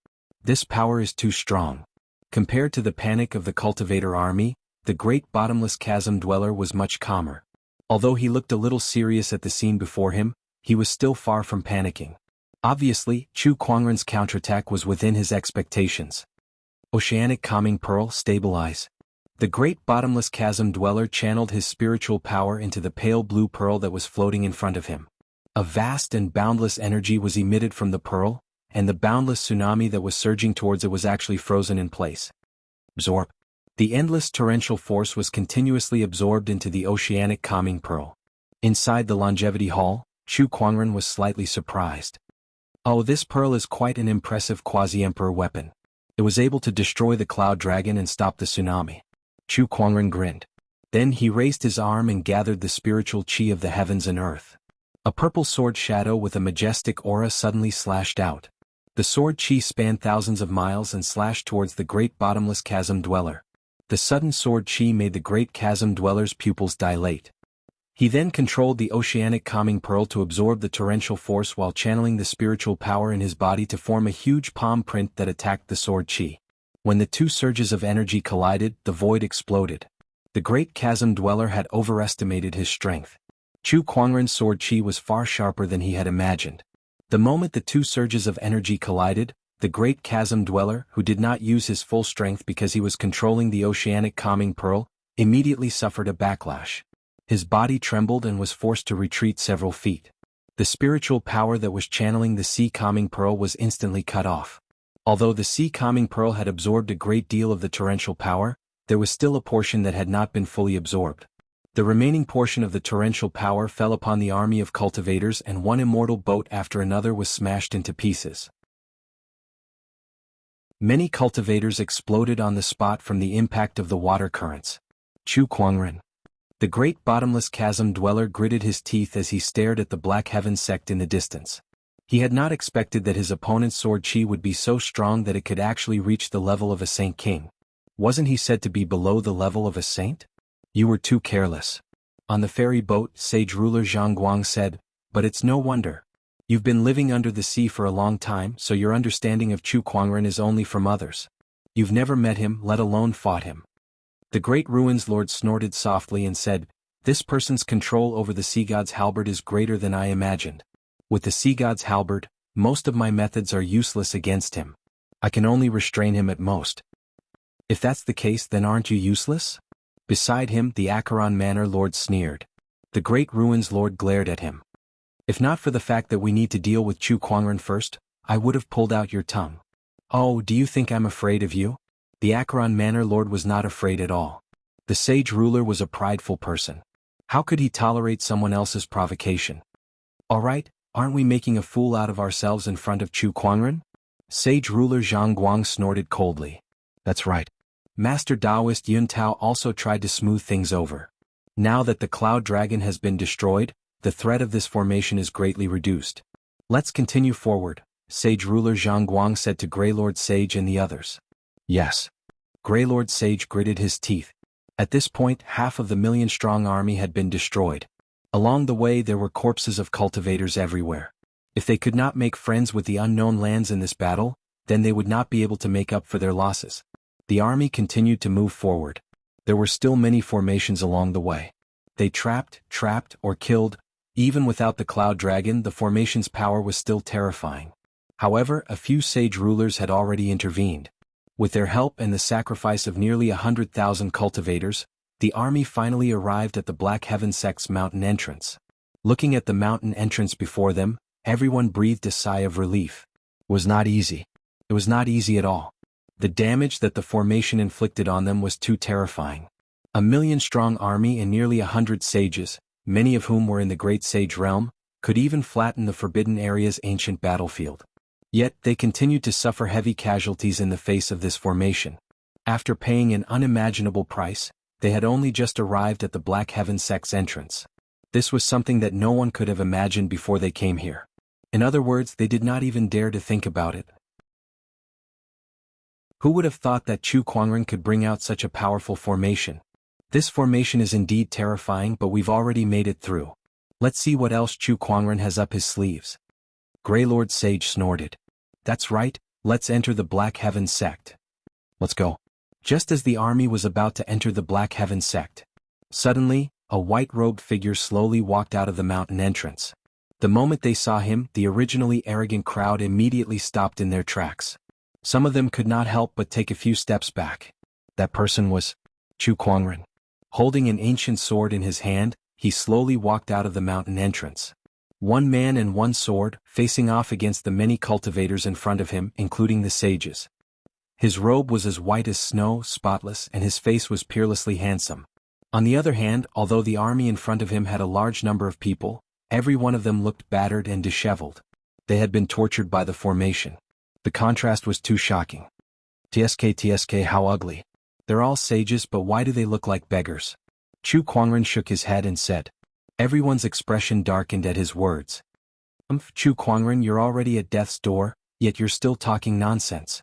This power is too strong. Compared to the panic of the cultivator army, the great bottomless chasm dweller was much calmer. Although he looked a little serious at the scene before him, he was still far from panicking. Obviously, Chu Kuangren's counterattack was within his expectations. Oceanic Calming Pearl, stabilize. The great bottomless chasm dweller channeled his spiritual power into the pale blue pearl that was floating in front of him. A vast and boundless energy was emitted from the pearl, and the boundless tsunami that was surging towards it was actually frozen in place. Absorb. The endless torrential force was continuously absorbed into the oceanic calming pearl. Inside the longevity hall, Chu Kuangren was slightly surprised. Oh, this pearl is quite an impressive quasi-emperor weapon. It was able to destroy the cloud dragon and stop the tsunami. Chu Kuangren grinned. Then he raised his arm and gathered the spiritual chi of the heavens and earth. A purple sword shadow with a majestic aura suddenly slashed out. The sword chi spanned thousands of miles and slashed towards the great bottomless chasm dweller. The sudden sword chi made the great chasm dweller's pupils dilate. He then controlled the oceanic calming pearl to absorb the torrential force while channeling the spiritual power in his body to form a huge palm print that attacked the sword chi. When the two surges of energy collided, the void exploded. The great chasm dweller had overestimated his strength. Chu Kuangren's sword chi was far sharper than he had imagined. The moment the two surges of energy collided, the great chasm dweller, who did not use his full strength because he was controlling the oceanic calming pearl, immediately suffered a backlash. His body trembled and was forced to retreat several feet. The spiritual power that was channeling the sea calming pearl was instantly cut off. Although the sea calming pearl had absorbed a great deal of the torrential power, there was still a portion that had not been fully absorbed. The remaining portion of the torrential power fell upon the army of cultivators, and one immortal boat after another was smashed into pieces. Many cultivators exploded on the spot from the impact of the water currents. Chu Kuangren. The great bottomless chasm dweller gritted his teeth as he stared at the Black Heaven sect in the distance. He had not expected that his opponent's sword chi would be so strong that it could actually reach the level of a saint king. Wasn't he said to be below the level of a saint? You were too careless. On the ferry boat, sage ruler Zhang Guang said, but it's no wonder. You've been living under the sea for a long time, so your understanding of Chu Kuangren is only from others. You've never met him, let alone fought him. The great ruins lord snorted softly and said, this person's control over the sea god's halberd is greater than I imagined. With the sea god's halberd, most of my methods are useless against him. I can only restrain him at most. If that's the case, then aren't you useless? Beside him, the Acheron Manor lord sneered. The great ruins lord glared at him. If not for the fact that we need to deal with Chu Kuangren first, I would have pulled out your tongue. Oh, do you think I'm afraid of you? The Acheron Manor lord was not afraid at all. The sage ruler was a prideful person. How could he tolerate someone else's provocation? All right, aren't we making a fool out of ourselves in front of Chu Kuangren? Sage ruler Zhang Guang snorted coldly. That's right. Master Taoist Yun Tao also tried to smooth things over. Now that the cloud dragon has been destroyed, the threat of this formation is greatly reduced. Let's continue forward, Sage ruler Zhang Guang said to Greylord Sage and the others. Yes. Greylord Sage gritted his teeth. At this point, half of the million-strong army had been destroyed. Along the way there were corpses of cultivators everywhere. If they could not make friends with the unknown lands in this battle, then they would not be able to make up for their losses. The army continued to move forward. There were still many formations along the way. They trapped, or killed. Even without the Cloud Dragon, the formation's power was still terrifying. However, a few sage rulers had already intervened. With their help and the sacrifice of nearly 100,000 cultivators, the army finally arrived at the Black Heaven sect's mountain entrance. Looking at the mountain entrance before them, everyone breathed a sigh of relief. It was not easy. It was not easy at all. The damage that the formation inflicted on them was too terrifying. A 1,000,000-strong army and nearly 100 sages, many of whom were in the Great Sage Realm, could even flatten the Forbidden Area's ancient battlefield. Yet they continued to suffer heavy casualties in the face of this formation. After paying an unimaginable price, they had only just arrived at the Black Heaven sect's entrance. This was something that no one could have imagined before they came here. In other words, they did not even dare to think about it. Who would have thought that Chu Kuangren could bring out such a powerful formation? This formation is indeed terrifying, but we've already made it through. Let's see what else Chu Kuangren has up his sleeves. Greylord Sage snorted. That's right, let's enter the Black Heaven sect. Let's go. Just as the army was about to enter the Black Heaven sect, suddenly, a white-robed figure slowly walked out of the mountain entrance. The moment they saw him, the originally arrogant crowd immediately stopped in their tracks. Some of them could not help but take a few steps back. That person was Chu Kuangren. Holding an ancient sword in his hand, he slowly walked out of the mountain entrance. One man and one sword, facing off against the many cultivators in front of him, including the sages. His robe was as white as snow, spotless, and his face was peerlessly handsome. On the other hand, although the army in front of him had a large number of people, every one of them looked battered and disheveled. They had been tortured by the formation. The contrast was too shocking. TSK, how ugly. They're all sages, but why do they look like beggars? Chu Kuangren shook his head and said. Everyone's expression darkened at his words. Chu Kuangren, you're already at death's door, yet you're still talking nonsense.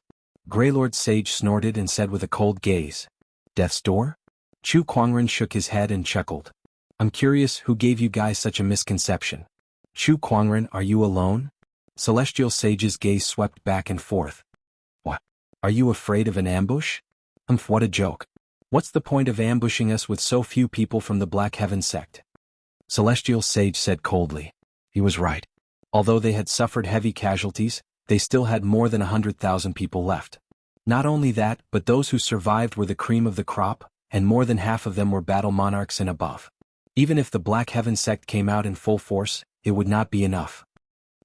Greylord Sage snorted and said with a cold gaze. Death's door? Chu Kuangren shook his head and chuckled. I'm curious, who gave you guys such a misconception? Chu Kuangren, are you alone? Celestial Sage's gaze swept back and forth. What? Are you afraid of an ambush? What a joke. What's the point of ambushing us with so few people from the Black Heaven sect? Celestial Sage said coldly. He was right. Although they had suffered heavy casualties, they still had more than 100,000 people left. Not only that, but those who survived were the cream of the crop, and more than half of them were battle monarchs and above. Even if the Black Heaven sect came out in full force, it would not be enough.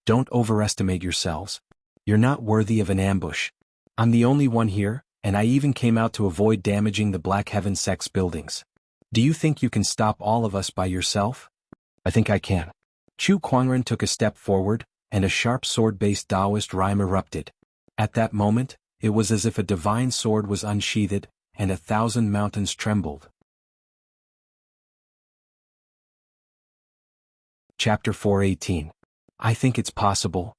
Don't overestimate yourselves. You're not worthy of an ambush. I'm the only one here, and I even came out to avoid damaging the Black Heaven sect's buildings. Do you think you can stop all of us by yourself? I think I can. Chu Kuangren took a step forward, and a sharp sword-based Taoist rhyme erupted. At that moment, it was as if a divine sword was unsheathed, and 1,000 mountains trembled. Chapter 4:18. I think it's possible.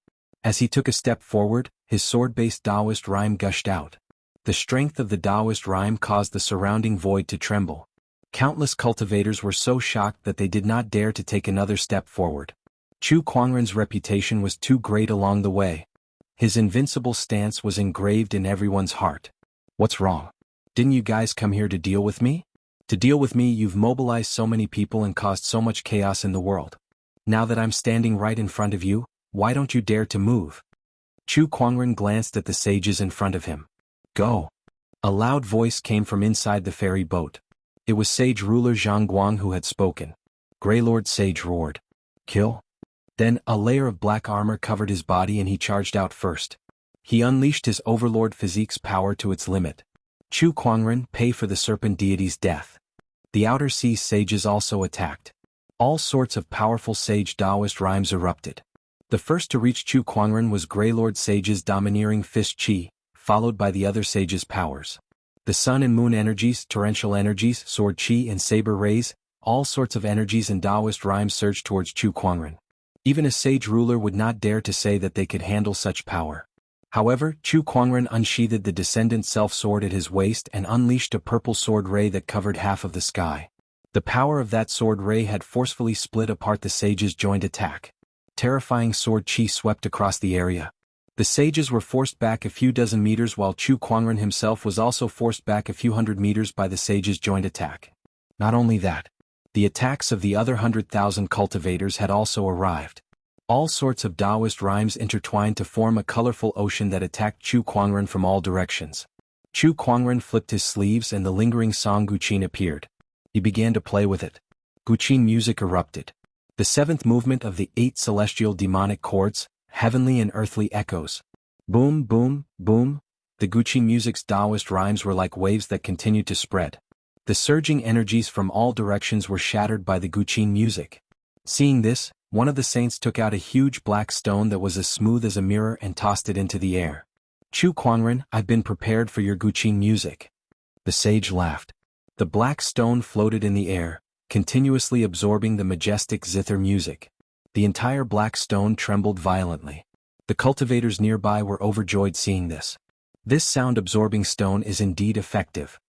As he took a step forward, his sword-based Taoist rhyme gushed out. The strength of the Taoist rhyme caused the surrounding void to tremble. Countless cultivators were so shocked that they did not dare to take another step forward. Chu Kuangren's reputation was too great along the way. His invincible stance was engraved in everyone's heart. What's wrong? Didn't you guys come here to deal with me? To deal with me, you've mobilized so many people and caused so much chaos in the world. Now that I'm standing right in front of you, why don't you dare to move? Chu Kuangren glanced at the sages in front of him. Go. A loud voice came from inside the ferry boat. It was Sage Ruler Zhang Guang who had spoken. Greylord Sage roared. Kill. Then, a layer of black armor covered his body and he charged out first. He unleashed his Overlord Physique's power to its limit. Chu Kuangren, pay for the serpent deity's death. The Outer Sea sages also attacked. All sorts of powerful sage Taoist rhymes erupted. The first to reach Chu Kuangren was Greylord Sage's domineering fist chi, followed by the other sages' powers. The sun and moon energies, torrential energies, sword chi and saber rays, all sorts of energies and Taoist rhymes surged towards Chu Kuangren. Even a sage ruler would not dare to say that they could handle such power. However, Chu Kuangren unsheathed the descendant self-sword at his waist and unleashed a purple sword ray that covered half of the sky. The power of that sword ray had forcefully split apart the sage's joint attack. Terrifying sword chi swept across the area. The sages were forced back a few dozen meters while Chu Kuangren himself was also forced back a few hundred meters by the sages' joint attack. Not only that, the attacks of the other 100,000 cultivators had also arrived. All sorts of Taoist rhymes intertwined to form a colorful ocean that attacked Chu Kuangren from all directions. Chu Kuangren flipped his sleeves and the lingering song Guqin appeared. He began to play with it. Guqin music erupted. The seventh movement of the 8 celestial demonic chords, heavenly and earthly echoes. Boom, boom, boom. The Guqin music's Taoist rhymes were like waves that continued to spread. The surging energies from all directions were shattered by the Guqin music. Seeing this, one of the saints took out a huge black stone that was as smooth as a mirror and tossed it into the air. Chu Kuangren, I've been prepared for your Guqin music. The sage laughed. The black stone floated in the air, continuously absorbing the majestic zither music. The entire black stone trembled violently. The cultivators nearby were overjoyed seeing this. This sound-absorbing stone is indeed effective.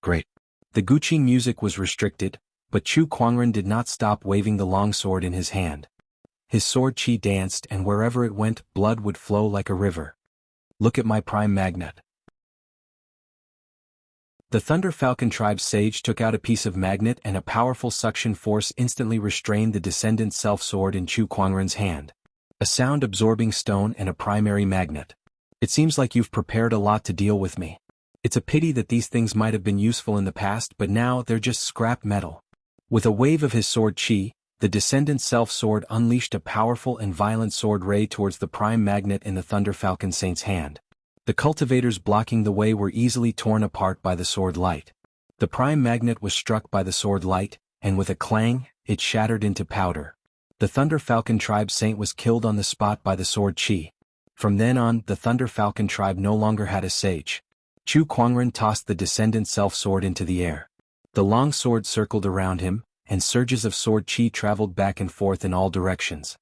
Great. The Guqin music was restricted, but Chu Kuangren did not stop waving the long sword in his hand. His sword qi danced and wherever it went, blood would flow like a river. Look at my prime magnet. The Thunder Falcon tribe's sage took out a piece of magnet and a powerful suction force instantly restrained the descendant self-sword in Chu Kuangren's hand. A sound-absorbing stone and a primary magnet. It seems like you've prepared a lot to deal with me. It's a pity that these things might have been useful in the past but now they're just scrap metal. With a wave of his sword qi, the descendant self-sword unleashed a powerful and violent sword ray towards the prime magnet in the Thunder Falcon Saint's hand. The cultivators blocking the way were easily torn apart by the sword light. The prime magnet was struck by the sword light, and with a clang, it shattered into powder. The Thunder Falcon tribe saint was killed on the spot by the sword qi. From then on, the Thunder Falcon tribe no longer had a sage. Chu Kuangren tossed the descendant self-sword into the air. The long sword circled around him, and surges of sword qi traveled back and forth in all directions.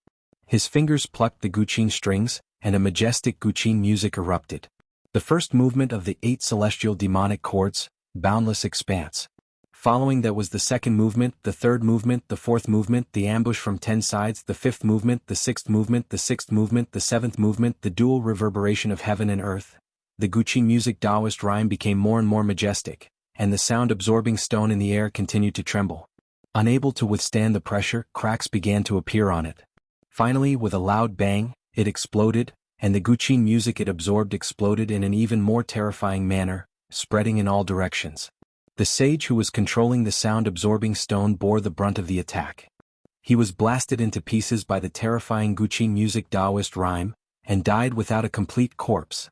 His fingers plucked the Guqin strings, and a majestic Guqin music erupted. The first movement of the 8 celestial demonic chords, boundless expanse. Following that was the second movement, the third movement, the fourth movement, the ambush from 10 sides, the fifth movement, the sixth movement, the sixth movement, the seventh movement, the dual reverberation of heaven and earth. The Guqin music Taoist rhyme became more and more majestic, and the sound-absorbing stone in the air continued to tremble. Unable to withstand the pressure, cracks began to appear on it. Finally, with a loud bang, it exploded, and the Guqin music it absorbed exploded in an even more terrifying manner, spreading in all directions. The sage who was controlling the sound-absorbing stone bore the brunt of the attack. He was blasted into pieces by the terrifying Guqin music Taoist rhyme, and died without a complete corpse.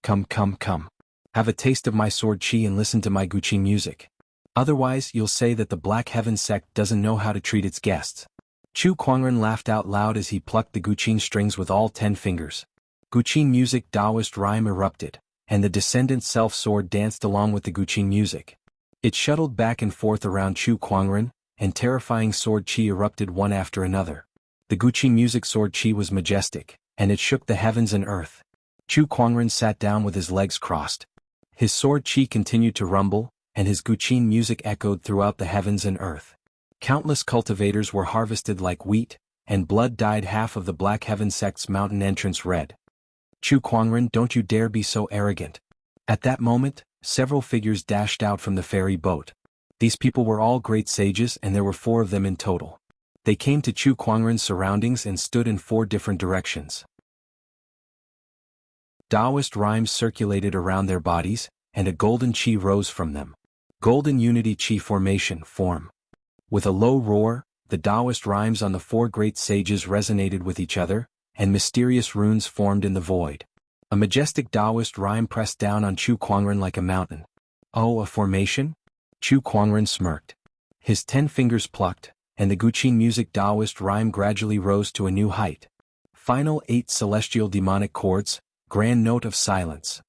Come, come, come. Have a taste of my sword qi and listen to my Guqin music. Otherwise you'll say that the Black Heaven sect doesn't know how to treat its guests. Chu Kuangren laughed out loud as he plucked the Guqin strings with all 10 fingers. Guqin music Taoist rhyme erupted, and the descendant self-sword danced along with the Guqin music. It shuttled back and forth around Chu Kuangren, and terrifying sword qi erupted one after another. The Guqin music sword qi was majestic, and it shook the heavens and earth. Chu Kuangren sat down with his legs crossed. His sword qi continued to rumble, and his Guqin music echoed throughout the heavens and earth. Countless cultivators were harvested like wheat, and blood dyed half of the Black Heaven sect's mountain entrance red. Chu Kuangren, don't you dare be so arrogant. At that moment, several figures dashed out from the ferry boat. These people were all great sages and there were 4 of them in total. They came to Chu Kuangren's surroundings and stood in 4 different directions. Taoist rhymes circulated around their bodies, and a golden qi rose from them. Golden unity qi formation form. With a low roar, the Taoist rhymes on the 4 great sages resonated with each other, and mysterious runes formed in the void. A majestic Taoist rhyme pressed down on Chu Kuangren like a mountain. Oh, a formation? Chu Kuangren smirked. His 10 fingers plucked, and the Guqin music Taoist rhyme gradually rose to a new height. Final 8 celestial demonic chords, grand note of silence.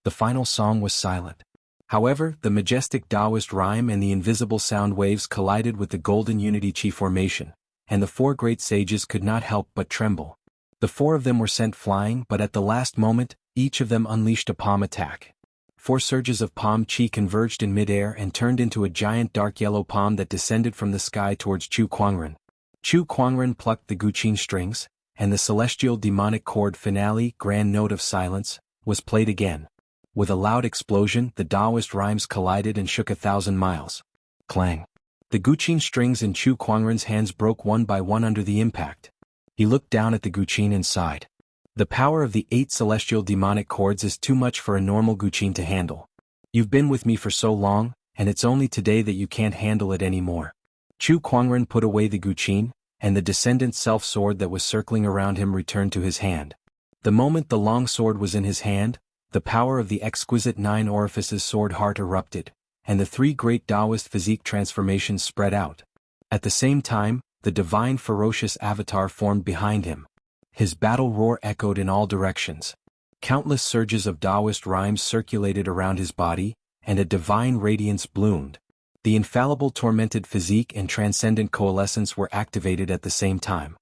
The final song was silent. However, the majestic Taoist rhyme and the invisible sound waves collided with the golden unity qi formation, and the 4 great sages could not help but tremble. The 4 of them were sent flying, but at the last moment, each of them unleashed a palm attack. 4 surges of palm qi converged in midair and turned into a giant dark yellow palm that descended from the sky towards Chu Kuangren. Chu Kuangren plucked the Guqin strings, and the celestial demonic chord finale, grand note of silence, was played again. With a loud explosion, the Taoist rhymes collided and shook 1,000 miles. Clang. The guqin strings in Chu Kuangren's hands broke one by one under the impact. He looked down at the guqin and sighed. The power of the 8 celestial demonic chords is too much for a normal guqin to handle. You've been with me for so long, and it's only today that you can't handle it anymore. Chu Kuangren put away the guqin, and the descendant self-sword that was circling around him returned to his hand. The moment the long sword was in his hand, the power of the exquisite 9 orifices sword heart erupted, and the 3 great Taoist physique transformations spread out. At the same time, the divine ferocious avatar formed behind him. His battle roar echoed in all directions. Countless surges of Taoist rhymes circulated around his body, and a divine radiance bloomed. The infallible tormented physique and transcendent coalescence were activated at the same time.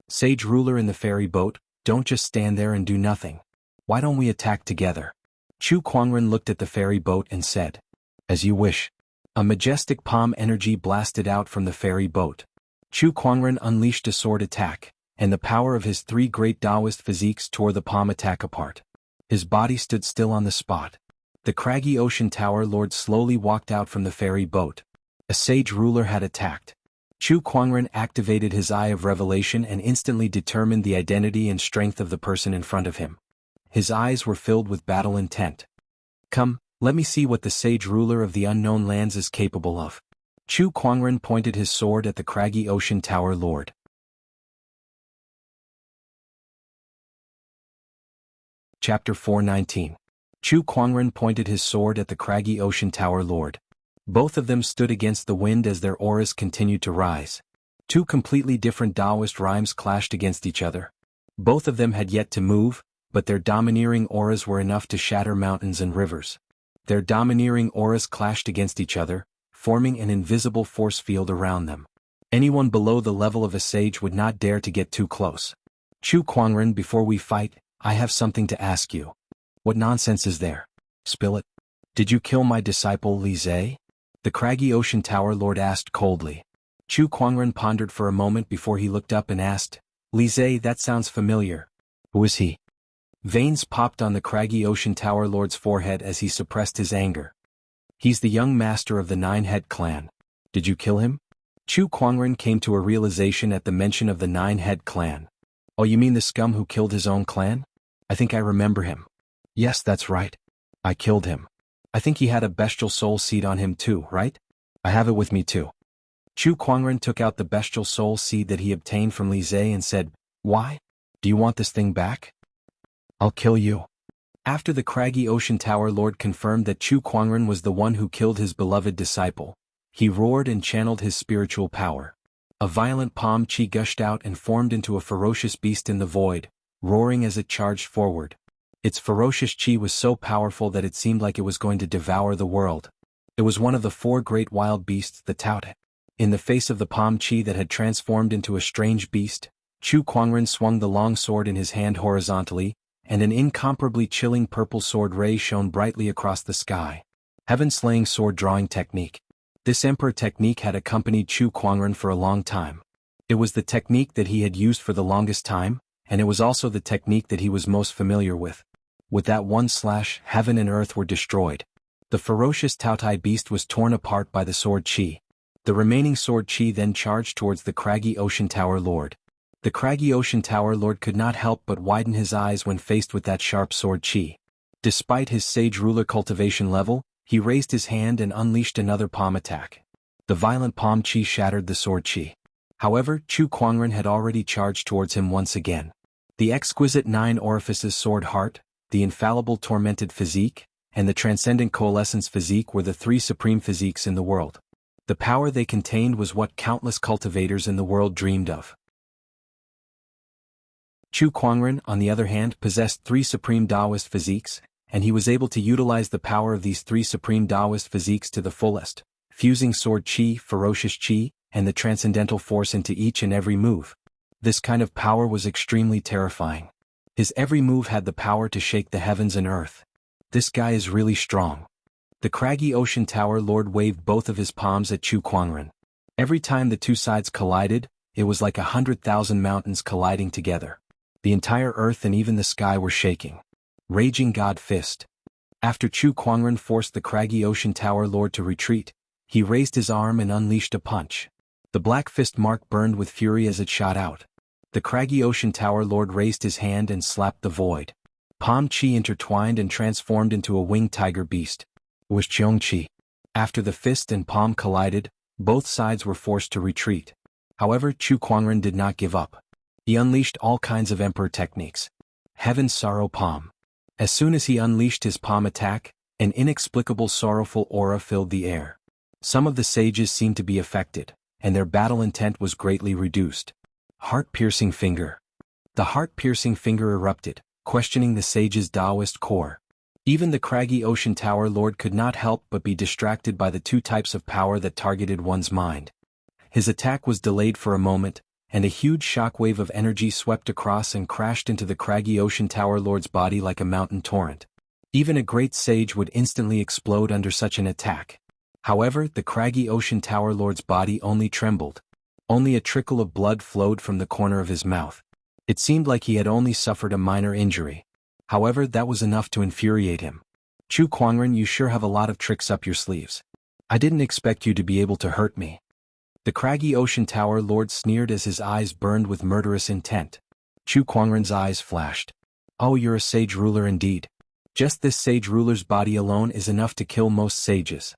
Sage ruler in the ferry boat, don't just stand there and do nothing. Why don't we attack together? Chu Kuangren looked at the ferry boat and said, "As you wish." A majestic palm energy blasted out from the ferry boat. Chu Kuangren unleashed a sword attack, and the power of his 3 great Taoist physiques tore the palm attack apart. His body stood still on the spot. The craggy ocean tower lord slowly walked out from the ferry boat. A sage ruler had attacked. Chu Kuangren activated his eye of revelation and instantly determined the identity and strength of the person in front of him. His eyes were filled with battle intent. "Come, let me see what the sage ruler of the unknown lands is capable of." Chu Kuangren pointed his sword at the craggy ocean tower lord. Chapter 419. Chu Kuangren pointed his sword at the craggy ocean tower lord. Both of them stood against the wind as their auras continued to rise. 2 completely different Taoist rhymes clashed against each other. Both of them had yet to move, but their domineering auras were enough to shatter mountains and rivers. Their domineering auras clashed against each other, forming an invisible force field around them. Anyone below the level of a sage would not dare to get too close. "Chu Kuangren, before we fight, I have something to ask you." "What nonsense is there? Spill it." "Did you kill my disciple Li Zhe?" the craggy ocean tower lord asked coldly. Chu Kuangren pondered for a moment before he looked up and asked, "Li Zhe, that sounds familiar. Who is he?" Veins popped on the craggy ocean tower lord's forehead as he suppressed his anger. "He's the young master of the 9-head clan. Did you kill him?" Chu Kuangren came to a realization at the mention of the 9-head clan. "Oh, you mean the scum who killed his own clan? I think I remember him." "Yes, that's right. I killed him. I think he had a bestial soul seed on him too, right?" "I have it with me too." Chu Kuangren took out the bestial soul seed that he obtained from Li Zhe and said, "Why? Do you want this thing back?" "I'll kill you." After the craggy ocean tower lord confirmed that Chu Kuangren was the one who killed his beloved disciple, he roared and channeled his spiritual power. A violent palm chi gushed out and formed into a ferocious beast in the void, roaring as it charged forward. Its ferocious chi was so powerful that it seemed like it was going to devour the world. It was one of the 4 great wild beasts, the Taote. In the face of the palm chi that had transformed into a strange beast, Chu Kuangren swung the long sword in his hand horizontally, and an incomparably chilling purple sword ray shone brightly across the sky. Heaven-slaying sword drawing technique. This emperor technique had accompanied Chu Kuangren for a long time. It was the technique that he had used for the longest time, and it was also the technique that he was most familiar with. With that one slash, heaven and earth were destroyed. The ferocious Taotai beast was torn apart by the sword chi. The remaining sword chi then charged towards the craggy ocean tower lord. The craggy ocean tower lord could not help but widen his eyes when faced with that sharp sword chi. Despite his sage ruler cultivation level, he raised his hand and unleashed another palm attack. The violent palm chi shattered the sword chi. However, Chu Kuangren had already charged towards him once again. The exquisite 9 orifices sword heart, the infallible tormented physique, and the transcendent coalescence physique were the 3 supreme physiques in the world. The power they contained was what countless cultivators in the world dreamed of. Chu Kuangren, on the other hand, possessed 3 supreme Taoist physiques, and he was able to utilize the power of these 3 supreme Taoist physiques to the fullest, fusing sword chi, ferocious chi, and the transcendental force into each and every move. This kind of power was extremely terrifying. His every move had the power to shake the heavens and earth. This guy is really strong. The craggy ocean tower lord waved both of his palms at Chu Kuangren. Every time the 2 sides collided, it was like 100,000 mountains colliding together. The entire earth and even the sky were shaking. Raging God Fist. After Chu Kuangren forced the craggy ocean tower lord to retreat, he raised his arm and unleashed a punch. The black fist mark burned with fury as it shot out. The craggy ocean tower lord raised his hand and slapped the void. Palm Chi intertwined and transformed into a winged tiger beast. Was Cheong Chi. After the fist and palm collided, both sides were forced to retreat. However, Chu Kuangren did not give up. He unleashed all kinds of emperor techniques. Heaven's Sorrow Palm. As soon as he unleashed his palm attack, an inexplicable sorrowful aura filled the air. Some of the sages seemed to be affected, and their battle intent was greatly reduced. Heart-piercing finger. The heart-piercing finger erupted, questioning the sage's Taoist core. Even the craggy ocean tower lord could not help but be distracted by the two types of power that targeted one's mind. His attack was delayed for a moment, and a huge shockwave of energy swept across and crashed into the craggy ocean tower lord's body like a mountain torrent. Even a great sage would instantly explode under such an attack. However, the craggy ocean tower lord's body only trembled. Only a trickle of blood flowed from the corner of his mouth. It seemed like he had only suffered a minor injury. However, that was enough to infuriate him. Chu Kuangren, you sure have a lot of tricks up your sleeves. I didn't expect you to be able to hurt me. The craggy ocean tower lord sneered as his eyes burned with murderous intent. Chu Kuangren's eyes flashed. Oh, you're a sage ruler indeed. Just this sage ruler's body alone is enough to kill most sages.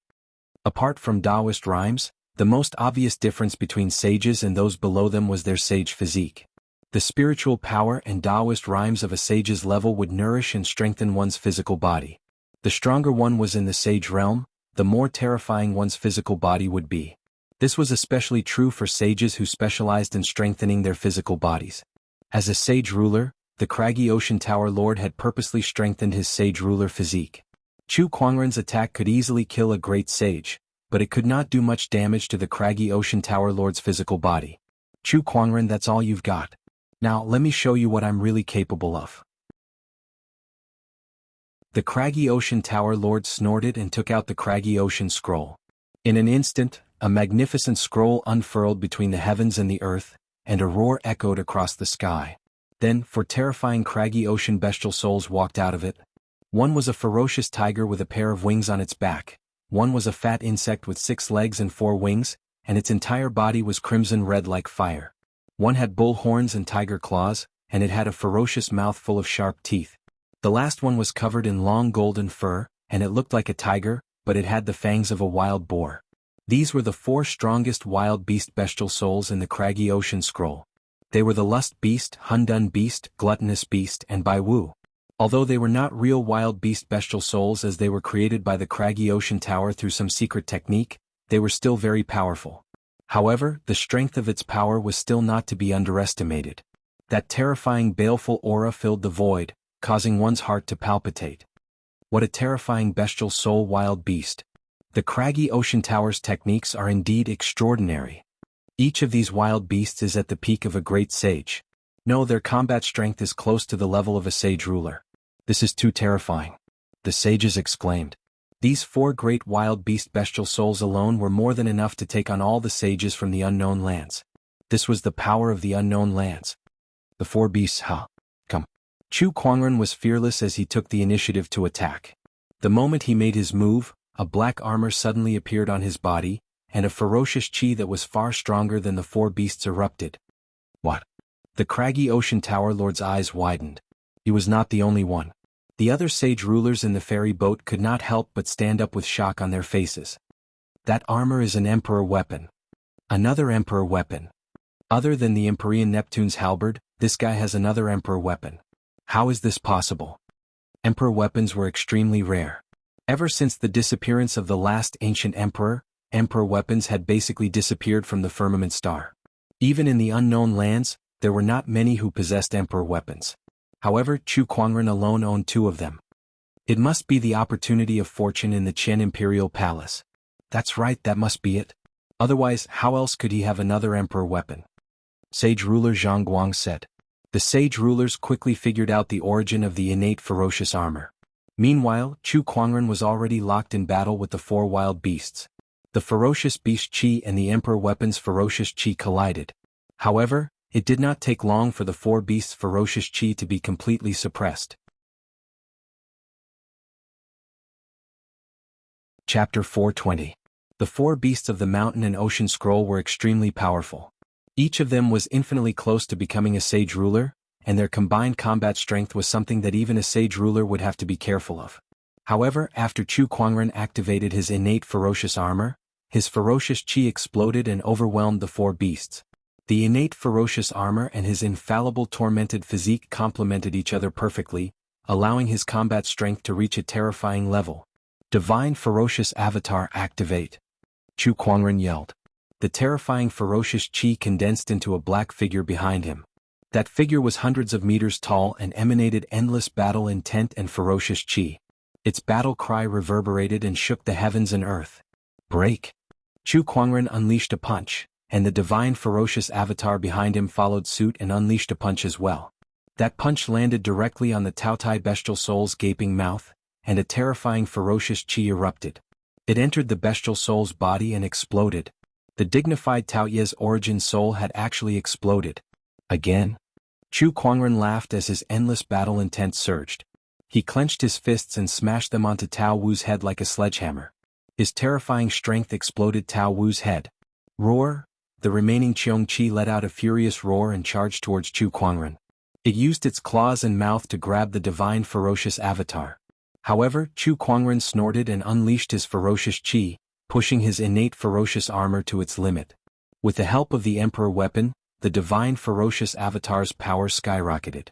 Apart from Taoist rhymes, the most obvious difference between sages and those below them was their sage physique. The spiritual power and Taoist rhymes of a sage's level would nourish and strengthen one's physical body. The stronger one was in the sage realm, the more terrifying one's physical body would be. This was especially true for sages who specialized in strengthening their physical bodies. As a sage ruler, the craggy ocean tower lord had purposely strengthened his sage ruler physique. Chu Kuangren's attack could easily kill a great sage, but it could not do much damage to the craggy ocean tower lord's physical body. Chu Kuangren, that's all you've got. Now let me show you what I'm really capable of. The craggy ocean tower lord snorted and took out the craggy ocean scroll. In an instant, a magnificent scroll unfurled between the heavens and the earth, and a roar echoed across the sky. Then, 4 terrifying craggy ocean bestial souls walked out of it. One was a ferocious tiger with a pair of wings on its back. One was a fat insect with 6 legs and 4 wings, and its entire body was crimson red like fire. One had bull horns and tiger claws, and it had a ferocious mouth full of sharp teeth. The last one was covered in long golden fur, and it looked like a tiger, but it had the fangs of a wild boar. These were the 4 strongest wild beast bestial souls in the craggy ocean scroll. They were the lust beast, Hundun beast, gluttonous beast, and Bai Wu. Although they were not real wild beast bestial souls as they were created by the craggy ocean tower through some secret technique, they were still very powerful. However, the strength of its power was still not to be underestimated. That terrifying baleful aura filled the void, causing one's heart to palpitate. What a terrifying bestial soul wild beast. The craggy ocean tower's techniques are indeed extraordinary. Each of these wild beasts is at the peak of a great sage. No, their combat strength is close to the level of a sage ruler. This is too terrifying. The sages exclaimed. These 4 great wild beast bestial souls alone were more than enough to take on all the sages from the unknown lands. This was the power of the unknown lands. The 4 beasts, come. Chu Kuangren was fearless as he took the initiative to attack. The moment he made his move, a black armor suddenly appeared on his body, and a ferocious chi that was far stronger than the 4 beasts erupted. What? The craggy ocean tower lord's eyes widened. He was not the only one. The other sage rulers in the ferry boat could not help but stand up with shock on their faces. That armor is an emperor weapon. Another emperor weapon. Other than the Empyrean Neptune's halberd, this guy has another emperor weapon. How is this possible? Emperor weapons were extremely rare. Ever since the disappearance of the last ancient emperor, emperor weapons had basically disappeared from the firmament star. Even in the unknown lands, there were not many who possessed emperor weapons. However, Chu Kuangren alone owned 2 of them. It must be the opportunity of fortune in the Qian Imperial Palace. That's right, that must be it. Otherwise, how else could he have another emperor weapon? Sage ruler Zhang Guang said. The sage rulers quickly figured out the origin of the innate ferocious armor. Meanwhile, Chu Kuangren was already locked in battle with the 4 wild beasts. The ferocious beast chi and the emperor weapon's ferocious chi collided. However, it did not take long for the four beasts' ferocious chi to be completely suppressed. Chapter 420. The four beasts of the mountain and ocean scroll were extremely powerful. Each of them was infinitely close to becoming a sage ruler, and their combined combat strength was something that even a sage ruler would have to be careful of. However, after Chu Kuangren activated his innate ferocious armor, his ferocious chi exploded and overwhelmed the four beasts. The innate ferocious armor and his infallible tormented physique complemented each other perfectly, allowing his combat strength to reach a terrifying level. Divine Ferocious Avatar activate! Chu Kuangren yelled. The terrifying ferocious chi condensed into a black figure behind him. That figure was hundreds of meters tall and emanated endless battle intent and ferocious chi. Its battle cry reverberated and shook the heavens and earth. Break! Chu Kuangren unleashed a punch, and the divine ferocious avatar behind him followed suit and unleashed a punch as well. That punch landed directly on the Taotai bestial soul's gaping mouth, and a terrifying ferocious chi erupted. It entered the bestial soul's body and exploded. The dignified Taoye's origin soul had actually exploded. Again? Chu Kuangren laughed as his endless battle intent surged. He clenched his fists and smashed them onto Tao Wu's head like a sledgehammer. His terrifying strength exploded Tao Wu's head. Roar! The remaining Cheong Chi let out a furious roar and charged towards Chu Kuangren. It used its claws and mouth to grab the divine ferocious avatar. However, Chu Kuangren snorted and unleashed his ferocious chi, pushing his innate ferocious armor to its limit. With the help of the Emperor weapon, the divine ferocious avatar's power skyrocketed.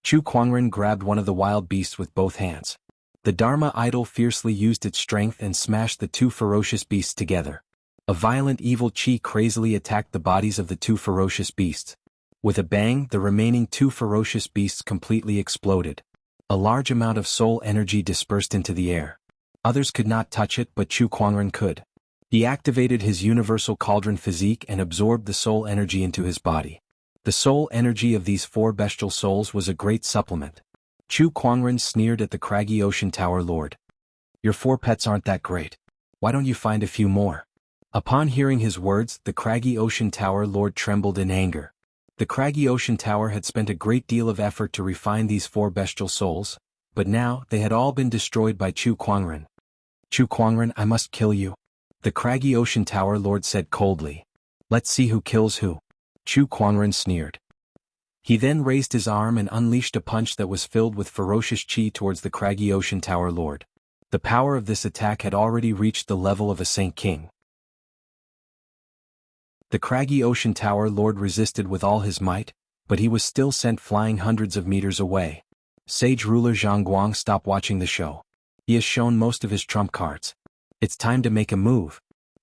Chu Kuangren grabbed one of the wild beasts with both hands. The Dharma idol fiercely used its strength and smashed the two ferocious beasts together. A violent evil chi crazily attacked the bodies of the two ferocious beasts. With a bang, the remaining two ferocious beasts completely exploded. A large amount of soul energy dispersed into the air. Others could not touch it, but Chu Kuangren could. He activated his universal cauldron physique and absorbed the soul energy into his body. The soul energy of these four bestial souls was a great supplement. Chu Kuangren sneered at the craggy ocean tower lord. Your four pets aren't that great. Why don't you find a few more? Upon hearing his words, the craggy ocean tower lord trembled in anger. The craggy ocean tower had spent a great deal of effort to refine these four bestial souls, but now they had all been destroyed by Chu Kuangren. Chu Kuangren, I must kill you. The craggy ocean tower lord said coldly. Let's see who kills who. Chu Kuangren sneered. He then raised his arm and unleashed a punch that was filled with ferocious chi towards the craggy ocean tower lord. The power of this attack had already reached the level of a Saint King. The craggy ocean tower lord resisted with all his might, but he was still sent flying hundreds of meters away. Sage ruler Zhang Guang stopped watching the show. He has shown most of his trump cards. It's time to make a move.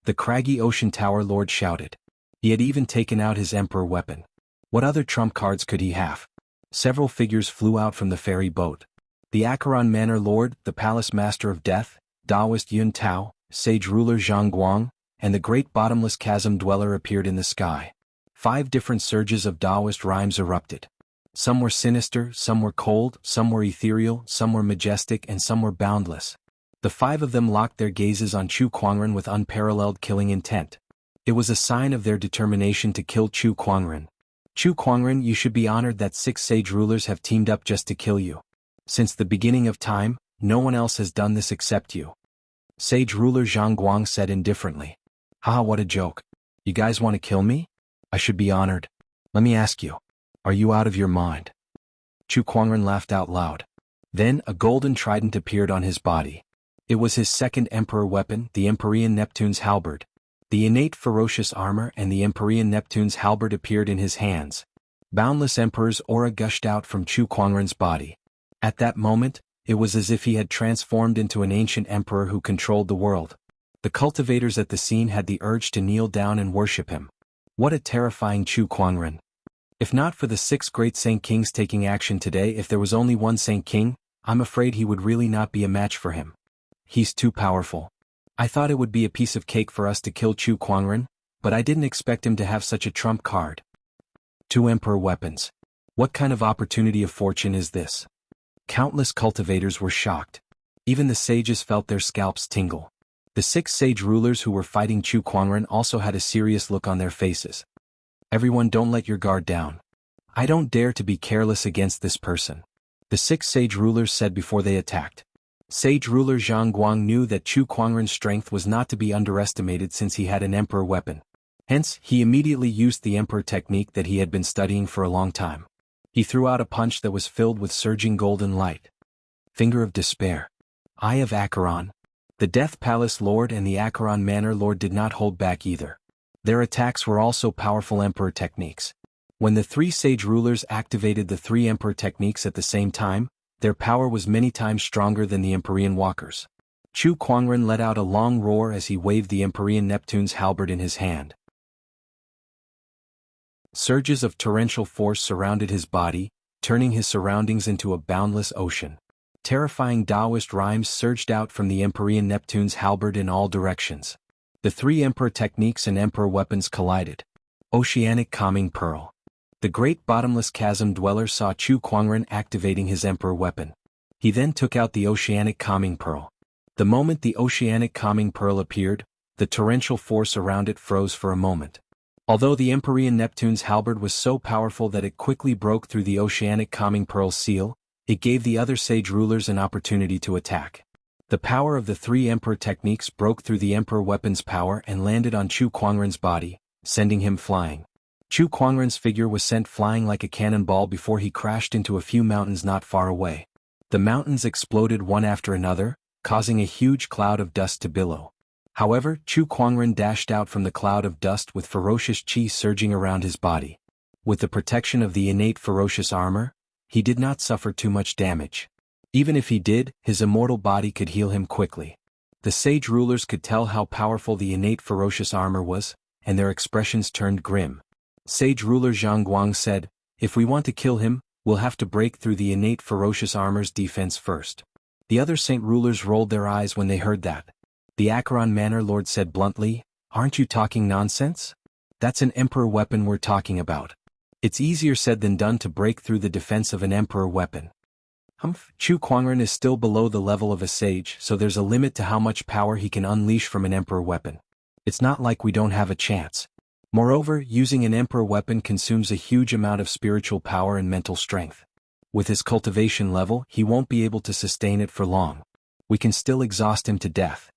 The craggy ocean tower lord shouted. He had even taken out his emperor weapon. What other trump cards could he have? Several figures flew out from the ferry boat. The Acheron Manor Lord, the Palace Master of Death, Taoist Yun Tao, Sage Ruler Zhang Guang, and the Great Bottomless Chasm Dweller appeared in the sky. 5 different surges of Taoist rhymes erupted. Some were sinister, some were cold, some were ethereal, some were majestic, and some were boundless. The 5 of them locked their gazes on Chu Kuangren with unparalleled killing intent. It was a sign of their determination to kill Chu Kuangren. Chu Kuangren, you should be honored that 6 sage rulers have teamed up just to kill you. Since the beginning of time, no one else has done this except you. Sage ruler Zhang Guang said indifferently. Haha, what a joke. You guys want to kill me? I should be honored. Let me ask you, are you out of your mind? Chu Kuangren laughed out loud. Then a golden trident appeared on his body. It was his second emperor weapon, the Empyrean Neptune's halberd. The innate ferocious armor and the Empyrean Neptune's halberd appeared in his hands. Boundless Emperor's aura gushed out from Chu Kuangren's body. At that moment, it was as if he had transformed into an ancient emperor who controlled the world. The cultivators at the scene had the urge to kneel down and worship him. What a terrifying Chu Kuangren. If not for the 6 great Saint Kings taking action today, if there was only one Saint King, I'm afraid he would really not be a match for him. He's too powerful. I thought it would be a piece of cake for us to kill Chu Kuangren, but I didn't expect him to have such a trump card. 2 emperor weapons. What kind of opportunity of fortune is this? Countless cultivators were shocked. Even the sages felt their scalps tingle. The 6 sage rulers who were fighting Chu Kuangren also had a serious look on their faces. Everyone, don't let your guard down. I don't dare to be careless against this person, the 6 sage rulers said before they attacked. Sage ruler Zhang Guang knew that Chu Kuangren's strength was not to be underestimated since he had an emperor weapon. Hence, he immediately used the emperor technique that he had been studying for a long time. He threw out a punch that was filled with surging golden light. Finger of Despair. Eye of Acheron. The Death Palace Lord and the Acheron Manor Lord did not hold back either. Their attacks were also powerful emperor techniques. When the 3 sage rulers activated the 3 emperor techniques at the same time, their power was many times stronger than the Empyrean walkers. Chu Kuangren let out a long roar as he waved the Empyrean Neptune's halberd in his hand. Surges of torrential force surrounded his body, turning his surroundings into a boundless ocean. Terrifying Taoist rhymes surged out from the Empyrean Neptune's halberd in all directions. The 3 emperor techniques and emperor weapons collided. Oceanic Calming Pearl. The great bottomless chasm dweller saw Chu Kuangren activating his emperor weapon. He then took out the Oceanic Calming Pearl. The moment the Oceanic Calming Pearl appeared, the torrential force around it froze for a moment. Although the Empyrean Neptune's halberd was so powerful that it quickly broke through the Oceanic Calming Pearl's seal, it gave the other sage rulers an opportunity to attack. The power of the 3 emperor techniques broke through the emperor weapon's power and landed on Chu Kuangren's body, sending him flying. Chu Kuangren's figure was sent flying like a cannonball before he crashed into a few mountains not far away. The mountains exploded one after another, causing a huge cloud of dust to billow. However, Chu Kuangren dashed out from the cloud of dust with ferocious qi surging around his body. With the protection of the innate ferocious armor, he did not suffer too much damage. Even if he did, his immortal body could heal him quickly. The sage rulers could tell how powerful the innate ferocious armor was, and their expressions turned grim. Sage ruler Zhang Guang said, "If we want to kill him, we'll have to break through the innate ferocious armor's defense first." The other saint rulers rolled their eyes when they heard that. The Acheron Manor Lord said bluntly, "Aren't you talking nonsense? That's an emperor weapon we're talking about. It's easier said than done to break through the defense of an emperor weapon." Chu Kuangren is still below the level of a sage, so there's a limit to how much power he can unleash from an emperor weapon. It's not like we don't have a chance. Moreover, using an emperor weapon consumes a huge amount of spiritual power and mental strength. With his cultivation level, he won't be able to sustain it for long. We can still exhaust him to death.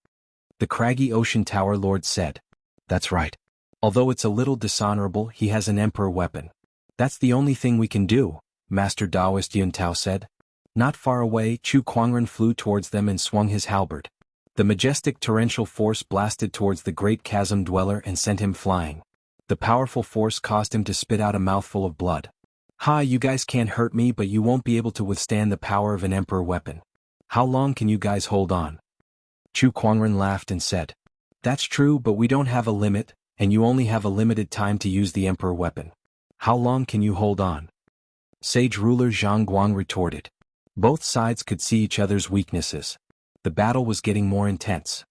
The craggy Ocean Tower Lord said. "That's right. Although it's a little dishonorable, he has an emperor weapon. That's the only thing we can do," Master Taoist Yun Tao said. Not far away, Chu Kuangren flew towards them and swung his halberd. The majestic torrential force blasted towards the great chasm dweller and sent him flying. The powerful force caused him to spit out a mouthful of blood. "Ha, you guys can't hurt me, but you won't be able to withstand the power of an emperor weapon. How long can you guys hold on?" Chu Kuangren laughed and said, "That's true, but we don't have a limit, and you only have a limited time to use the emperor weapon. How long can you hold on?" Sage ruler Zhang Guang retorted. Both sides could see each other's weaknesses. The battle was getting more intense.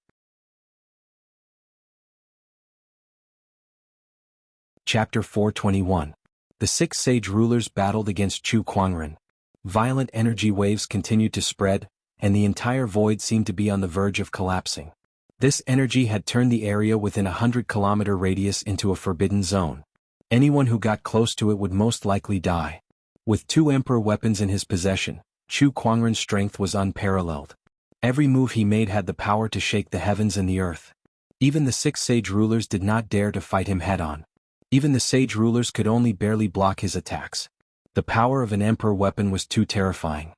Chapter 421. The 6 sage rulers battled against Chu Kuangren. Violent energy waves continued to spread, and the entire void seemed to be on the verge of collapsing. This energy had turned the area within a 100-kilometer radius into a forbidden zone. Anyone who got close to it would most likely die. With 2 emperor weapons in his possession, Chu Kuangren's strength was unparalleled. Every move he made had the power to shake the heavens and the earth. Even the 6 sage rulers did not dare to fight him head-on. Even the sage rulers could only barely block his attacks. The power of an emperor weapon was too terrifying.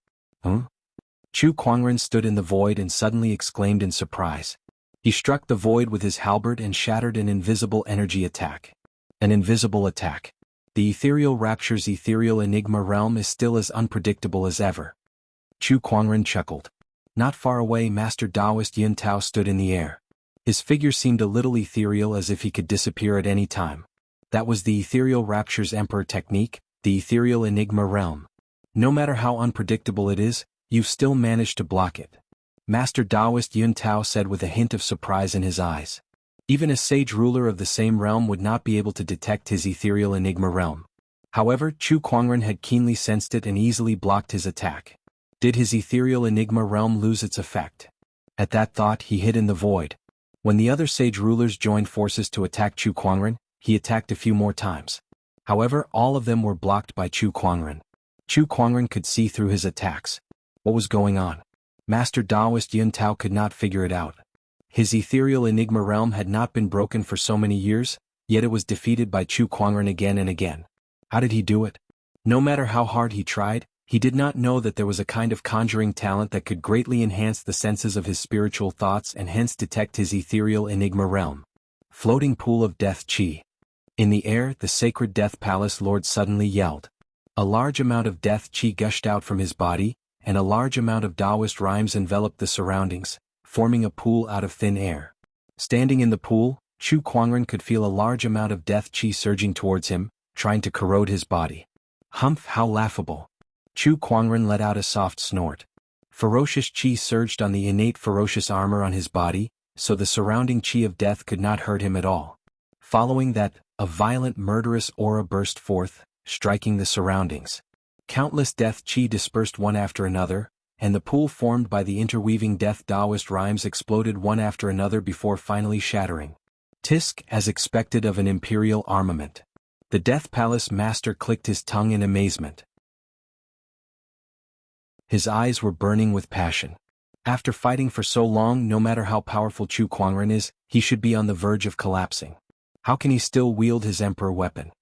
Chu Kuangren stood in the void and suddenly exclaimed in surprise. He struck the void with his halberd and shattered an invisible energy attack. An invisible attack. The ethereal rapture's ethereal enigma realm is still as unpredictable as ever. Chu Kuangren chuckled. Not far away, Master Taoist Yun Tao stood in the air. His figure seemed a little ethereal, as if he could disappear at any time. That was the ethereal rapture's emperor technique, the ethereal enigma realm. No matter how unpredictable it is, you've still managed to block it. Master Taoist Yun Tao said with a hint of surprise in his eyes. Even a sage ruler of the same realm would not be able to detect his ethereal enigma realm. However, Chu Kuangren had keenly sensed it and easily blocked his attack. Did his ethereal enigma realm lose its effect? At that thought, he hid in the void. When the other sage rulers joined forces to attack Chu Kuangren, he attacked a few more times. However, all of them were blocked by Chu Kuangren. Chu Kuangren could see through his attacks. What was going on? Master Taoist Yun Tao could not figure it out. His ethereal enigma realm had not been broken for so many years, yet it was defeated by Chu Kuangren again and again. How did he do it? No matter how hard he tried, he did not know that there was a kind of conjuring talent that could greatly enhance the senses of his spiritual thoughts and hence detect his ethereal enigma realm. Floating pool of death chi. In the air, the sacred death palace lord suddenly yelled. A large amount of death chi gushed out from his body, and a large amount of Taoist rhymes enveloped the surroundings, forming a pool out of thin air. Standing in the pool, Chu Kuangren could feel a large amount of death chi surging towards him, trying to corrode his body. Humph, how laughable. Chu Kuangren let out a soft snort. Ferocious chi surged on the innate ferocious armor on his body, so the surrounding chi of death could not hurt him at all. Following that, a violent murderous aura burst forth, striking the surroundings. Countless death chi dispersed one after another, and the pool formed by the interweaving death Taoist rhymes exploded one after another before finally shattering. Tisk, as expected of an imperial armament. The Death Palace master clicked his tongue in amazement. His eyes were burning with passion. After fighting for so long, no matter how powerful Chu Kuangren is, he should be on the verge of collapsing. How can he still wield his emperor weapon?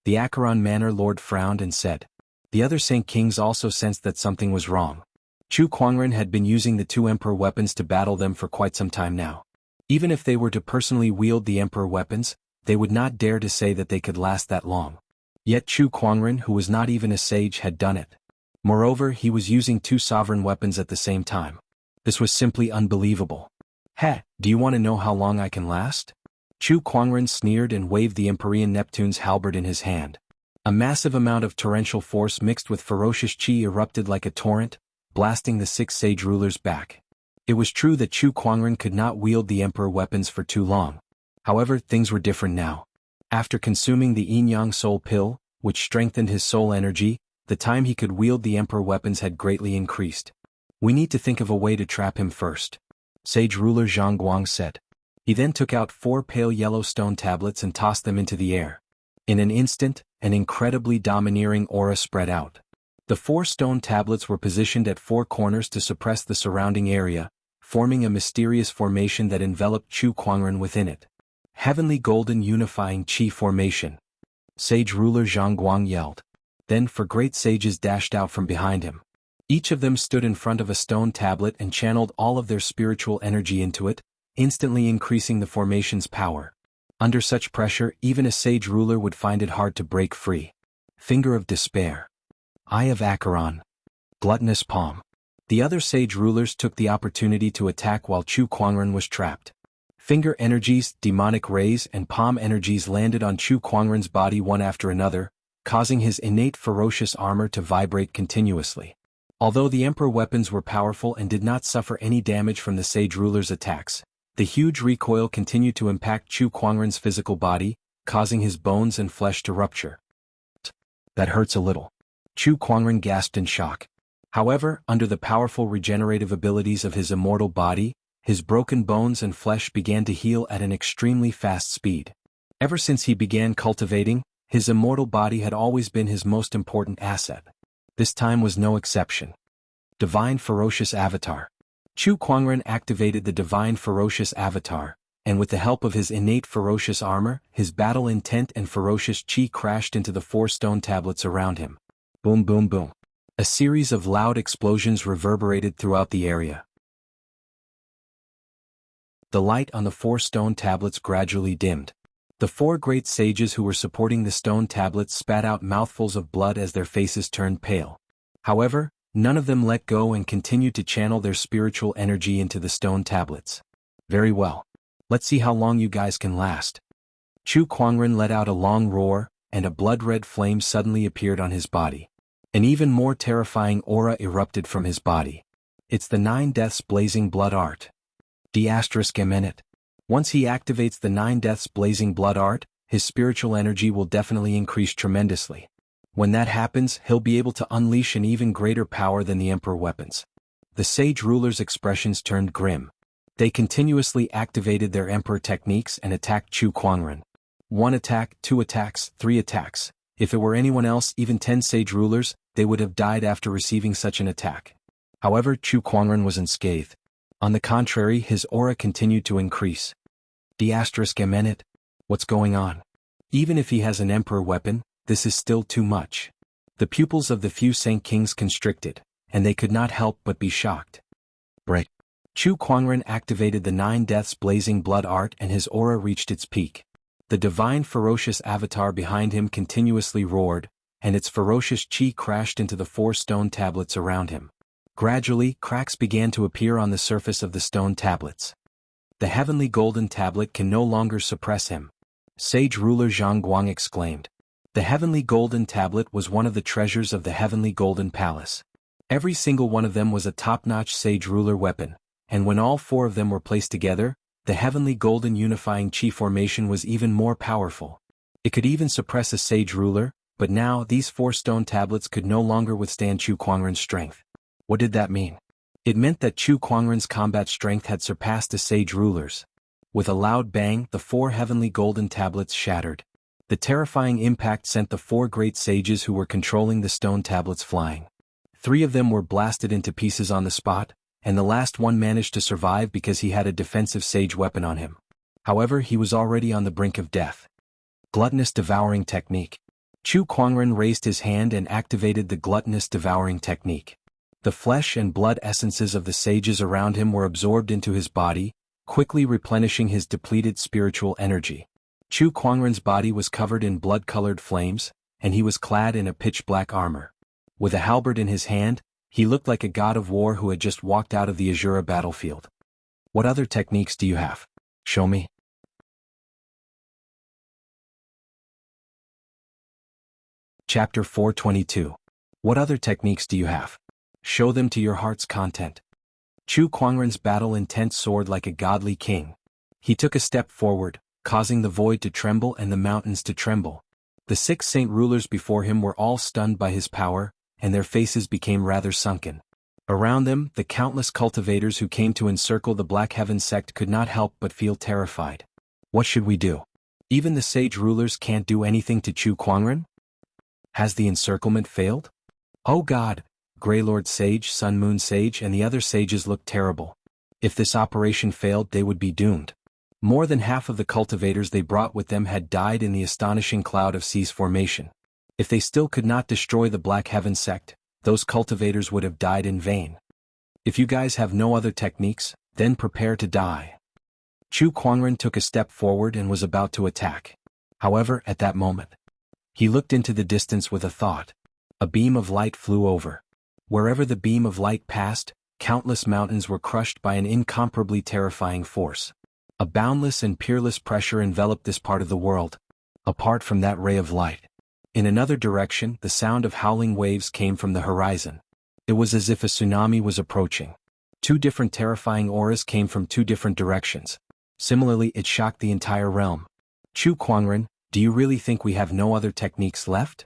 The Acheron Manor Lord frowned and said. The other Saint Kings also sensed that something was wrong. Chu Kuangren had been using the two emperor weapons to battle them for quite some time now. Even if they were to personally wield the emperor weapons, they would not dare to say that they could last that long. Yet Chu Kuangren, who was not even a sage, had done it. Moreover, he was using two sovereign weapons at the same time. This was simply unbelievable. Heh, do you want to know how long I can last? Chu Kuangren sneered and waved the Empyrean Neptune's halberd in his hand. A massive amount of torrential force mixed with ferocious chi erupted like a torrent, blasting the six sage rulers back. It was true that Chu Kuangren could not wield the emperor weapons for too long. However, things were different now. After consuming the yin-yang soul pill, which strengthened his soul energy, the time he could wield the emperor weapons had greatly increased. We need to think of a way to trap him first, Sage ruler Zhang Guang said. He then took out 4 pale yellow stone tablets and tossed them into the air. In an instant, an incredibly domineering aura spread out. The 4 stone tablets were positioned at 4 corners to suppress the surrounding area, forming a mysterious formation that enveloped Chu Kuangren within it. Heavenly Golden Unifying Chi Formation. Sage ruler Zhang Guang yelled. Then 4 great sages dashed out from behind him. Each of them stood in front of a stone tablet and channeled all of their spiritual energy into it, instantly increasing the formation's power. Under such pressure, even a sage ruler would find it hard to break free. Finger of Despair. Eye of Acheron. Gluttonous Palm. The other sage rulers took the opportunity to attack while Chu Kuangren was trapped. Finger energies, demonic rays, and palm energies landed on Chu Kuangren's body one after another, causing his innate ferocious armor to vibrate continuously. Although the emperor weapons were powerful and did not suffer any damage from the sage ruler's attacks, the huge recoil continued to impact Chu Kuangren's physical body, causing his bones and flesh to rupture. That hurts a little. Chu Kuangren gasped in shock. However, under the powerful regenerative abilities of his immortal body, his broken bones and flesh began to heal at an extremely fast speed. Ever since he began cultivating, his immortal body had always been his most important asset. This time was no exception. Divine Ferocious Avatar. Chu Kuangren activated the Divine Ferocious Avatar, and with the help of his innate ferocious armor, his battle intent and ferocious chi crashed into the 4 stone tablets around him. Boom boom boom. A series of loud explosions reverberated throughout the area. The light on the 4 stone tablets gradually dimmed. The 4 great sages who were supporting the stone tablets spat out mouthfuls of blood as their faces turned pale. However, none of them let go and continued to channel their spiritual energy into the stone tablets. Very well. Let's see how long you guys can last. Chu Kuangren let out a long roar, and a blood-red flame suddenly appeared on his body. An even more terrifying aura erupted from his body. It's the 9 Deaths Blazing Blood Art. D***. Once he activates the 9 Deaths Blazing Blood Art, his spiritual energy will definitely increase tremendously. When that happens, he'll be able to unleash an even greater power than the Emperor weapons. The sage rulers' expressions turned grim. They continuously activated their Emperor techniques and attacked Chu Kuangren. 1 attack, 2 attacks, 3 attacks. If it were anyone else, even 10 sage rulers, they would have died after receiving such an attack. However, Chu Kuangren was unscathed. On the contrary, his aura continued to increase. ***, what's going on? Even if he has an emperor weapon, this is still too much. The pupils of the few Saint Kings constricted, and they could not help but be shocked. Break. Chu Kuangren activated the 9 deaths blazing blood art and his aura reached its peak. The divine ferocious avatar behind him continuously roared, and its ferocious chi crashed into the 4 stone tablets around him. Gradually, cracks began to appear on the surface of the stone tablets. The heavenly golden tablet can no longer suppress him. Sage ruler Zhang Guang exclaimed. The heavenly golden tablet was one of the treasures of the heavenly golden palace. Every single one of them was a top-notch sage ruler weapon, and when all 4 of them were placed together, the heavenly golden unifying chi formation was even more powerful. It could even suppress a sage ruler, but now these 4 stone tablets could no longer withstand Chu Kuangren's strength. What did that mean? It meant that Chu Kuangren's combat strength had surpassed the sage ruler's. With a loud bang, the 4 heavenly golden tablets shattered. The terrifying impact sent the 4 great sages who were controlling the stone tablets flying. 3 of them were blasted into pieces on the spot, and the last one managed to survive because he had a defensive sage weapon on him. However, he was already on the brink of death. Gluttonous devouring technique. Chu Kuangren raised his hand and activated the gluttonous devouring technique. The flesh and blood essences of the sages around him were absorbed into his body, quickly replenishing his depleted spiritual energy. Chu Kuangren's body was covered in blood-colored flames, and he was clad in a pitch-black armor. With a halberd in his hand, he looked like a god of war who had just walked out of the Azura battlefield. What other techniques do you have? Show me. Chapter 422. What other techniques do you have? Show them to your heart's content. Chu Kuangren's battle intent soared like a godly king. He took a step forward, causing the void to tremble and the mountains to tremble. The 6 saint rulers before him were all stunned by his power, and their faces became rather sunken. Around them, the countless cultivators who came to encircle the Black Heaven sect could not help but feel terrified. What should we do? Even the sage rulers can't do anything to Chu Kuangren? Has the encirclement failed? Oh God! Grey Lord Sage, Sun Moon Sage and the other sages looked terrible. If this operation failed, they would be doomed. More than half of the cultivators they brought with them had died in the astonishing cloud of seas formation. If they still could not destroy the Black Heaven sect, those cultivators would have died in vain. If you guys have no other techniques, then prepare to die. Chu Kuangren took a step forward and was about to attack. However, at that moment, he looked into the distance with a thought. A beam of light flew over. Wherever the beam of light passed, countless mountains were crushed by an incomparably terrifying force. A boundless and peerless pressure enveloped this part of the world. Apart from that ray of light, in another direction, the sound of howling waves came from the horizon. It was as if a tsunami was approaching. 2 different terrifying auras came from 2 different directions. Similarly, it shocked the entire realm. Chu Kuangren, do you really think we have no other techniques left?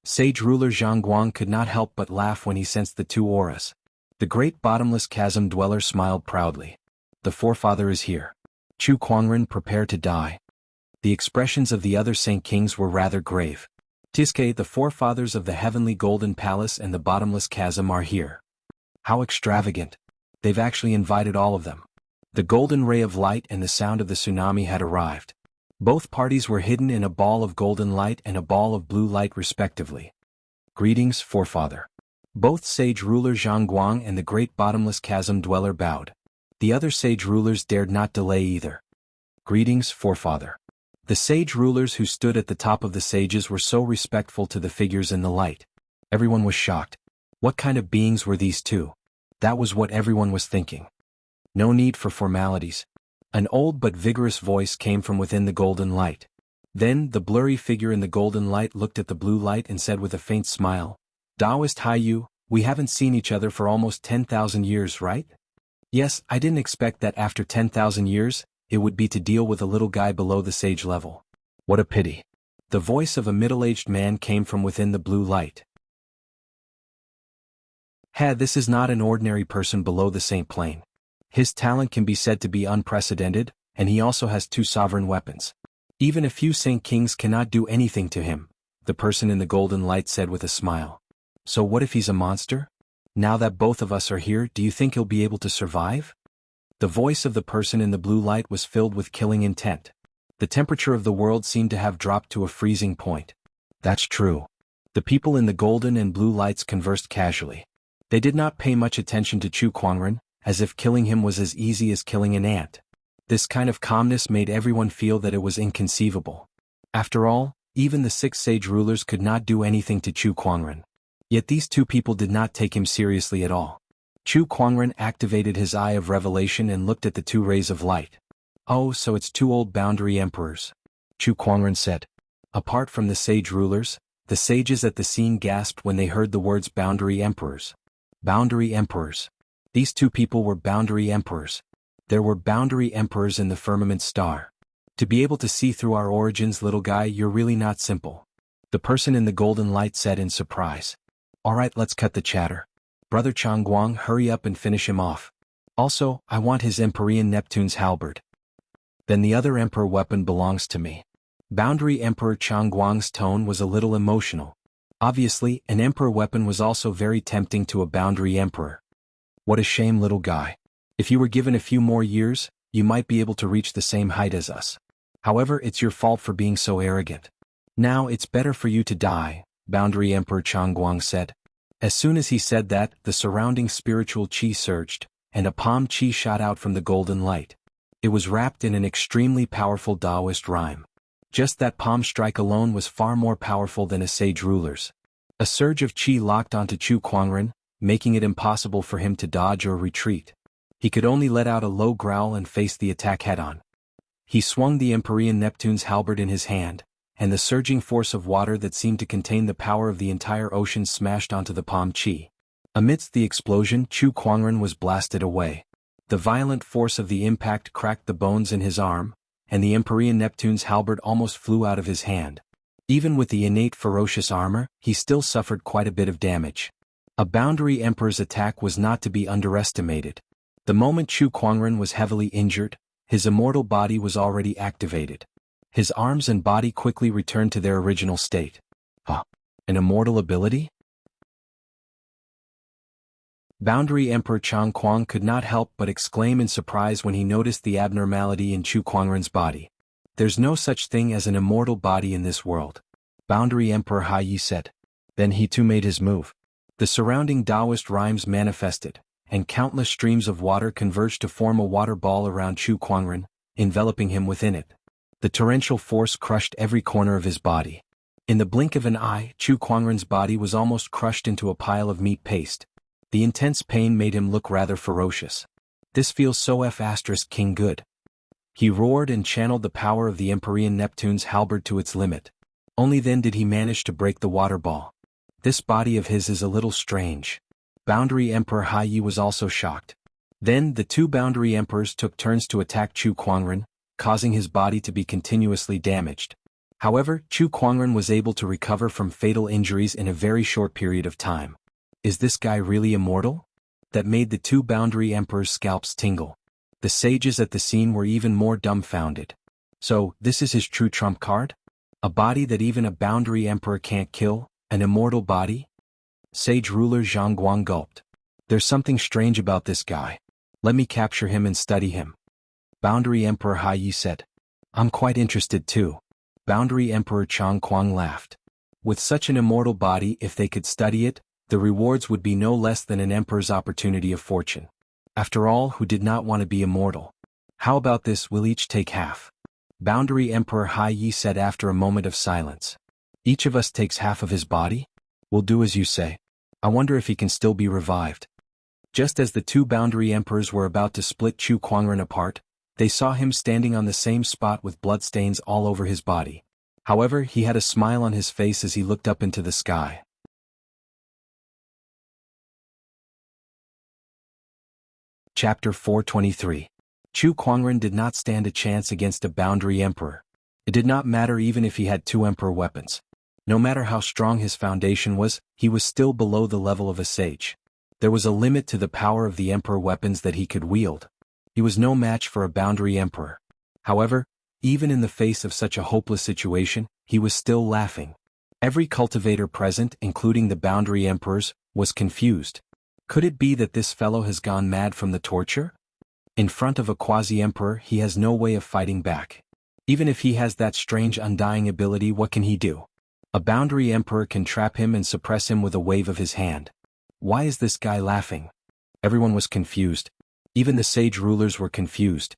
Sage ruler Zhang Guang could not help but laugh when he sensed the 2 auras. The great bottomless chasm dweller smiled proudly. The forefather is here. Chu Kuangren, prepare to die. The expressions of the other Saint Kings were rather grave. Tiske, the forefathers of the heavenly golden palace and the bottomless chasm are here. How extravagant. They've actually invited all of them. The golden ray of light and the sound of the tsunami had arrived. Both parties were hidden in a ball of golden light and a ball of blue light respectively. Greetings, forefather. Both sage ruler Zhang Guang and the great bottomless chasm dweller bowed. The other sage rulers dared not delay either. Greetings, forefather. The sage rulers who stood at the top of the sages were so respectful to the figures in the light. Everyone was shocked. What kind of beings were these 2? That was what everyone was thinking. No need for formalities. An old but vigorous voice came from within the golden light. Then, the blurry figure in the golden light looked at the blue light and said with a faint smile, Taoist Haiyu, we haven't seen each other for almost 10,000 years, right? Yes, I didn't expect that after 10,000 years, it would be to deal with a little guy below the sage level. What a pity. The voice of a middle-aged man came from within the blue light. This is not an ordinary person below the saint plane. His talent can be said to be unprecedented, and he also has 2 sovereign weapons. Even a few Saint Kings cannot do anything to him, the person in the golden light said with a smile. So what if he's a monster? Now that both of us are here, do you think he'll be able to survive? The voice of the person in the blue light was filled with killing intent. The temperature of the world seemed to have dropped to a freezing point. That's true. The people in the golden and blue lights conversed casually. They did not pay much attention to Chu Kuangren, as if killing him was as easy as killing an ant. This kind of calmness made everyone feel that it was inconceivable. After all, even the 6 sage rulers could not do anything to Chu Kuangren. Yet these 2 people did not take him seriously at all. Chu Kuangren activated his eye of revelation and looked at the 2 rays of light. Oh, so it's 2 old boundary emperors, Chu Kuangren said. Apart from the sage rulers, the sages at the scene gasped when they heard the words boundary emperors. Boundary emperors. These 2 people were boundary emperors. There were boundary emperors in the firmament star. To be able to see through our origins, little guy, you're really not simple, the person in the golden light said in surprise. Alright, let's cut the chatter. Brother Changguang, hurry up and finish him off. Also, I want his Empyrean Neptune's halberd. Then the other emperor weapon belongs to me. Boundary Emperor Changguang's tone was a little emotional. Obviously, an emperor weapon was also very tempting to a boundary emperor. What a shame, little guy. If you were given a few more years, you might be able to reach the same height as us. However, it's your fault for being so arrogant. Now it's better for you to die, Boundary Emperor Changguang said. As soon as he said that, the surrounding spiritual qi surged, and a palm qi shot out from the golden light. It was wrapped in an extremely powerful Taoist rhyme. Just that palm strike alone was far more powerful than a sage ruler's. A surge of qi locked onto Chu Kuangren, making it impossible for him to dodge or retreat. He could only let out a low growl and face the attack head-on. He swung the Empyrean Neptune's halberd in his hand, and the surging force of water that seemed to contain the power of the entire ocean smashed onto the palm qi. Amidst the explosion, Chu Kuangren was blasted away. The violent force of the impact cracked the bones in his arm, and the Empyrean Neptune's halberd almost flew out of his hand. Even with the innate ferocious armor, he still suffered quite a bit of damage. A boundary emperor's attack was not to be underestimated. The moment Chu Kuangren was heavily injured, his immortal body was already activated. His arms and body quickly returned to their original state. An immortal ability? Boundary Emperor Changguang could not help but exclaim in surprise when he noticed the abnormality in Chu Kuangren's body. There's no such thing as an immortal body in this world, Boundary Emperor Hai Yi said. Then he too made his move. The surrounding Taoist rhymes manifested, and countless streams of water converged to form a water ball around Chu Kuangren, enveloping him within it. The torrential force crushed every corner of his body. In the blink of an eye, Chu Kuangren's body was almost crushed into a pile of meat paste. The intense pain made him look rather ferocious. This feels so King good. He roared and channeled the power of the Empyrean Neptune's halberd to its limit. Only then did he manage to break the water ball. This body of his is a little strange. Boundary Emperor Hai Yi was also shocked. Then the 2 boundary emperors took turns to attack Chu Kuangren, causing his body to be continuously damaged. However, Chu Kuangren was able to recover from fatal injuries in a very short period of time. Is this guy really immortal? That made the 2 boundary emperors' scalps tingle. The sages at the scene were even more dumbfounded. So, this is his true trump card? A body that even a boundary emperor can't kill? An immortal body? Sage ruler Zhang Guang gulped. There's something strange about this guy. Let me capture him and study him. Boundary Emperor Hai Yi said. I'm quite interested too. Boundary Emperor Changguang laughed. With such an immortal body, if they could study it, the rewards would be no less than an emperor's opportunity of fortune. After all, who did not want to be immortal? How about this, we'll each take half? Boundary Emperor Hai Yi said after a moment of silence. Each of us takes half of his body? We'll do as you say. I wonder if he can still be revived. Just as the 2 boundary emperors were about to split Chu Kuangren apart, they saw him standing on the same spot with bloodstains all over his body. However, he had a smile on his face as he looked up into the sky. Chapter 423. Chu Kuangren did not stand a chance against a boundary emperor. It did not matter even if he had 2 emperor weapons. No matter how strong his foundation was, he was still below the level of a sage. There was a limit to the power of the emperor weapons that he could wield. He was no match for a boundary emperor. However, even in the face of such a hopeless situation, he was still laughing. Every cultivator present, including the boundary emperors, was confused. Could it be that this fellow has gone mad from the torture? In front of a quasi-emperor, he has no way of fighting back. Even if he has that strange undying ability, what can he do? A boundary emperor can trap him and suppress him with a wave of his hand. Why is this guy laughing? Everyone was confused. Even the sage rulers were confused.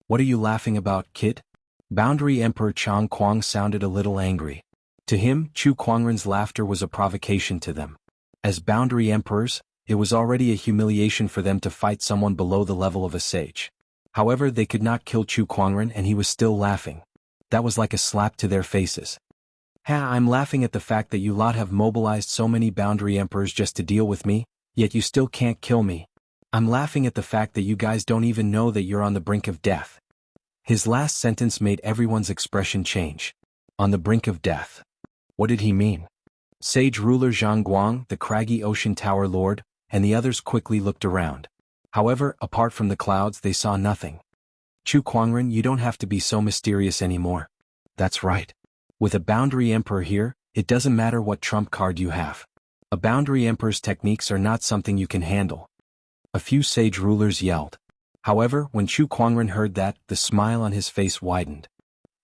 What are you laughing about, kid? Boundary Emperor Chang Kuang sounded a little angry. To him, Chu Kuangren's laughter was a provocation to them. As boundary emperors, it was already a humiliation for them to fight someone below the level of a sage. However, they could not kill Chu Kuangren and he was still laughing. That was like a slap to their faces. I'm laughing at the fact that you lot have mobilized so many boundary emperors just to deal with me, yet you still can't kill me. I'm laughing at the fact that you guys don't even know that you're on the brink of death. His last sentence made everyone's expression change. On the brink of death. What did he mean? Sage ruler Zhang Guang, the craggy ocean tower lord, and the others quickly looked around. However, apart from the clouds, they saw nothing. Chu Kuangren, you don't have to be so mysterious anymore. That's right. With a boundary emperor here, it doesn't matter what trump card you have. A boundary emperor's techniques are not something you can handle. A few sage rulers yelled. However, when Chu Kuangren heard that, the smile on his face widened.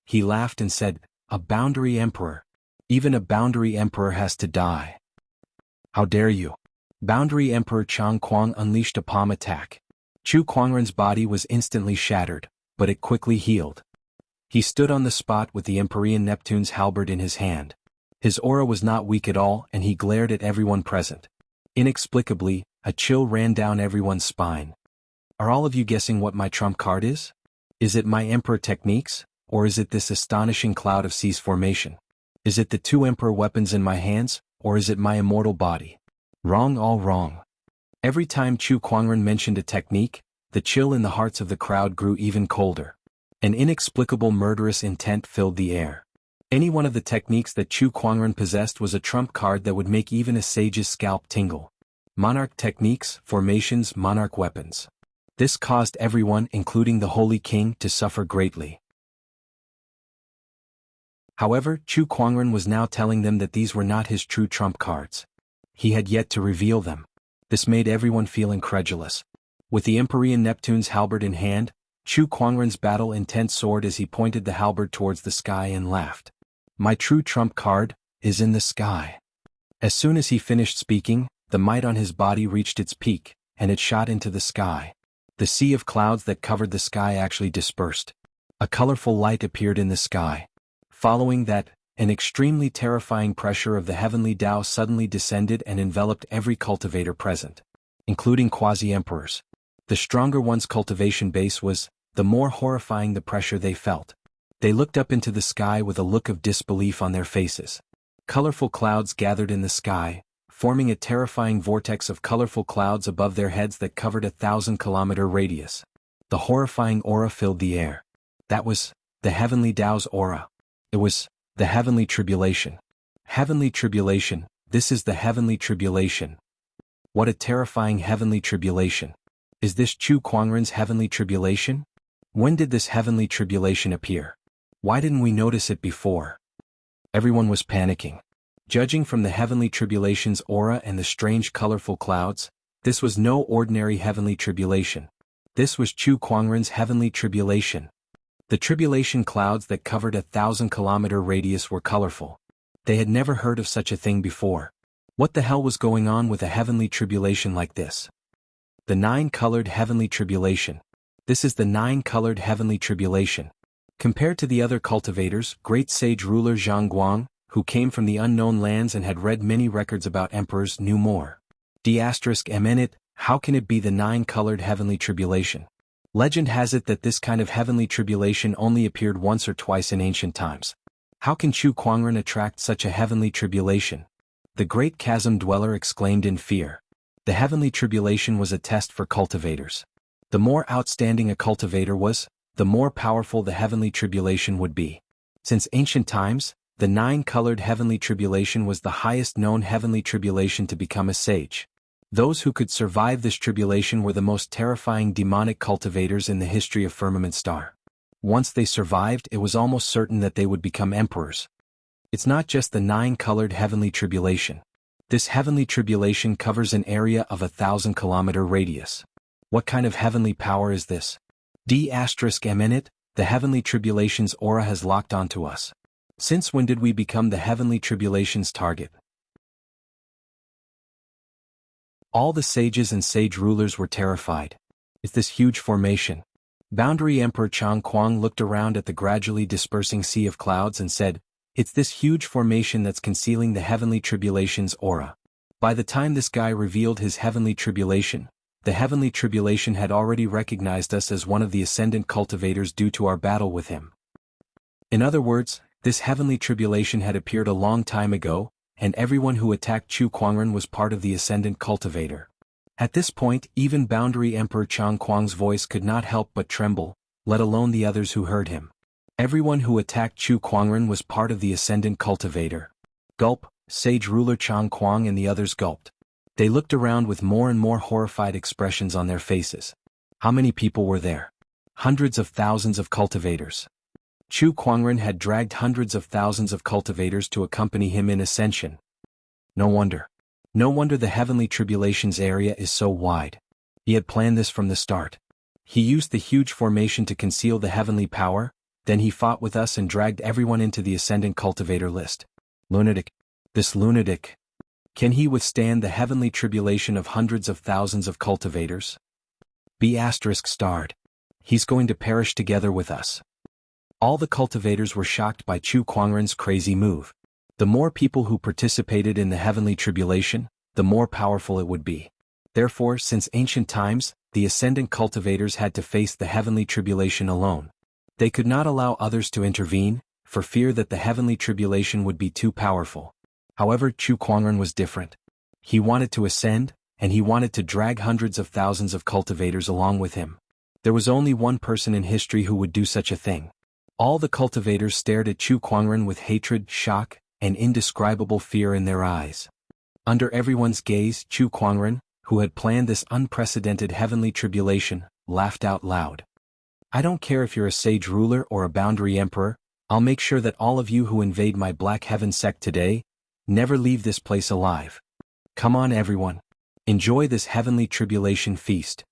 He laughed and said, "A boundary emperor. Even a boundary emperor has to die. How dare you?" Boundary Emperor Chang Kuang unleashed a palm attack. Chu Kuangren's body was instantly shattered, but it quickly healed. He stood on the spot with the Empyrean Neptune's halberd in his hand. His aura was not weak at all and he glared at everyone present. Inexplicably, a chill ran down everyone's spine. Are all of you guessing what my trump card is? Is it my Emperor techniques, or is it this astonishing cloud of seas formation? Is it the two Emperor weapons in my hands, or is it my immortal body? Wrong, all wrong. Every time Chu Kuangren mentioned a technique, the chill in the hearts of the crowd grew even colder. An inexplicable murderous intent filled the air. Any one of the techniques that Chu Kuangren possessed was a trump card that would make even a sage's scalp tingle. Monarch techniques, formations, monarch weapons. This caused everyone, including the Holy King, to suffer greatly. However, Chu Kuangren was now telling them that these were not his true trump cards. He had yet to reveal them. This made everyone feel incredulous. With the Empyrean Neptune's halberd in hand, Chu Kuangren's battle-intent soared as he pointed the halberd towards the sky and laughed. My true trump card is in the sky. As soon as he finished speaking, the might on his body reached its peak, and it shot into the sky. The sea of clouds that covered the sky actually dispersed. A colorful light appeared in the sky. Following that, an extremely terrifying pressure of the heavenly Tao suddenly descended and enveloped every cultivator present, including quasi-emperors. The stronger one's cultivation base was, the more horrifying the pressure they felt. They looked up into the sky with a look of disbelief on their faces. Colorful clouds gathered in the sky, forming a terrifying vortex of colorful clouds above their heads that covered a 1,000-kilometer radius. The horrifying aura filled the air. That was the heavenly Tao's aura. It was the heavenly tribulation. Heavenly tribulation, this is the heavenly tribulation. What a terrifying heavenly tribulation. Is this Chu Kuangren's heavenly tribulation? When did this heavenly tribulation appear? Why didn't we notice it before? Everyone was panicking. Judging from the heavenly tribulation's aura and the strange colorful clouds, this was no ordinary heavenly tribulation. This was Chu Kuangren's heavenly tribulation. The tribulation clouds that covered a 1,000-kilometer radius were colorful. They had never heard of such a thing before. What the hell was going on with a heavenly tribulation like this? The 9-colored heavenly tribulation. This is the 9-colored heavenly tribulation. Compared to the other cultivators, great sage ruler Zhang Guang, who came from the unknown lands and had read many records about emperors, knew more. How can it be the 9-colored heavenly tribulation? Legend has it that this kind of heavenly tribulation only appeared once or twice in ancient times. How can Chu Kuangren attract such a heavenly tribulation? The great chasm dweller exclaimed in fear. The heavenly tribulation was a test for cultivators. The more outstanding a cultivator was, the more powerful the heavenly tribulation would be. Since ancient times, the 9-colored heavenly tribulation was the highest known heavenly tribulation to become a sage. Those who could survive this tribulation were the most terrifying demonic cultivators in the history of Firmament Star. Once they survived, it was almost certain that they would become emperors. It's not just the 9-colored heavenly tribulation. This heavenly tribulation covers an area of 1,000-kilometer radius. What kind of heavenly power is this? D***MN, the heavenly tribulation's aura has locked onto us. Since when did we become the heavenly tribulation's target? All the sages and sage rulers were terrified. It's this huge formation. Boundary Emperor Chang Kuang looked around at the gradually dispersing sea of clouds and said, "It's this huge formation that's concealing the heavenly tribulation's aura." By the time this guy revealed his heavenly tribulation, the heavenly tribulation had already recognized us as one of the ascendant cultivators due to our battle with him. In other words, this heavenly tribulation had appeared a long time ago, and everyone who attacked Chu Kuangren was part of the ascendant cultivator. At this point, even Boundary Emperor Chang Kuang's voice could not help but tremble, let alone the others who heard him. Everyone who attacked Chu Kuangren was part of the ascendant cultivator. Gulp, sage ruler Chang Kuang and the others gulped. They looked around with more and more horrified expressions on their faces. How many people were there? Hundreds of thousands of cultivators. Chu Kuangren had dragged hundreds of thousands of cultivators to accompany him in ascension. No wonder. No wonder the heavenly tribulation's area is so wide. He had planned this from the start. He used the huge formation to conceal the heavenly power, then he fought with us and dragged everyone into the ascendant cultivator list. Lunatic. This lunatic. Can he withstand the heavenly tribulation of hundreds of thousands of cultivators? B*****. He's going to perish together with us. All the cultivators were shocked by Chu Kuangren's crazy move. The more people who participated in the heavenly tribulation, the more powerful it would be. Therefore, since ancient times, the ascendant cultivators had to face the heavenly tribulation alone. They could not allow others to intervene, for fear that the heavenly tribulation would be too powerful. However, Chu Kuangren was different. He wanted to ascend, and he wanted to drag hundreds of thousands of cultivators along with him. There was only one person in history who would do such a thing. All the cultivators stared at Chu Kuangren with hatred, shock, and indescribable fear in their eyes. Under everyone's gaze, Chu Kuangren, who had planned this unprecedented heavenly tribulation, laughed out loud. "I don't care if you're a sage ruler or a boundary emperor, I'll make sure that all of you who invade my Black Heaven sect today, never leave this place alive. Come on everyone. Enjoy this heavenly tribulation feast."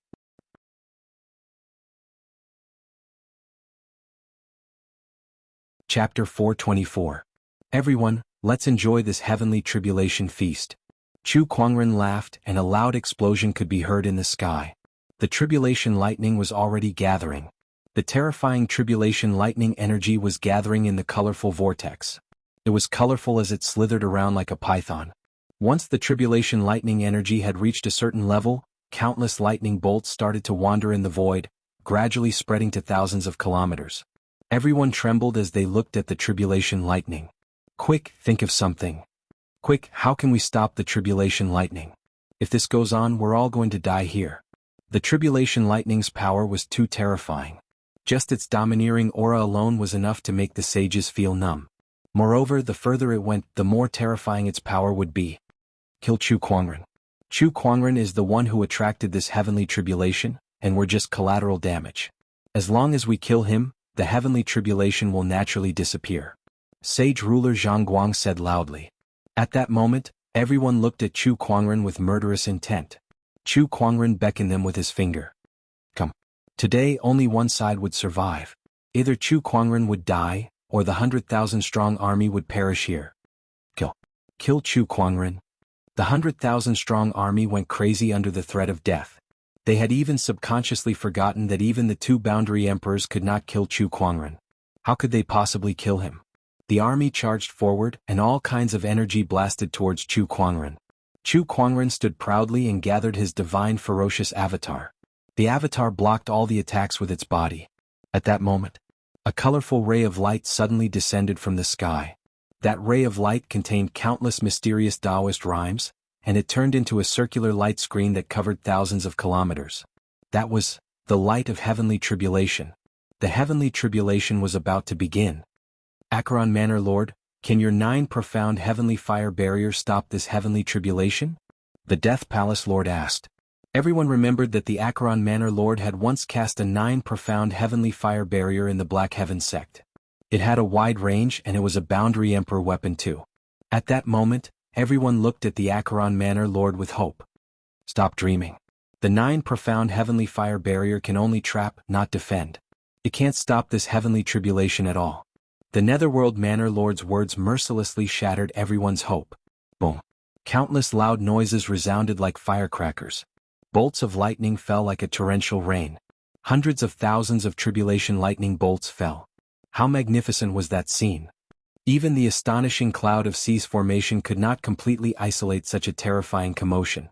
Chapter 424. Everyone, let's enjoy this heavenly tribulation feast. Chu Kuangren laughed and a loud explosion could be heard in the sky. The tribulation lightning was already gathering. The terrifying tribulation lightning energy was gathering in the colorful vortex. It was colorful as it slithered around like a python. Once the tribulation lightning energy had reached a certain level, countless lightning bolts started to wander in the void, gradually spreading to thousands of kilometers. Everyone trembled as they looked at the tribulation lightning. "Quick, think of something. Quick, how can we stop the tribulation lightning? If this goes on, we're all going to die here." The tribulation lightning's power was too terrifying. Just its domineering aura alone was enough to make the sages feel numb. Moreover, the further it went, the more terrifying its power would be. Kill Chu Kuangren. Chu Kuangren is the one who attracted this heavenly tribulation, and we're just collateral damage. As long as we kill him, the heavenly tribulation will naturally disappear. Sage ruler Zhang Guang said loudly. At that moment, everyone looked at Chu Kuangren with murderous intent. Chu Kuangren beckoned them with his finger. "Come. Today only one side would survive. Either Chu Kuangren would die, or the 100,000-strong army would perish here. Kill. Kill Chu Kuangren." The 100,000-strong army went crazy under the threat of death. They had even subconsciously forgotten that even the two boundary emperors could not kill Chu Kuangren. How could they possibly kill him? The army charged forward, and all kinds of energy blasted towards Chu Kuangren. Chu Kuangren stood proudly and gathered his divine ferocious avatar. The avatar blocked all the attacks with its body. At that moment, a colorful ray of light suddenly descended from the sky. That ray of light contained countless mysterious Taoist rhymes, and it turned into a circular light screen that covered thousands of kilometers. That was the light of heavenly tribulation. The heavenly tribulation was about to begin. "Acheron Manor Lord, can your 9 profound heavenly fire barriers stop this heavenly tribulation?" the Death Palace Lord asked. Everyone remembered that the Acheron Manor Lord had once cast a 9 profound heavenly fire barrier in the Black Heaven sect. It had a wide range and it was a boundary emperor weapon too. At that moment, everyone looked at the Acheron Manor Lord with hope. Stop dreaming. The 9 profound heavenly fire barrier can only trap, not defend. It can't stop this heavenly tribulation at all. The Netherworld Manor Lord's words mercilessly shattered everyone's hope. Boom. Countless loud noises resounded like firecrackers. Bolts of lightning fell like a torrential rain. Hundreds of thousands of tribulation lightning bolts fell. How magnificent was that scene! Even the astonishing cloud of seas formation could not completely isolate such a terrifying commotion.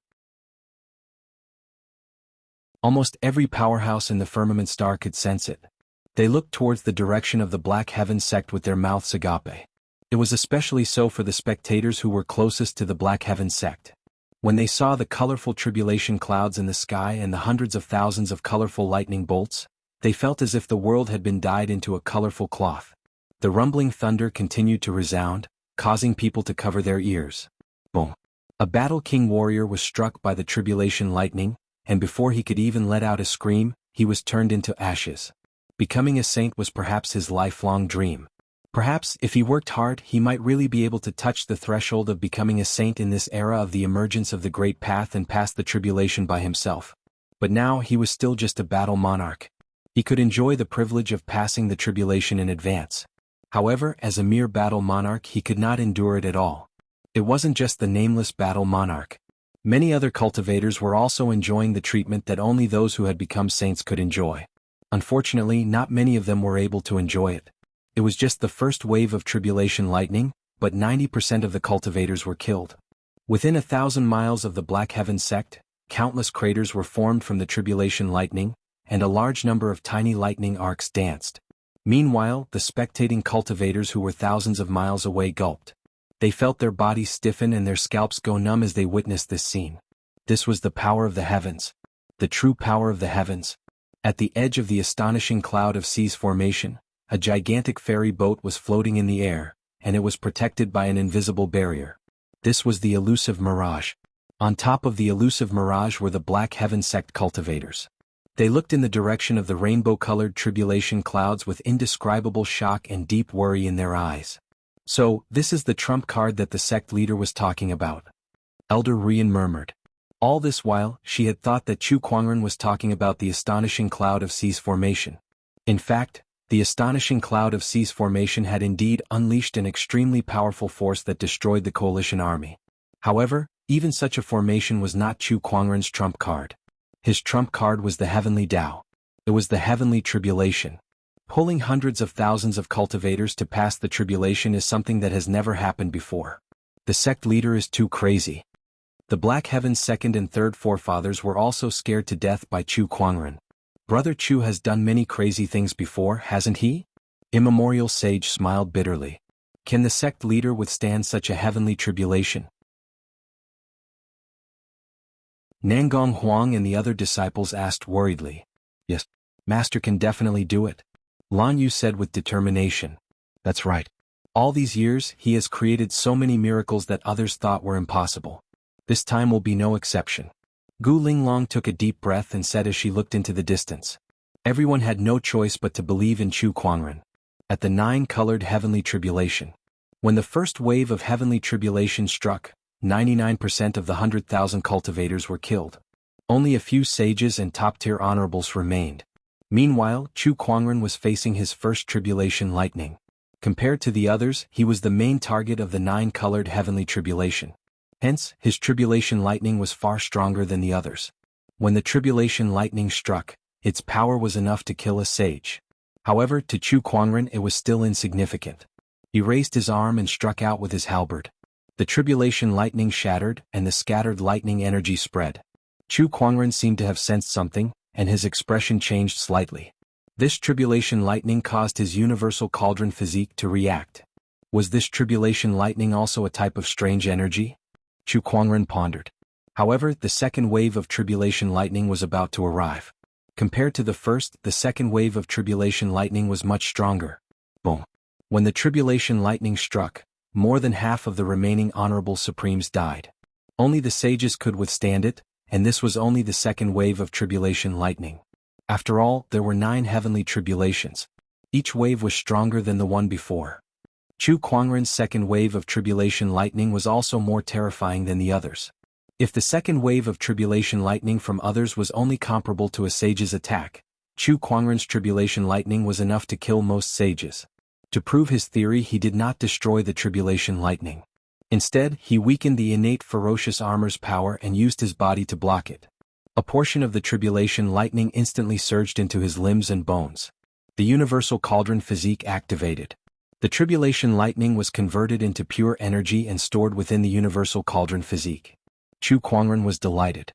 Almost every powerhouse in the firmament star could sense it. They looked towards the direction of the Black Heaven sect with their mouths agape. It was especially so for the spectators who were closest to the Black Heaven sect. When they saw the colorful tribulation clouds in the sky and the hundreds of thousands of colorful lightning bolts, they felt as if the world had been dyed into a colorful cloth. The rumbling thunder continued to resound, causing people to cover their ears. Boom! A Battle King warrior was struck by the tribulation lightning, and before he could even let out a scream, he was turned into ashes. Becoming a saint was perhaps his lifelong dream. Perhaps, if he worked hard, he might really be able to touch the threshold of becoming a saint in this era of the emergence of the Great Path and pass the tribulation by himself. But now he was still just a battle monarch. He could enjoy the privilege of passing the tribulation in advance. However, as a mere battle monarch he could not endure it at all. It wasn't just the nameless battle monarch. Many other cultivators were also enjoying the treatment that only those who had become saints could enjoy. Unfortunately, not many of them were able to enjoy it. It was just the first wave of tribulation lightning, but 90% of the cultivators were killed. Within 1,000 miles of the Black Heaven sect, countless craters were formed from the tribulation lightning, and a large number of tiny lightning arcs danced. Meanwhile, the spectating cultivators who were thousands of miles away gulped. They felt their bodies stiffen and their scalps go numb as they witnessed this scene. This was the power of the heavens. The true power of the heavens. At the edge of the astonishing cloud of seas formation, a gigantic ferry boat was floating in the air, and it was protected by an invisible barrier. This was the elusive mirage. On top of the elusive mirage were the Black Heaven sect cultivators. They looked in the direction of the rainbow-colored tribulation clouds with indescribable shock and deep worry in their eyes. So, this is the trump card that the sect leader was talking about. Elder Rian murmured. All this while, she had thought that Chu Kuangren was talking about the astonishing cloud of seas formation. In fact, the astonishing cloud of seas formation had indeed unleashed an extremely powerful force that destroyed the coalition army. However, even such a formation was not Chu Kuangren's trump card. His trump card was the heavenly Tao. It was the heavenly tribulation. Pulling hundreds of thousands of cultivators to pass the tribulation is something that has never happened before. The sect leader is too crazy. The Black Heaven's second and third forefathers were also scared to death by Chu Kuangren. Brother Chu has done many crazy things before, hasn't he? Immemorial Sage smiled bitterly. Can the sect leader withstand such a heavenly tribulation? Nangong Huang and the other disciples asked worriedly. Yes, Master can definitely do it. Lan Yu said with determination. That's right. All these years, he has created so many miracles that others thought were impossible. This time will be no exception. Gu Linglong took a deep breath and said as she looked into the distance. Everyone had no choice but to believe in Chu Kuangren. At the 9-colored heavenly tribulation. When the first wave of heavenly tribulation struck, 99% of the 100,000 cultivators were killed. Only a few sages and top-tier honorables remained. Meanwhile, Chu Kuangren was facing his first tribulation lightning. Compared to the others, he was the main target of the 9-colored heavenly tribulation. Hence, his tribulation lightning was far stronger than the others. When the tribulation lightning struck, its power was enough to kill a sage. However, to Chu Kuangren it was still insignificant. He raised his arm and struck out with his halberd. The tribulation lightning shattered, and the scattered lightning energy spread. Chu Kuangren seemed to have sensed something, and his expression changed slightly. This tribulation lightning caused his universal cauldron physique to react. Was this tribulation lightning also a type of strange energy? Chu Kuangren pondered. However, the second wave of tribulation lightning was about to arrive. Compared to the first, the second wave of tribulation lightning was much stronger. Boom. When the tribulation lightning struck, more than half of the remaining honorable supremes died. Only the sages could withstand it, and this was only the second wave of tribulation lightning. After all, there were 9 heavenly tribulations. Each wave was stronger than the one before. Chu Kuangren's second wave of tribulation lightning was also more terrifying than the others. If the second wave of tribulation lightning from others was only comparable to a sage's attack, Chu Kuangren's tribulation lightning was enough to kill most sages. To prove his theory, he did not destroy the tribulation lightning. Instead, he weakened the innate ferocious armor's power and used his body to block it. A portion of the tribulation lightning instantly surged into his limbs and bones. The universal cauldron physique activated. The tribulation lightning was converted into pure energy and stored within the universal cauldron physique. Chu Kuangren was delighted.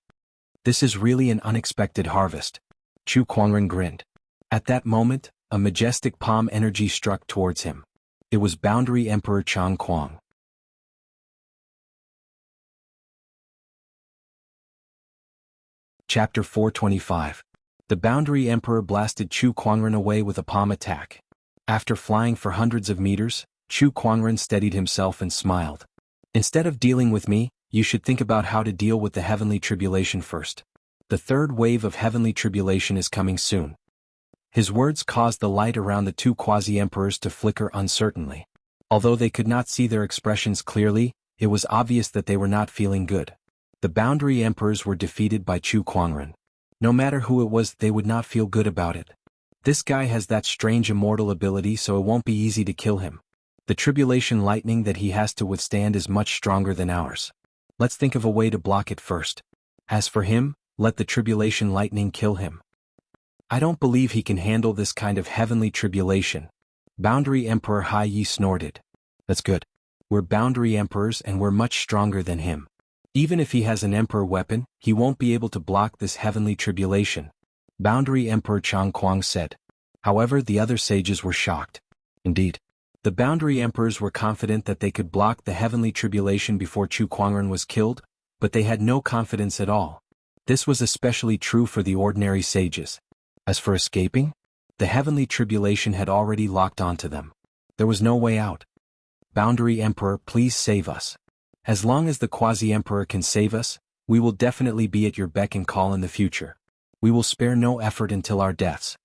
This is really an unexpected harvest. Chu Kuangren grinned. At that moment, a majestic palm energy struck towards him. It was Boundary Emperor Chang Kuang. Chapter 425. The Boundary Emperor blasted Chu Kuangren away with a palm attack. After flying for hundreds of meters, Chu Kuangren steadied himself and smiled. Instead of dealing with me, you should think about how to deal with the heavenly tribulation first. The third wave of heavenly tribulation is coming soon. His words caused the light around the two quasi-emperors to flicker uncertainly. Although they could not see their expressions clearly, it was obvious that they were not feeling good. The Boundary Emperors were defeated by Chu Kuangren. No matter who it was, they would not feel good about it. This guy has that strange immortal ability, so it won't be easy to kill him. The tribulation lightning that he has to withstand is much stronger than ours. Let's think of a way to block it first. As for him, let the tribulation lightning kill him. I don't believe he can handle this kind of heavenly tribulation. Boundary Emperor Hai Yi snorted. That's good. We're Boundary Emperors and we're much stronger than him. Even if he has an Emperor weapon, he won't be able to block this heavenly tribulation. Boundary Emperor Chang Kuang said. However, the other sages were shocked. Indeed. The Boundary Emperors were confident that they could block the heavenly tribulation before Chu Kuangren was killed, but they had no confidence at all. This was especially true for the ordinary sages. As for escaping, the heavenly tribulation had already locked onto them. There was no way out. Boundary Emperor, please save us. As long as the Quasi-Emperor can save us, we will definitely be at your beck and call in the future. We will spare no effort until our deaths.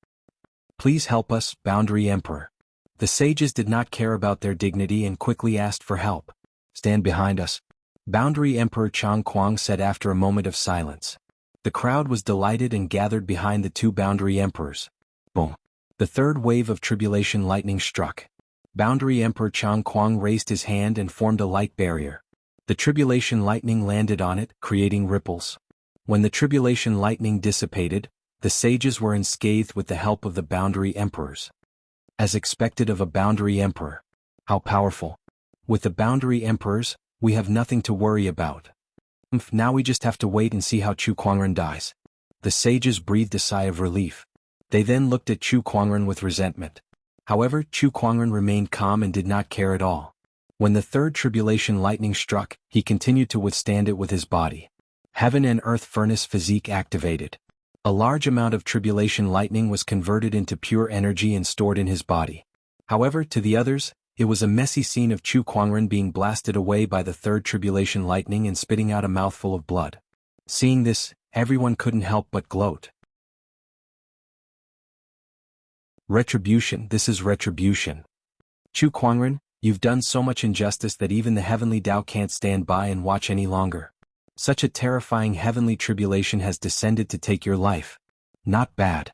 Please help us, Boundary Emperor. The sages did not care about their dignity and quickly asked for help. Stand behind us. Boundary Emperor Chang Kuang said after a moment of silence. The crowd was delighted and gathered behind the two Boundary Emperors. Boom. The third wave of tribulation lightning struck. Boundary Emperor Chang Kuang raised his hand and formed a light barrier. The tribulation lightning landed on it, creating ripples. When the tribulation lightning dissipated, the sages were unscathed with the help of the Boundary Emperors. As expected of a Boundary Emperor. How powerful. With the Boundary Emperors, we have nothing to worry about. Now we just have to wait and see how Chu Kuangren dies. The sages breathed a sigh of relief. They then looked at Chu Kuangren with resentment. However, Chu Kuangren remained calm and did not care at all. When the third tribulation lightning struck, he continued to withstand it with his body. Heaven and earth furnace physique activated. A large amount of tribulation lightning was converted into pure energy and stored in his body. However, to the others, it was a messy scene of Chu Kuangren being blasted away by the third tribulation lightning and spitting out a mouthful of blood. Seeing this, everyone couldn't help but gloat. Retribution, this is retribution. Chu Kuangren, you've done so much injustice that even the heavenly Tao can't stand by and watch any longer. Such a terrifying heavenly tribulation has descended to take your life. Not bad.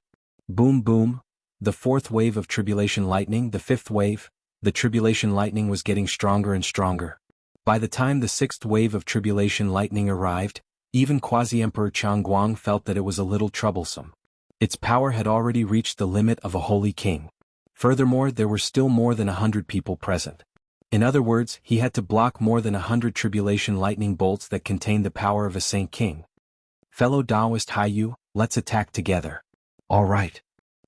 Boom boom. The fourth wave of tribulation lightning, the fifth wave, the tribulation lightning was getting stronger and stronger. By the time the sixth wave of tribulation lightning arrived, even Quasi-Emperor Chang Guang felt that it was a little troublesome. Its power had already reached the limit of a holy king. Furthermore, there were still more than 100 people present. In other words, he had to block more than 100 tribulation lightning bolts that contained the power of a saint king. Fellow Taoist Haiyu, let's attack together. All right.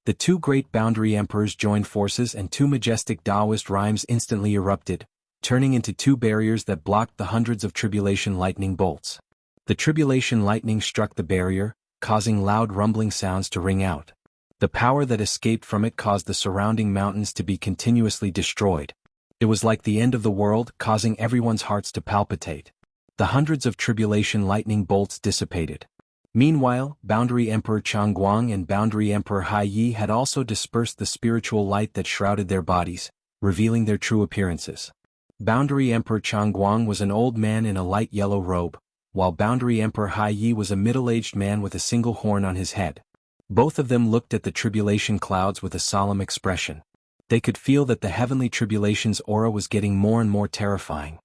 The two great Boundary Emperors joined forces and two majestic Taoist rhymes instantly erupted, turning into two barriers that blocked the hundreds of tribulation lightning bolts. The tribulation lightning struck the barrier, causing loud rumbling sounds to ring out. The power that escaped from it caused the surrounding mountains to be continuously destroyed. It was like the end of the world, causing everyone's hearts to palpitate. The hundreds of tribulation lightning bolts dissipated. Meanwhile, Boundary Emperor Changguang and Boundary Emperor Hai Yi had also dispersed the spiritual light that shrouded their bodies, revealing their true appearances. Boundary Emperor Changguang was an old man in a light yellow robe, while Boundary Emperor Hai Yi was a middle-aged man with a single horn on his head. Both of them looked at the tribulation clouds with a solemn expression. They could feel that the heavenly tribulation's aura was getting more and more terrifying.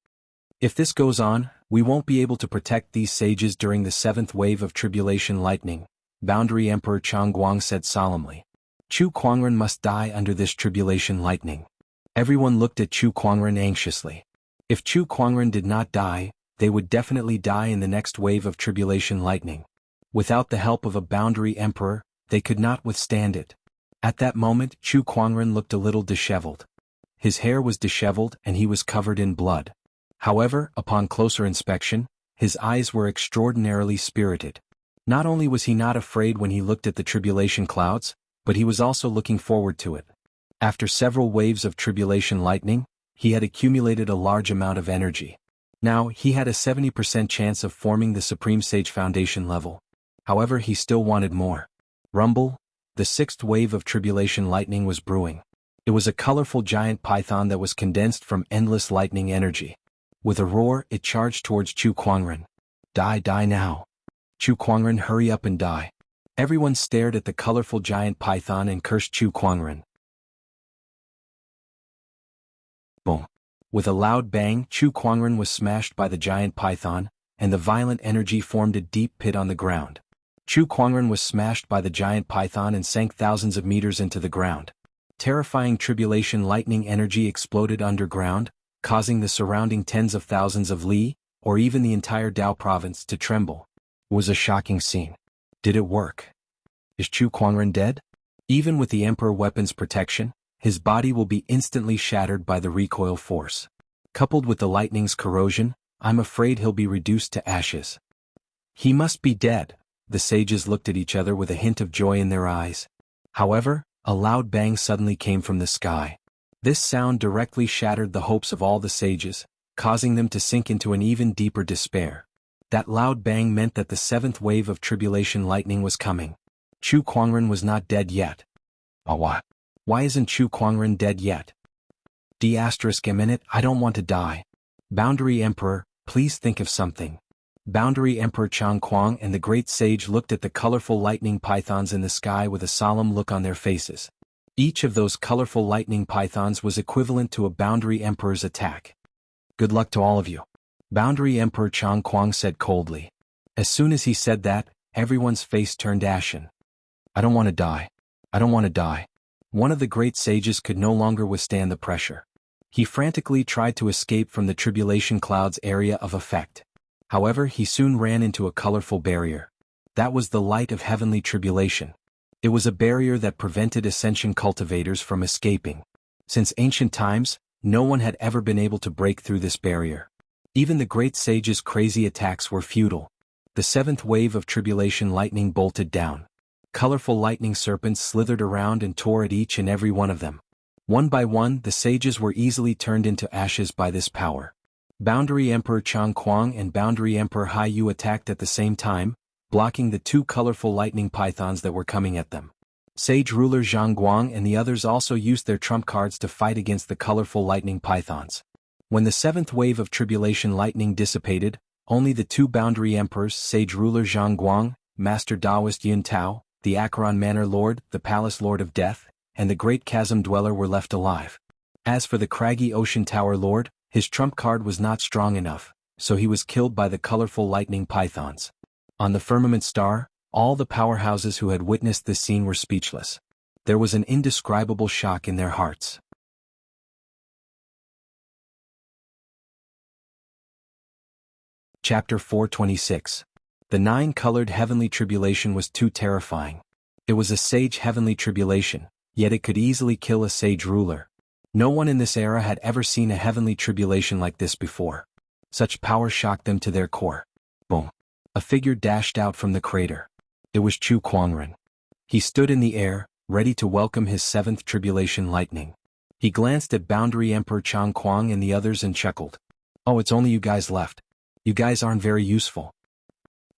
If this goes on, we won't be able to protect these sages during the 7th wave of tribulation lightning, Boundary Emperor Changguang said solemnly. Chu Kuangren must die under this tribulation lightning. Everyone looked at Chu Kuangren anxiously. If Chu Kuangren did not die, they would definitely die in the next wave of tribulation lightning. Without the help of a Boundary Emperor, they could not withstand it. At that moment, Chu Kuangren looked a little disheveled. His hair was disheveled and he was covered in blood. However, upon closer inspection, his eyes were extraordinarily spirited. Not only was he not afraid when he looked at the tribulation clouds, but he was also looking forward to it. After several waves of tribulation lightning, he had accumulated a large amount of energy. Now, he had a 70% chance of forming the Supreme Sage Foundation level. However, he still wanted more. Rumble, the 6th wave of tribulation lightning was brewing. It was a colorful giant python that was condensed from endless lightning energy. With a roar, it charged towards Chu Kuangren. Die now. Chu Kuangren, hurry up and die. Everyone stared at the colorful giant python and cursed Chu Kuangren. Boom. With a loud bang, Chu Kuangren was smashed by the giant python, and the violent energy formed a deep pit on the ground. Chu Kuangren was smashed by the giant python and sank thousands of meters into the ground. Terrifying tribulation lightning energy exploded underground, causing the surrounding tens of thousands of li, or even the entire Dao province, to tremble. It was a shocking scene. Did it work? Is Chu Kuangren dead? Even with the Emperor weapon's protection, his body will be instantly shattered by the recoil force. Coupled with the lightning's corrosion, I'm afraid he'll be reduced to ashes. He must be dead. The sages looked at each other with a hint of joy in their eyes. However, a loud bang suddenly came from the sky. This sound directly shattered the hopes of all the sages, causing them to sink into an even deeper despair. That loud bang meant that the 7th wave of tribulation lightning was coming. Chu Kuangren was not dead yet. What? Why isn't Chu Kuangren dead yet? D***, I don't want to die. Boundary Emperor, please think of something. Boundary Emperor Changguang and the great sage looked at the colorful lightning pythons in the sky with a solemn look on their faces. Each of those colorful lightning pythons was equivalent to a Boundary Emperor's attack. Good luck to all of you. Boundary Emperor Changguang said coldly. As soon as he said that, everyone's face turned ashen. I don't want to die. I don't want to die. One of the great sages could no longer withstand the pressure. He frantically tried to escape from the tribulation cloud's area of effect. However, he soon ran into a colorful barrier. That was the light of heavenly tribulation. It was a barrier that prevented ascension cultivators from escaping. Since ancient times, no one had ever been able to break through this barrier. Even the great sage's crazy attacks were futile. The 7th wave of tribulation lightning bolted down. Colorful lightning serpents slithered around and tore at each and every one of them. One by one, the sages were easily turned into ashes by this power. Boundary Emperor Changguang and Boundary Emperor Hai Yu attacked at the same time, blocking the 2 colorful lightning pythons that were coming at them. Sage ruler Zhang Guang and the others also used their trump cards to fight against the colorful lightning pythons. When the 7th wave of tribulation lightning dissipated, only the 2 boundary emperors, Sage ruler Zhang Guang, Master Taoist Yun Tao, the Acheron Manor Lord, the Palace Lord of Death, and the Great Chasm Dweller were left alive. As for the craggy Ocean Tower Lord, his trump card was not strong enough, so he was killed by the colorful lightning pythons. On the firmament star, all the powerhouses who had witnessed this scene were speechless. There was an indescribable shock in their hearts. Chapter 426. The 9-colored heavenly tribulation was too terrifying. It was a sage heavenly tribulation, yet it could easily kill a sage ruler. No one in this era had ever seen a heavenly tribulation like this before. Such power shocked them to their core. Boom. A figure dashed out from the crater. It was Chu Kuangren. He stood in the air, ready to welcome his 7th tribulation lightning. He glanced at Boundary Emperor Changguang and the others and chuckled. Oh, it's only you guys left. You guys aren't very useful.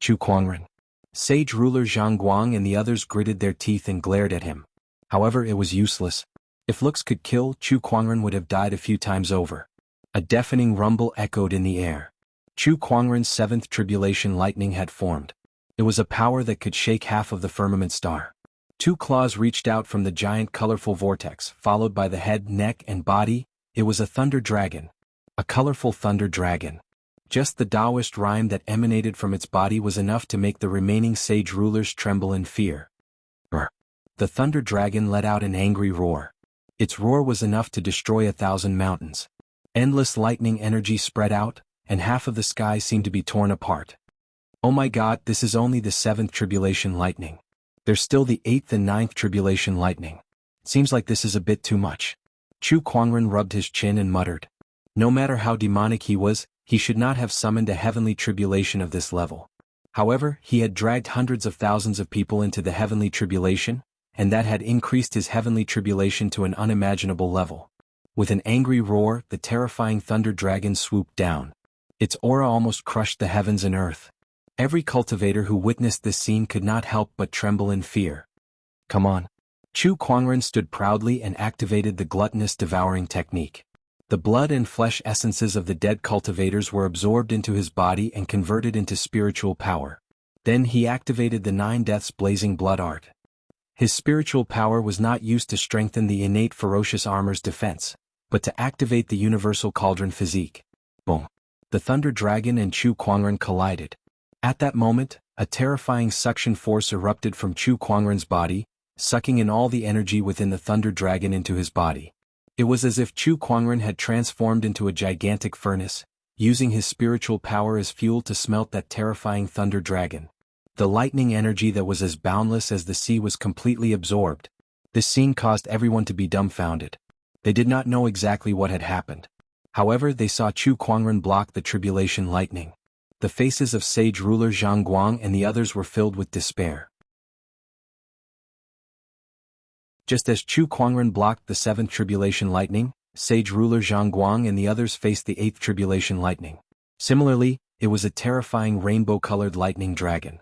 Chu Kuangren. Sage ruler Zhang Guang and the others gritted their teeth and glared at him. However, it was useless. If looks could kill, Chu Kuangren would have died a few times over. A deafening rumble echoed in the air. Chu Kuangren's seventh tribulation lightning had formed. It was a power that could shake half of the firmament star. Two claws reached out from the giant colorful vortex, followed by the head, neck, and body. It was a thunder dragon. A colorful thunder dragon. Just the Taoist rhyme that emanated from its body was enough to make the remaining sage rulers tremble in fear. Roar. The thunder dragon let out an angry roar. Its roar was enough to destroy 1,000 mountains. Endless lightning energy spread out, and half of the sky seemed to be torn apart. Oh my God, this is only the 7th tribulation lightning. There's still the 8th and 9th tribulation lightning. Seems like this is a bit too much. Chu Kuangren rubbed his chin and muttered. No matter how demonic he was, he should not have summoned a heavenly tribulation of this level. However, he had dragged hundreds of thousands of people into the heavenly tribulation, and that had increased his heavenly tribulation to an unimaginable level. With an angry roar, the terrifying thunder dragon swooped down. Its aura almost crushed the heavens and earth. Every cultivator who witnessed this scene could not help but tremble in fear. Come on. Chu Kuangren stood proudly and activated the gluttonous devouring technique. The blood and flesh essences of the dead cultivators were absorbed into his body and converted into spiritual power. Then he activated the 9 deaths blazing blood art. His spiritual power was not used to strengthen the innate ferocious armor's defense, but to activate the universal cauldron physique. Boom. The thunder dragon and Chu Kuangren collided. At that moment, a terrifying suction force erupted from Chu Kuangren's body, sucking in all the energy within the thunder dragon into his body. It was as if Chu Kuangren had transformed into a gigantic furnace, using his spiritual power as fuel to smelt that terrifying thunder dragon. The lightning energy that was as boundless as the sea was completely absorbed. This scene caused everyone to be dumbfounded. They did not know exactly what had happened. However, they saw Chu Kuangren block the tribulation lightning. The faces of sage ruler Zhang Guang and the others were filled with despair. Just as Chu Kuangren blocked the 7th tribulation lightning, sage ruler Zhang Guang and the others faced the 8th tribulation lightning. Similarly, it was a terrifying rainbow-colored lightning dragon.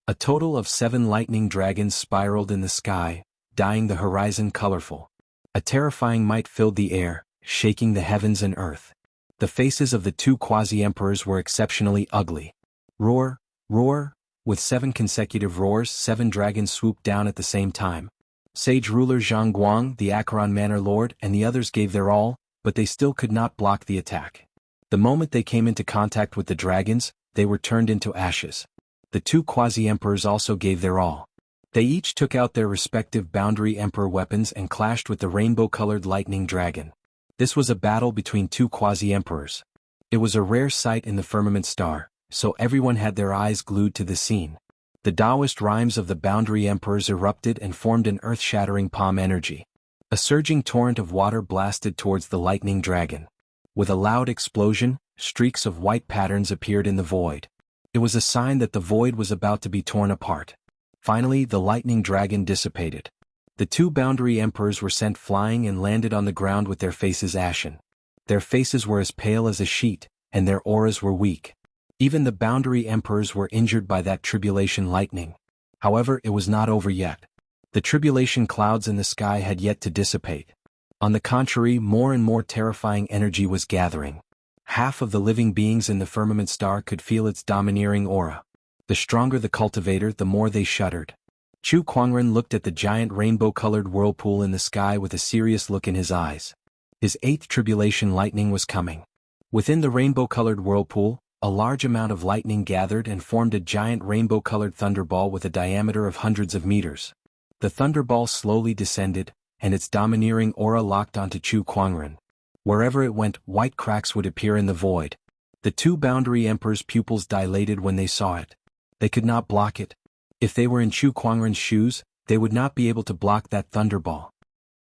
A total of 7 lightning dragons spiraled in the sky, dyeing the horizon colorful. A terrifying might filled the air, shaking the heavens and earth. The faces of the 2 quasi-emperors were exceptionally ugly. Roar, roar, with 7 consecutive roars, 7 dragons swooped down at the same time. Sage ruler Zhang Guang, the Acheron Manor Lord, and the others gave their all, but they still could not block the attack. The moment they came into contact with the dragons, they were turned into ashes. The 2 quasi-emperors also gave their all. They each took out their respective boundary emperor weapons and clashed with the rainbow-colored lightning dragon. This was a battle between 2 quasi-emperors. It was a rare sight in the firmament star, so everyone had their eyes glued to the scene. The Taoist rhymes of the boundary emperors erupted and formed an earth-shattering palm energy. A surging torrent of water blasted towards the lightning dragon. With a loud explosion, streaks of white patterns appeared in the void. It was a sign that the void was about to be torn apart. Finally, the lightning dragon dissipated. The 2 boundary emperors were sent flying and landed on the ground with their faces ashen. Their faces were as pale as a sheet, and their auras were weak. Even the boundary emperors were injured by that tribulation lightning. However, it was not over yet. The tribulation clouds in the sky had yet to dissipate. On the contrary, more and more terrifying energy was gathering. Half of the living beings in the firmament star could feel its domineering aura. The stronger the cultivator, the more they shuddered. Chu Kuangren looked at the giant rainbow-colored whirlpool in the sky with a serious look in his eyes. His 8th tribulation lightning was coming. Within the rainbow-colored whirlpool, a large amount of lightning gathered and formed a giant rainbow-colored thunderball with a diameter of hundreds of meters. The thunderball slowly descended, and its domineering aura locked onto Chu Kuangren. Wherever it went, white cracks would appear in the void. The 2 boundary emperors' pupils dilated when they saw it. They could not block it. If they were in Chu Kuangren's shoes, they would not be able to block that thunderball.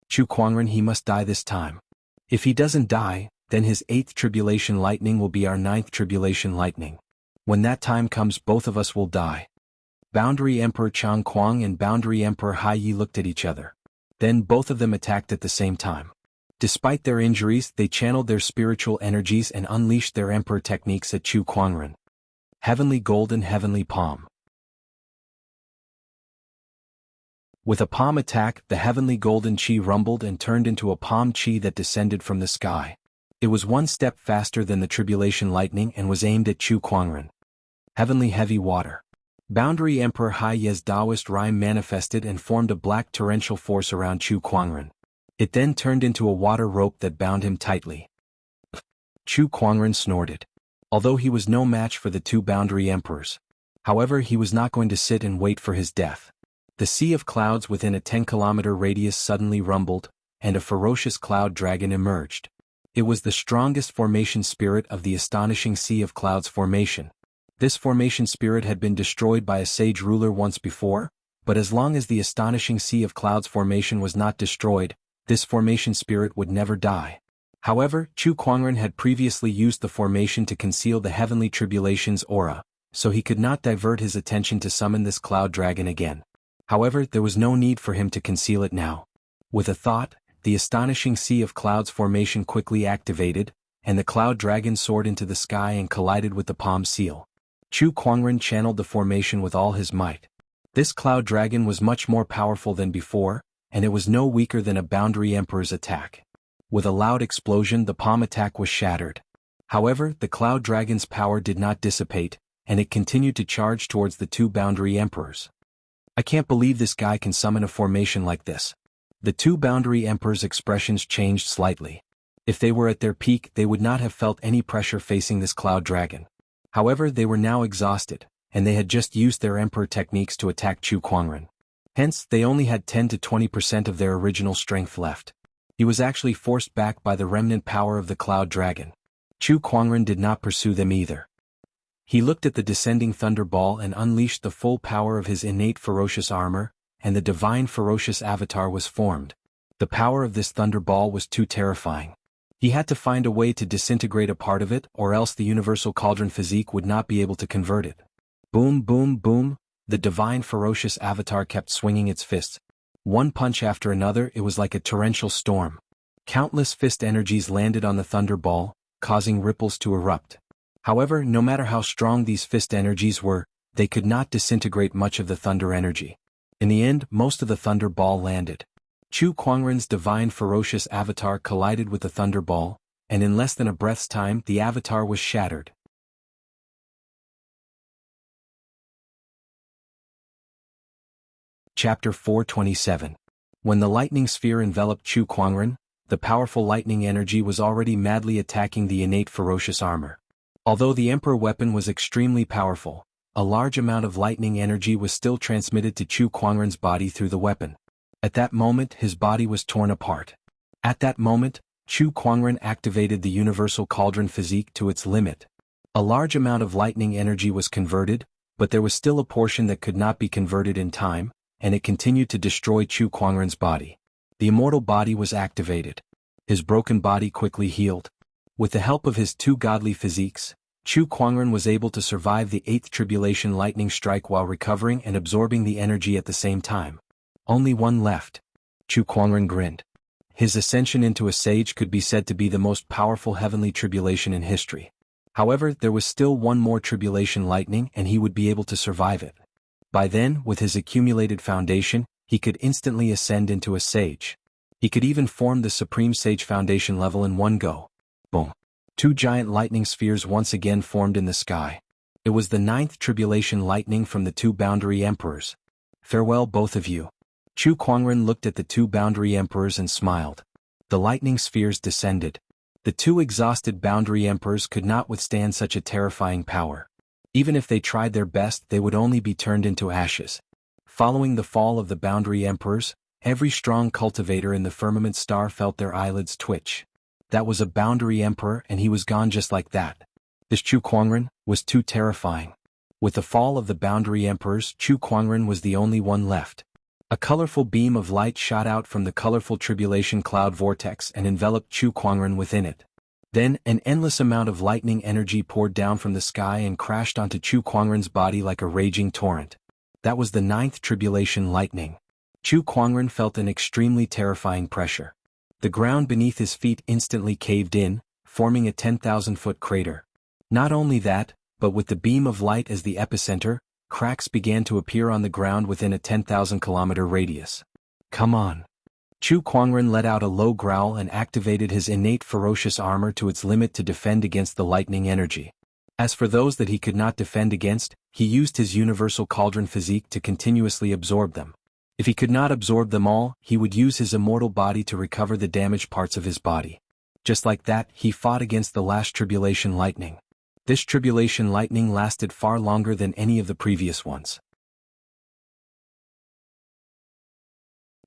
Chu Kuangren, he must die this time. If he doesn't die, then his 8th tribulation lightning will be our 9th tribulation lightning. When that time comes, both of us will die. Boundary Emperor Chang Kuang and Boundary Emperor Hai Yi looked at each other. Then both of them attacked at the same time. Despite their injuries, they channeled their spiritual energies and unleashed their emperor techniques at Chu Kuangren. Heavenly Golden Heavenly Palm. With a palm attack, the heavenly golden chi rumbled and turned into a palm chi that descended from the sky. It was one step faster than the tribulation lightning and was aimed at Chu Kuangren. Heavenly heavy water. Boundary Emperor Hai Ye's Taoist rhyme manifested and formed a black torrential force around Chu Kuangren. It then turned into a water rope that bound him tightly. Chu Kuangren snorted. Although he was no match for the two boundary emperors. However, he was not going to sit and wait for his death. The sea of clouds within a 10-kilometer radius suddenly rumbled, and a ferocious cloud dragon emerged. It was the strongest formation spirit of the astonishing Sea of Clouds formation. This formation spirit had been destroyed by a sage ruler once before, but as long as the astonishing Sea of Clouds formation was not destroyed, this formation spirit would never die. However, Chu Kuangren had previously used the formation to conceal the heavenly tribulation's aura, so he could not divert his attention to summon this cloud dragon again. However, there was no need for him to conceal it now. With a thought, the astonishing Sea of Clouds formation quickly activated, and the cloud dragon soared into the sky and collided with the palm seal. Chu Kuangren channeled the formation with all his might. This cloud dragon was much more powerful than before, and it was no weaker than a boundary emperor's attack. With a loud explosion, the palm attack was shattered. However, the cloud dragon's power did not dissipate, and it continued to charge towards the two boundary emperors. I can't believe this guy can summon a formation like this. The two boundary emperors' expressions changed slightly. If they were at their peak, they would not have felt any pressure facing this cloud dragon. However, they were now exhausted, and they had just used their emperor techniques to attack Chu Kuangren. Hence, they only had 10 to 20% of their original strength left. He was actually forced back by the remnant power of the cloud dragon. Chu Kuangren did not pursue them either. He looked at the descending thunderball and unleashed the full power of his innate ferocious armor, and the divine ferocious avatar was formed. The power of this thunderball was too terrifying. He had to find a way to disintegrate a part of it, or else the universal cauldron physique would not be able to convert it. Boom, boom, boom, the divine ferocious avatar kept swinging its fists. One punch after another, it was like a torrential storm. Countless fist energies landed on the thunderball, causing ripples to erupt. However, no matter how strong these fist energies were, they could not disintegrate much of the thunder energy. In the end, most of the thunderball landed. Chu Kuangren's divine ferocious avatar collided with the thunderball, and in less than a breath's time, the avatar was shattered. Chapter 427. When the lightning sphere enveloped Chu Kuangren, the powerful lightning energy was already madly attacking the innate ferocious armor. Although the emperor weapon was extremely powerful, a large amount of lightning energy was still transmitted to Chu Kuangren's body through the weapon. At that moment, his body was torn apart. At that moment, Chu Kuangren activated the universal cauldron physique to its limit. A large amount of lightning energy was converted, but there was still a portion that could not be converted in time, and it continued to destroy Chu Kuangren's body. The immortal body was activated. His broken body quickly healed. With the help of his two godly physiques, Chu Kuangren was able to survive the 8th tribulation lightning strike while recovering and absorbing the energy at the same time. Only one left. Chu Kuangren grinned. His ascension into a sage could be said to be the most powerful heavenly tribulation in history. However, there was still one more tribulation lightning and he would be able to survive it. By then, with his accumulated foundation, he could instantly ascend into a sage. He could even form the Supreme Sage Foundation level in one go. Boom. Two giant lightning spheres once again formed in the sky. It was the 9th tribulation lightning from the two boundary emperors. Farewell both of you. Chu Kuangren looked at the two boundary emperors and smiled. The lightning spheres descended. The two exhausted boundary emperors could not withstand such a terrifying power. Even if they tried their best, they would only be turned into ashes. Following the fall of the boundary emperors, every strong cultivator in the firmament star felt their eyelids twitch. That was a boundary emperor and he was gone just like that. This Chu Kuangren was too terrifying. With the fall of the boundary emperors, Chu Kuangren was the only one left. A colorful beam of light shot out from the colorful tribulation cloud vortex and enveloped Chu Kuangren within it. Then, an endless amount of lightning energy poured down from the sky and crashed onto Chu Kuangren's body like a raging torrent. That was the 9th tribulation lightning. Chu Kuangren felt an extremely terrifying pressure. The ground beneath his feet instantly caved in, forming a 10,000-foot crater. Not only that, but with the beam of light as the epicenter, cracks began to appear on the ground within a 10,000-kilometer radius. Come on. Chu Kuangren let out a low growl and activated his innate ferocious armor to its limit to defend against the lightning energy. As for those that he could not defend against, he used his universal cauldron physique to continuously absorb them. If he could not absorb them all, he would use his immortal body to recover the damaged parts of his body. Just like that, he fought against the last tribulation lightning. This tribulation lightning lasted far longer than any of the previous ones.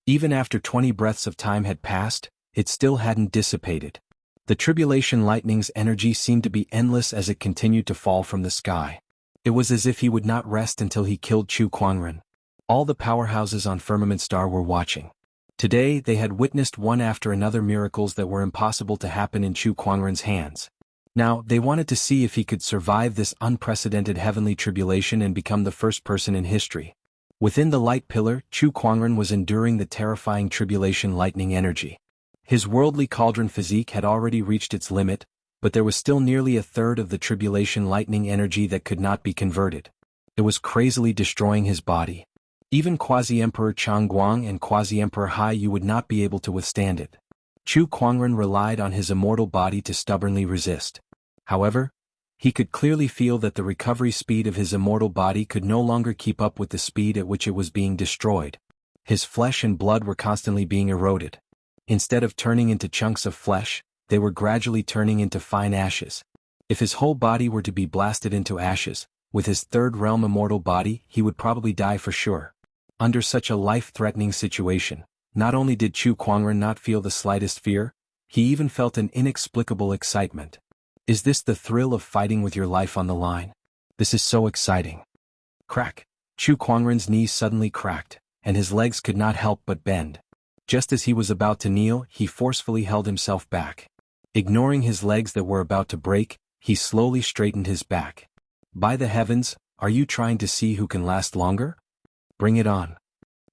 Even after 20 breaths of time had passed, it still hadn't dissipated. The tribulation lightning's energy seemed to be endless as it continued to fall from the sky. It was as if he would not rest until he killed Chu Kuangren. All the powerhouses on Firmament Star were watching. Today they had witnessed one after another miracles that were impossible to happen in Chu Kuangren's hands. Now, they wanted to see if he could survive this unprecedented heavenly tribulation and become the first person in history. Within the light pillar, Chu Kuangren was enduring the terrifying tribulation lightning energy. His worldly cauldron physique had already reached its limit, but there was still nearly a third of the tribulation lightning energy that could not be converted. It was crazily destroying his body. Even Quasi-Emperor Changguang and Quasi-Emperor Hai Yu would not be able to withstand it. Chu Kuangren relied on his immortal body to stubbornly resist. However, he could clearly feel that the recovery speed of his immortal body could no longer keep up with the speed at which it was being destroyed. His flesh and blood were constantly being eroded. Instead of turning into chunks of flesh, they were gradually turning into fine ashes. If his whole body were to be blasted into ashes, with his third realm immortal body, he would probably die for sure. Under such a life-threatening situation, not only did Chu Kuangren not feel the slightest fear, he even felt an inexplicable excitement. Is this the thrill of fighting with your life on the line? This is so exciting. Crack! Chu Kuangren's knees suddenly cracked, and his legs could not help but bend. Just as he was about to kneel, he forcefully held himself back. Ignoring his legs that were about to break, he slowly straightened his back. By the heavens, are you trying to see who can last longer? Bring it on.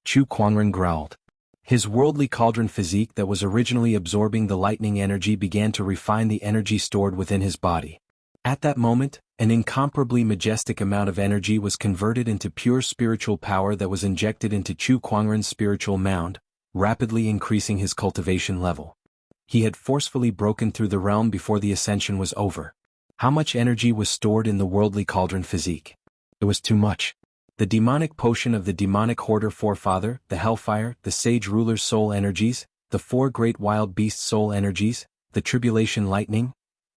Chu Kuangren growled. His worldly cauldron physique that was originally absorbing the lightning energy began to refine the energy stored within his body. At that moment, an incomparably majestic amount of energy was converted into pure spiritual power that was injected into Chu Kuangren's spiritual mound, rapidly increasing his cultivation level. He had forcefully broken through the realm before the ascension was over. How much energy was stored in the worldly cauldron physique? It was too much. The demonic potion of the demonic hoarder forefather, the hellfire, the sage ruler's soul energies, the four great wild beast soul energies, the tribulation lightning.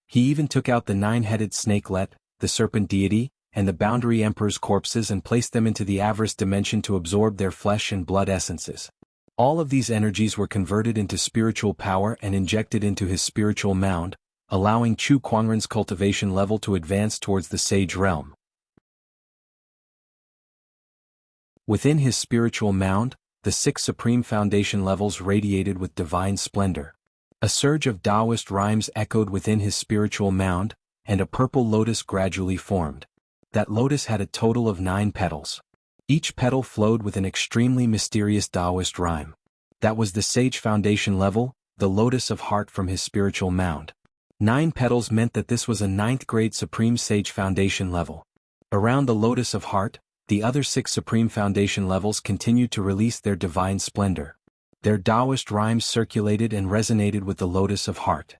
He even took out the nine-headed snakelet, the serpent deity, and the boundary emperor's corpses and placed them into the avarice dimension to absorb their flesh and blood essences. All of these energies were converted into spiritual power and injected into his spiritual mound, allowing Chu Kuangren's cultivation level to advance towards the sage realm. Within his spiritual mound, the 6 supreme foundation levels radiated with divine splendor. A surge of Taoist rhymes echoed within his spiritual mound, and a purple lotus gradually formed. That lotus had a total of 9 petals. Each petal flowed with an extremely mysterious Taoist rhyme. That was the sage foundation level, the lotus of heart from his spiritual mound. 9 petals meant that this was a 9th grade supreme sage foundation level. Around the lotus of heart, the other 6 supreme foundation levels continued to release their divine splendor. Their Taoist rhymes circulated and resonated with the lotus of heart.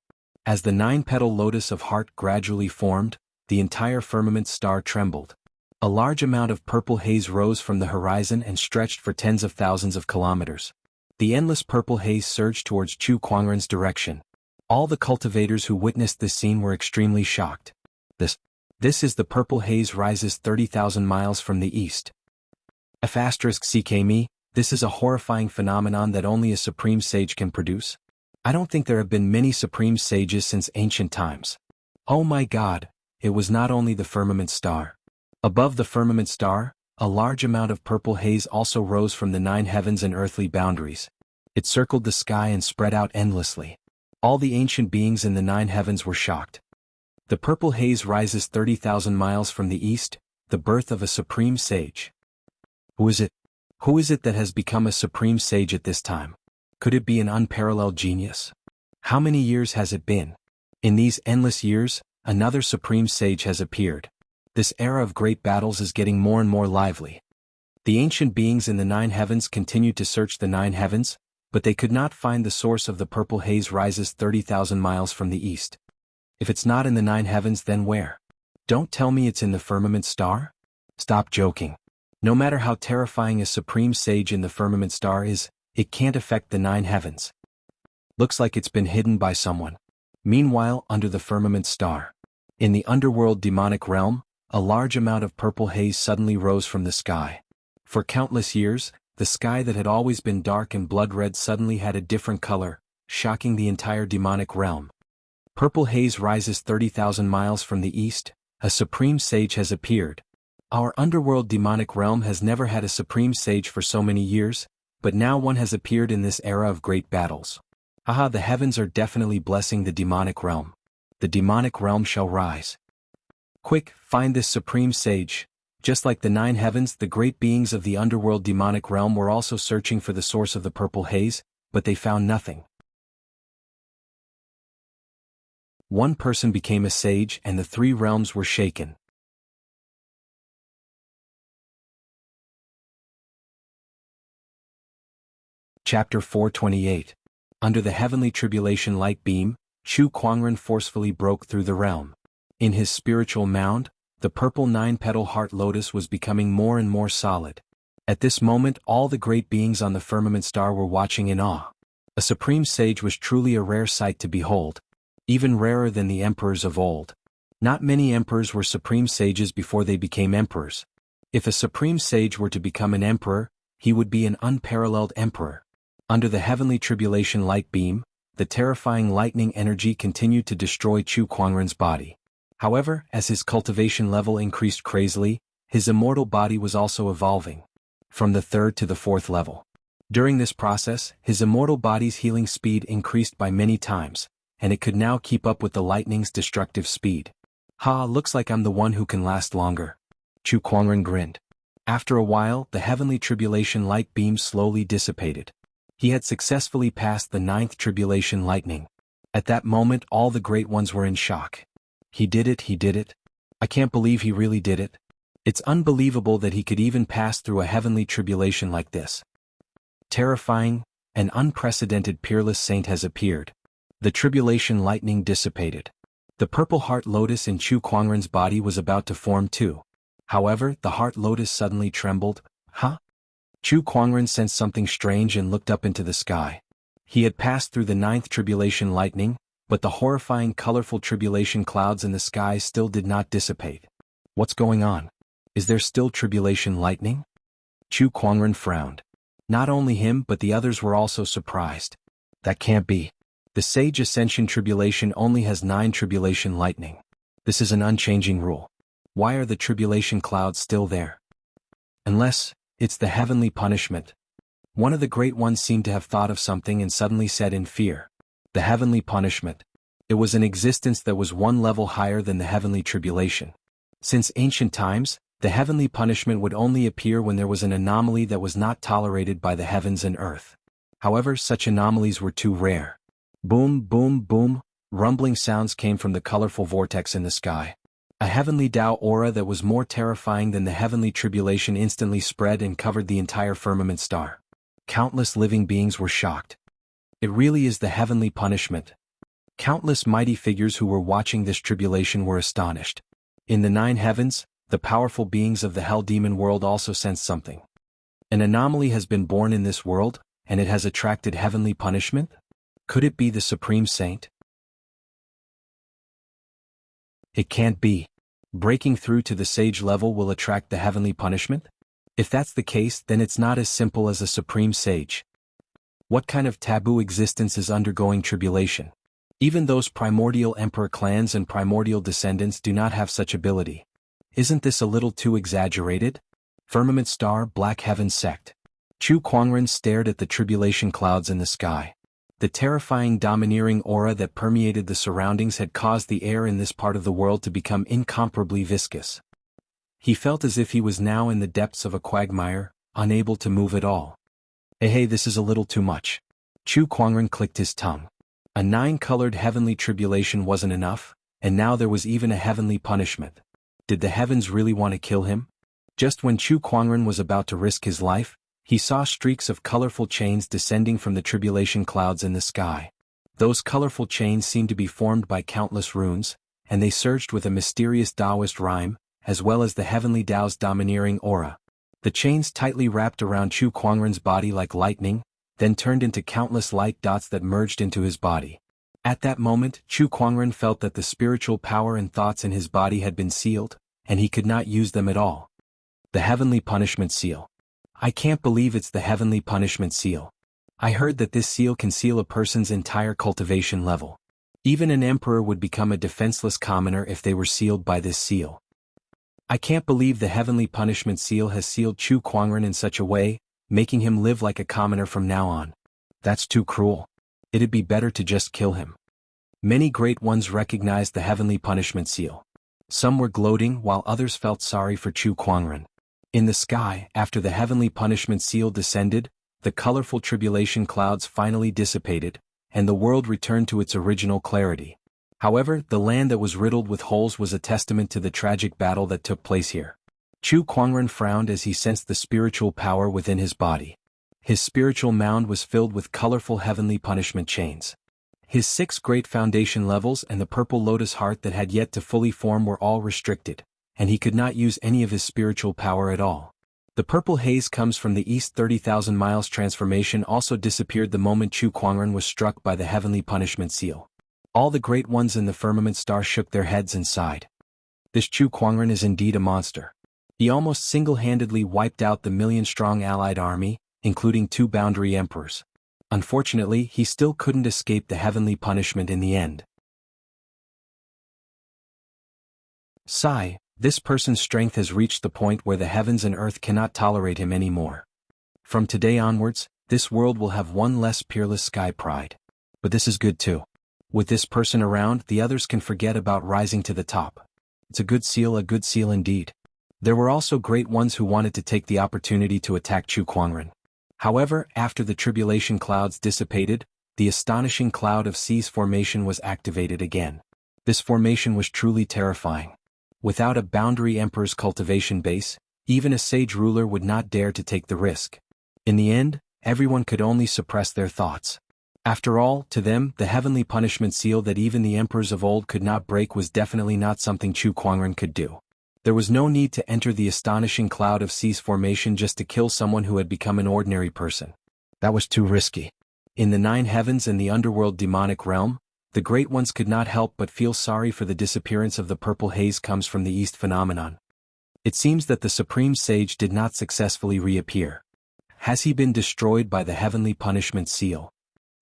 As the 9-petal lotus of heart gradually formed, the entire firmament star trembled. A large amount of purple haze rose from the horizon and stretched for tens of thousands of kilometers. The endless purple haze surged towards Chu Kuangren's direction. All the cultivators who witnessed this scene were extremely shocked. This is the purple haze rises 30,000 miles from the east. *CK this is a horrifying phenomenon that only a supreme sage can produce. I don't think there have been many supreme sages since ancient times. Oh my God, it was not only the firmament star. Above the firmament star, a large amount of purple haze also rose from the 9 heavens and earthly boundaries. It circled the sky and spread out endlessly. All the ancient beings in the 9 heavens were shocked. The purple haze rises 30,000 miles from the east, the birth of a supreme sage. Who is it? Who is it that has become a supreme sage at this time? Could it be an unparalleled genius? How many years has it been? In these endless years, another supreme sage has appeared. This era of great battles is getting more and more lively. The ancient beings in the nine heavens continued to search the nine heavens, but they could not find the source of the purple haze rises 30,000 miles from the east. If it's not in the nine heavens, then where? Don't tell me it's in the firmament star? Stop joking. No matter how terrifying a supreme sage in the firmament star is, it can't affect the nine heavens. Looks like it's been hidden by someone. Meanwhile, under the firmament star, in the underworld demonic realm, a large amount of purple haze suddenly rose from the sky. For countless years, the sky that had always been dark and blood-red suddenly had a different color, shocking the entire demonic realm. Purple haze rises 30,000 miles from the east. A supreme sage has appeared. Our underworld demonic realm has never had a supreme sage for so many years, but now one has appeared in this era of great battles. Haha, the heavens are definitely blessing the demonic realm. The demonic realm shall rise. Quick, find this supreme sage. Just like the nine heavens, the great beings of the underworld demonic realm were also searching for the source of the purple haze, but they found nothing. One person became a sage and the three realms were shaken. Chapter 428. Under the heavenly tribulation light beam, Chu Kuangren forcefully broke through the realm. In his spiritual mound, the purple nine-petal heart lotus was becoming more and more solid. At this moment, all the great beings on the firmament star were watching in awe. A supreme sage was truly a rare sight to behold, even rarer than the emperors of old. Not many emperors were supreme sages before they became emperors. If a supreme sage were to become an emperor, he would be an unparalleled emperor. Under the heavenly tribulation light beam, the terrifying lightning energy continued to destroy Chu Kuangren's body. However, as his cultivation level increased crazily, his immortal body was also evolving, from the third to the fourth level. During this process, his immortal body's healing speed increased by many times, and it could now keep up with the lightning's destructive speed. Ha, looks like I'm the one who can last longer. Chu Kuangren grinned. After a while, the heavenly tribulation light beam slowly dissipated. He had successfully passed the ninth tribulation lightning. At that moment, all the great ones were in shock. He did it. I can't believe he really did it. It's unbelievable that he could even pass through a heavenly tribulation like this. Terrifying, an unprecedented peerless saint has appeared. The tribulation lightning dissipated. The purple heart lotus in Chu Kuangren's body was about to form too. However, the heart lotus suddenly trembled. Huh? Chu Kuangren sensed something strange and looked up into the sky. He had passed through the ninth tribulation lightning, but the horrifying colorful tribulation clouds in the sky still did not dissipate. What's going on? Is there still tribulation lightning? Chu Kuangren frowned. Not only him but the others were also surprised. That can't be. The Sage Ascension tribulation only has 9 tribulation lightning. This is an unchanging rule. Why are the tribulation clouds still there? Unless, it's the heavenly punishment. One of the great ones seemed to have thought of something and suddenly said in fear. The heavenly punishment. It was an existence that was one level higher than the heavenly tribulation. Since ancient times, the heavenly punishment would only appear when there was an anomaly that was not tolerated by the heavens and earth. However, such anomalies were too rare. Boom, boom, boom, rumbling sounds came from the colorful vortex in the sky. A heavenly Tao aura that was more terrifying than the heavenly tribulation instantly spread and covered the entire firmament star. Countless living beings were shocked. It really is the heavenly punishment. Countless mighty figures who were watching this tribulation were astonished. In the 9 heavens, the powerful beings of the hell demon world also sensed something. An anomaly has been born in this world, and it has attracted heavenly punishment? Could it be the Supreme Saint? It can't be. Breaking through to the sage level will attract the heavenly punishment? If that's the case, then it's not as simple as a Supreme Sage. What kind of taboo existence is undergoing tribulation? Even those primordial emperor clans and primordial descendants do not have such ability. Isn't this a little too exaggerated? Firmament Star Black Heaven Sect. Chu Kuangren stared at the tribulation clouds in the sky. The terrifying domineering aura that permeated the surroundings had caused the air in this part of the world to become incomparably viscous. He felt as if he was now in the depths of a quagmire, unable to move at all. Hey, this is a little too much. Chu Kuangren clicked his tongue. A 9-colored heavenly tribulation wasn't enough, and now there was even a heavenly punishment. Did the heavens really want to kill him? Just when Chu Kuangren was about to risk his life, he saw streaks of colorful chains descending from the tribulation clouds in the sky. Those colorful chains seemed to be formed by countless runes, and they surged with a mysterious Taoist rhyme, as well as the heavenly Tao's domineering aura. The chains tightly wrapped around Chu Kuangren's body like lightning, then turned into countless light dots that merged into his body. At that moment, Chu Kuangren felt that the spiritual power and thoughts in his body had been sealed, and he could not use them at all. The Heavenly Punishment Seal. I can't believe it's the Heavenly Punishment Seal. I heard that this seal can seal a person's entire cultivation level. Even an emperor would become a defenseless commoner if they were sealed by this seal. I can't believe the Heavenly Punishment Seal has sealed Chu Kuangren in such a way, making him live like a commoner from now on. That's too cruel. It'd be better to just kill him. Many great ones recognized the Heavenly Punishment Seal. Some were gloating while others felt sorry for Chu Kuangren. In the sky, after the Heavenly Punishment Seal descended, the colorful tribulation clouds finally dissipated, and the world returned to its original clarity. However, the land that was riddled with holes was a testament to the tragic battle that took place here. Chu Kuangren frowned as he sensed the spiritual power within his body. His spiritual mound was filled with colorful heavenly punishment chains. His 6 great foundation levels and the purple lotus heart that had yet to fully form were all restricted, and he could not use any of his spiritual power at all. The purple haze comes from the east 30,000 miles transformation also disappeared the moment Chu Kuangren was struck by the Heavenly Punishment Seal. All the great ones in the firmament star shook their heads and sighed. This Chu Kuangren is indeed a monster. He almost single-handedly wiped out the million-strong allied army, including 2 boundary emperors. Unfortunately, he still couldn't escape the heavenly punishment in the end. Sigh, this person's strength has reached the point where the heavens and earth cannot tolerate him anymore. From today onwards, this world will have one less peerless sky pride. But this is good too. With this person around, the others can forget about rising to the top. It's a good seal indeed. There were also great ones who wanted to take the opportunity to attack Chu Kuangren. However, after the tribulation clouds dissipated, the astonishing cloud of seas formation was activated again. This formation was truly terrifying. Without a boundary emperor's cultivation base, even a sage ruler would not dare to take the risk. In the end, everyone could only suppress their thoughts. After all, to them, the heavenly punishment seal that even the emperors of old could not break was definitely not something Chu Kuangren could do. There was no need to enter the astonishing cloud of seas formation just to kill someone who had become an ordinary person. That was too risky. In the 9 heavens and the underworld demonic realm, the great ones could not help but feel sorry for the disappearance of the purple haze comes from the east phenomenon. It seems that the supreme sage did not successfully reappear. Has he been destroyed by the heavenly punishment seal?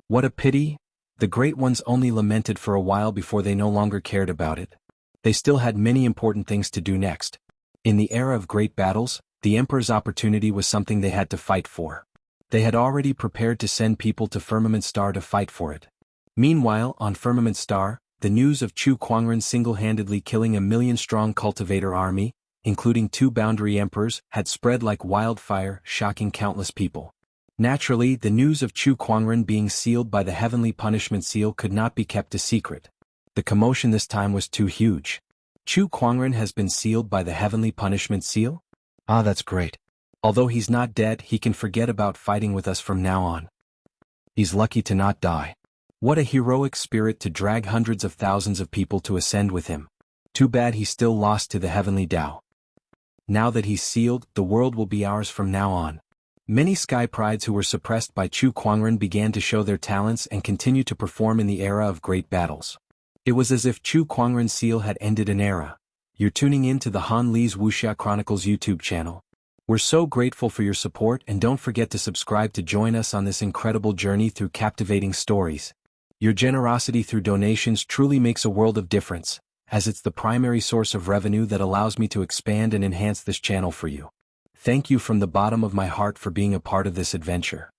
What a pity! The great ones only lamented for a while before they no longer cared about it. They still had many important things to do next. In the era of great battles, the emperor's opportunity was something they had to fight for. They had already prepared to send people to Firmament Star to fight for it. Meanwhile, on Firmament Star, the news of Chu Kuangren single-handedly killing a million-strong cultivator army, including 2 boundary emperors, had spread like wildfire, shocking countless people. Naturally, the news of Chu Kuangren being sealed by the heavenly punishment seal could not be kept a secret. The commotion this time was too huge. Chu Kuangren has been sealed by the heavenly punishment seal? Ah, that's great. Although he's not dead, he can forget about fighting with us from now on. He's lucky to not die. What a heroic spirit to drag hundreds of thousands of people to ascend with him. Too bad he still lost to the heavenly Tao. Now that he's sealed, the world will be ours from now on. Many sky prides who were suppressed by Chu Kuangren began to show their talents and continue to perform in the era of great battles. It was as if Chu Kuangren's seal had ended an era. You're tuning in to the Han Li's Wuxia Chronicles YouTube channel. We're so grateful for your support, and don't forget to subscribe to join us on this incredible journey through captivating stories. Your generosity through donations truly makes a world of difference, as it's the primary source of revenue that allows me to expand and enhance this channel for you. Thank you from the bottom of my heart for being a part of this adventure.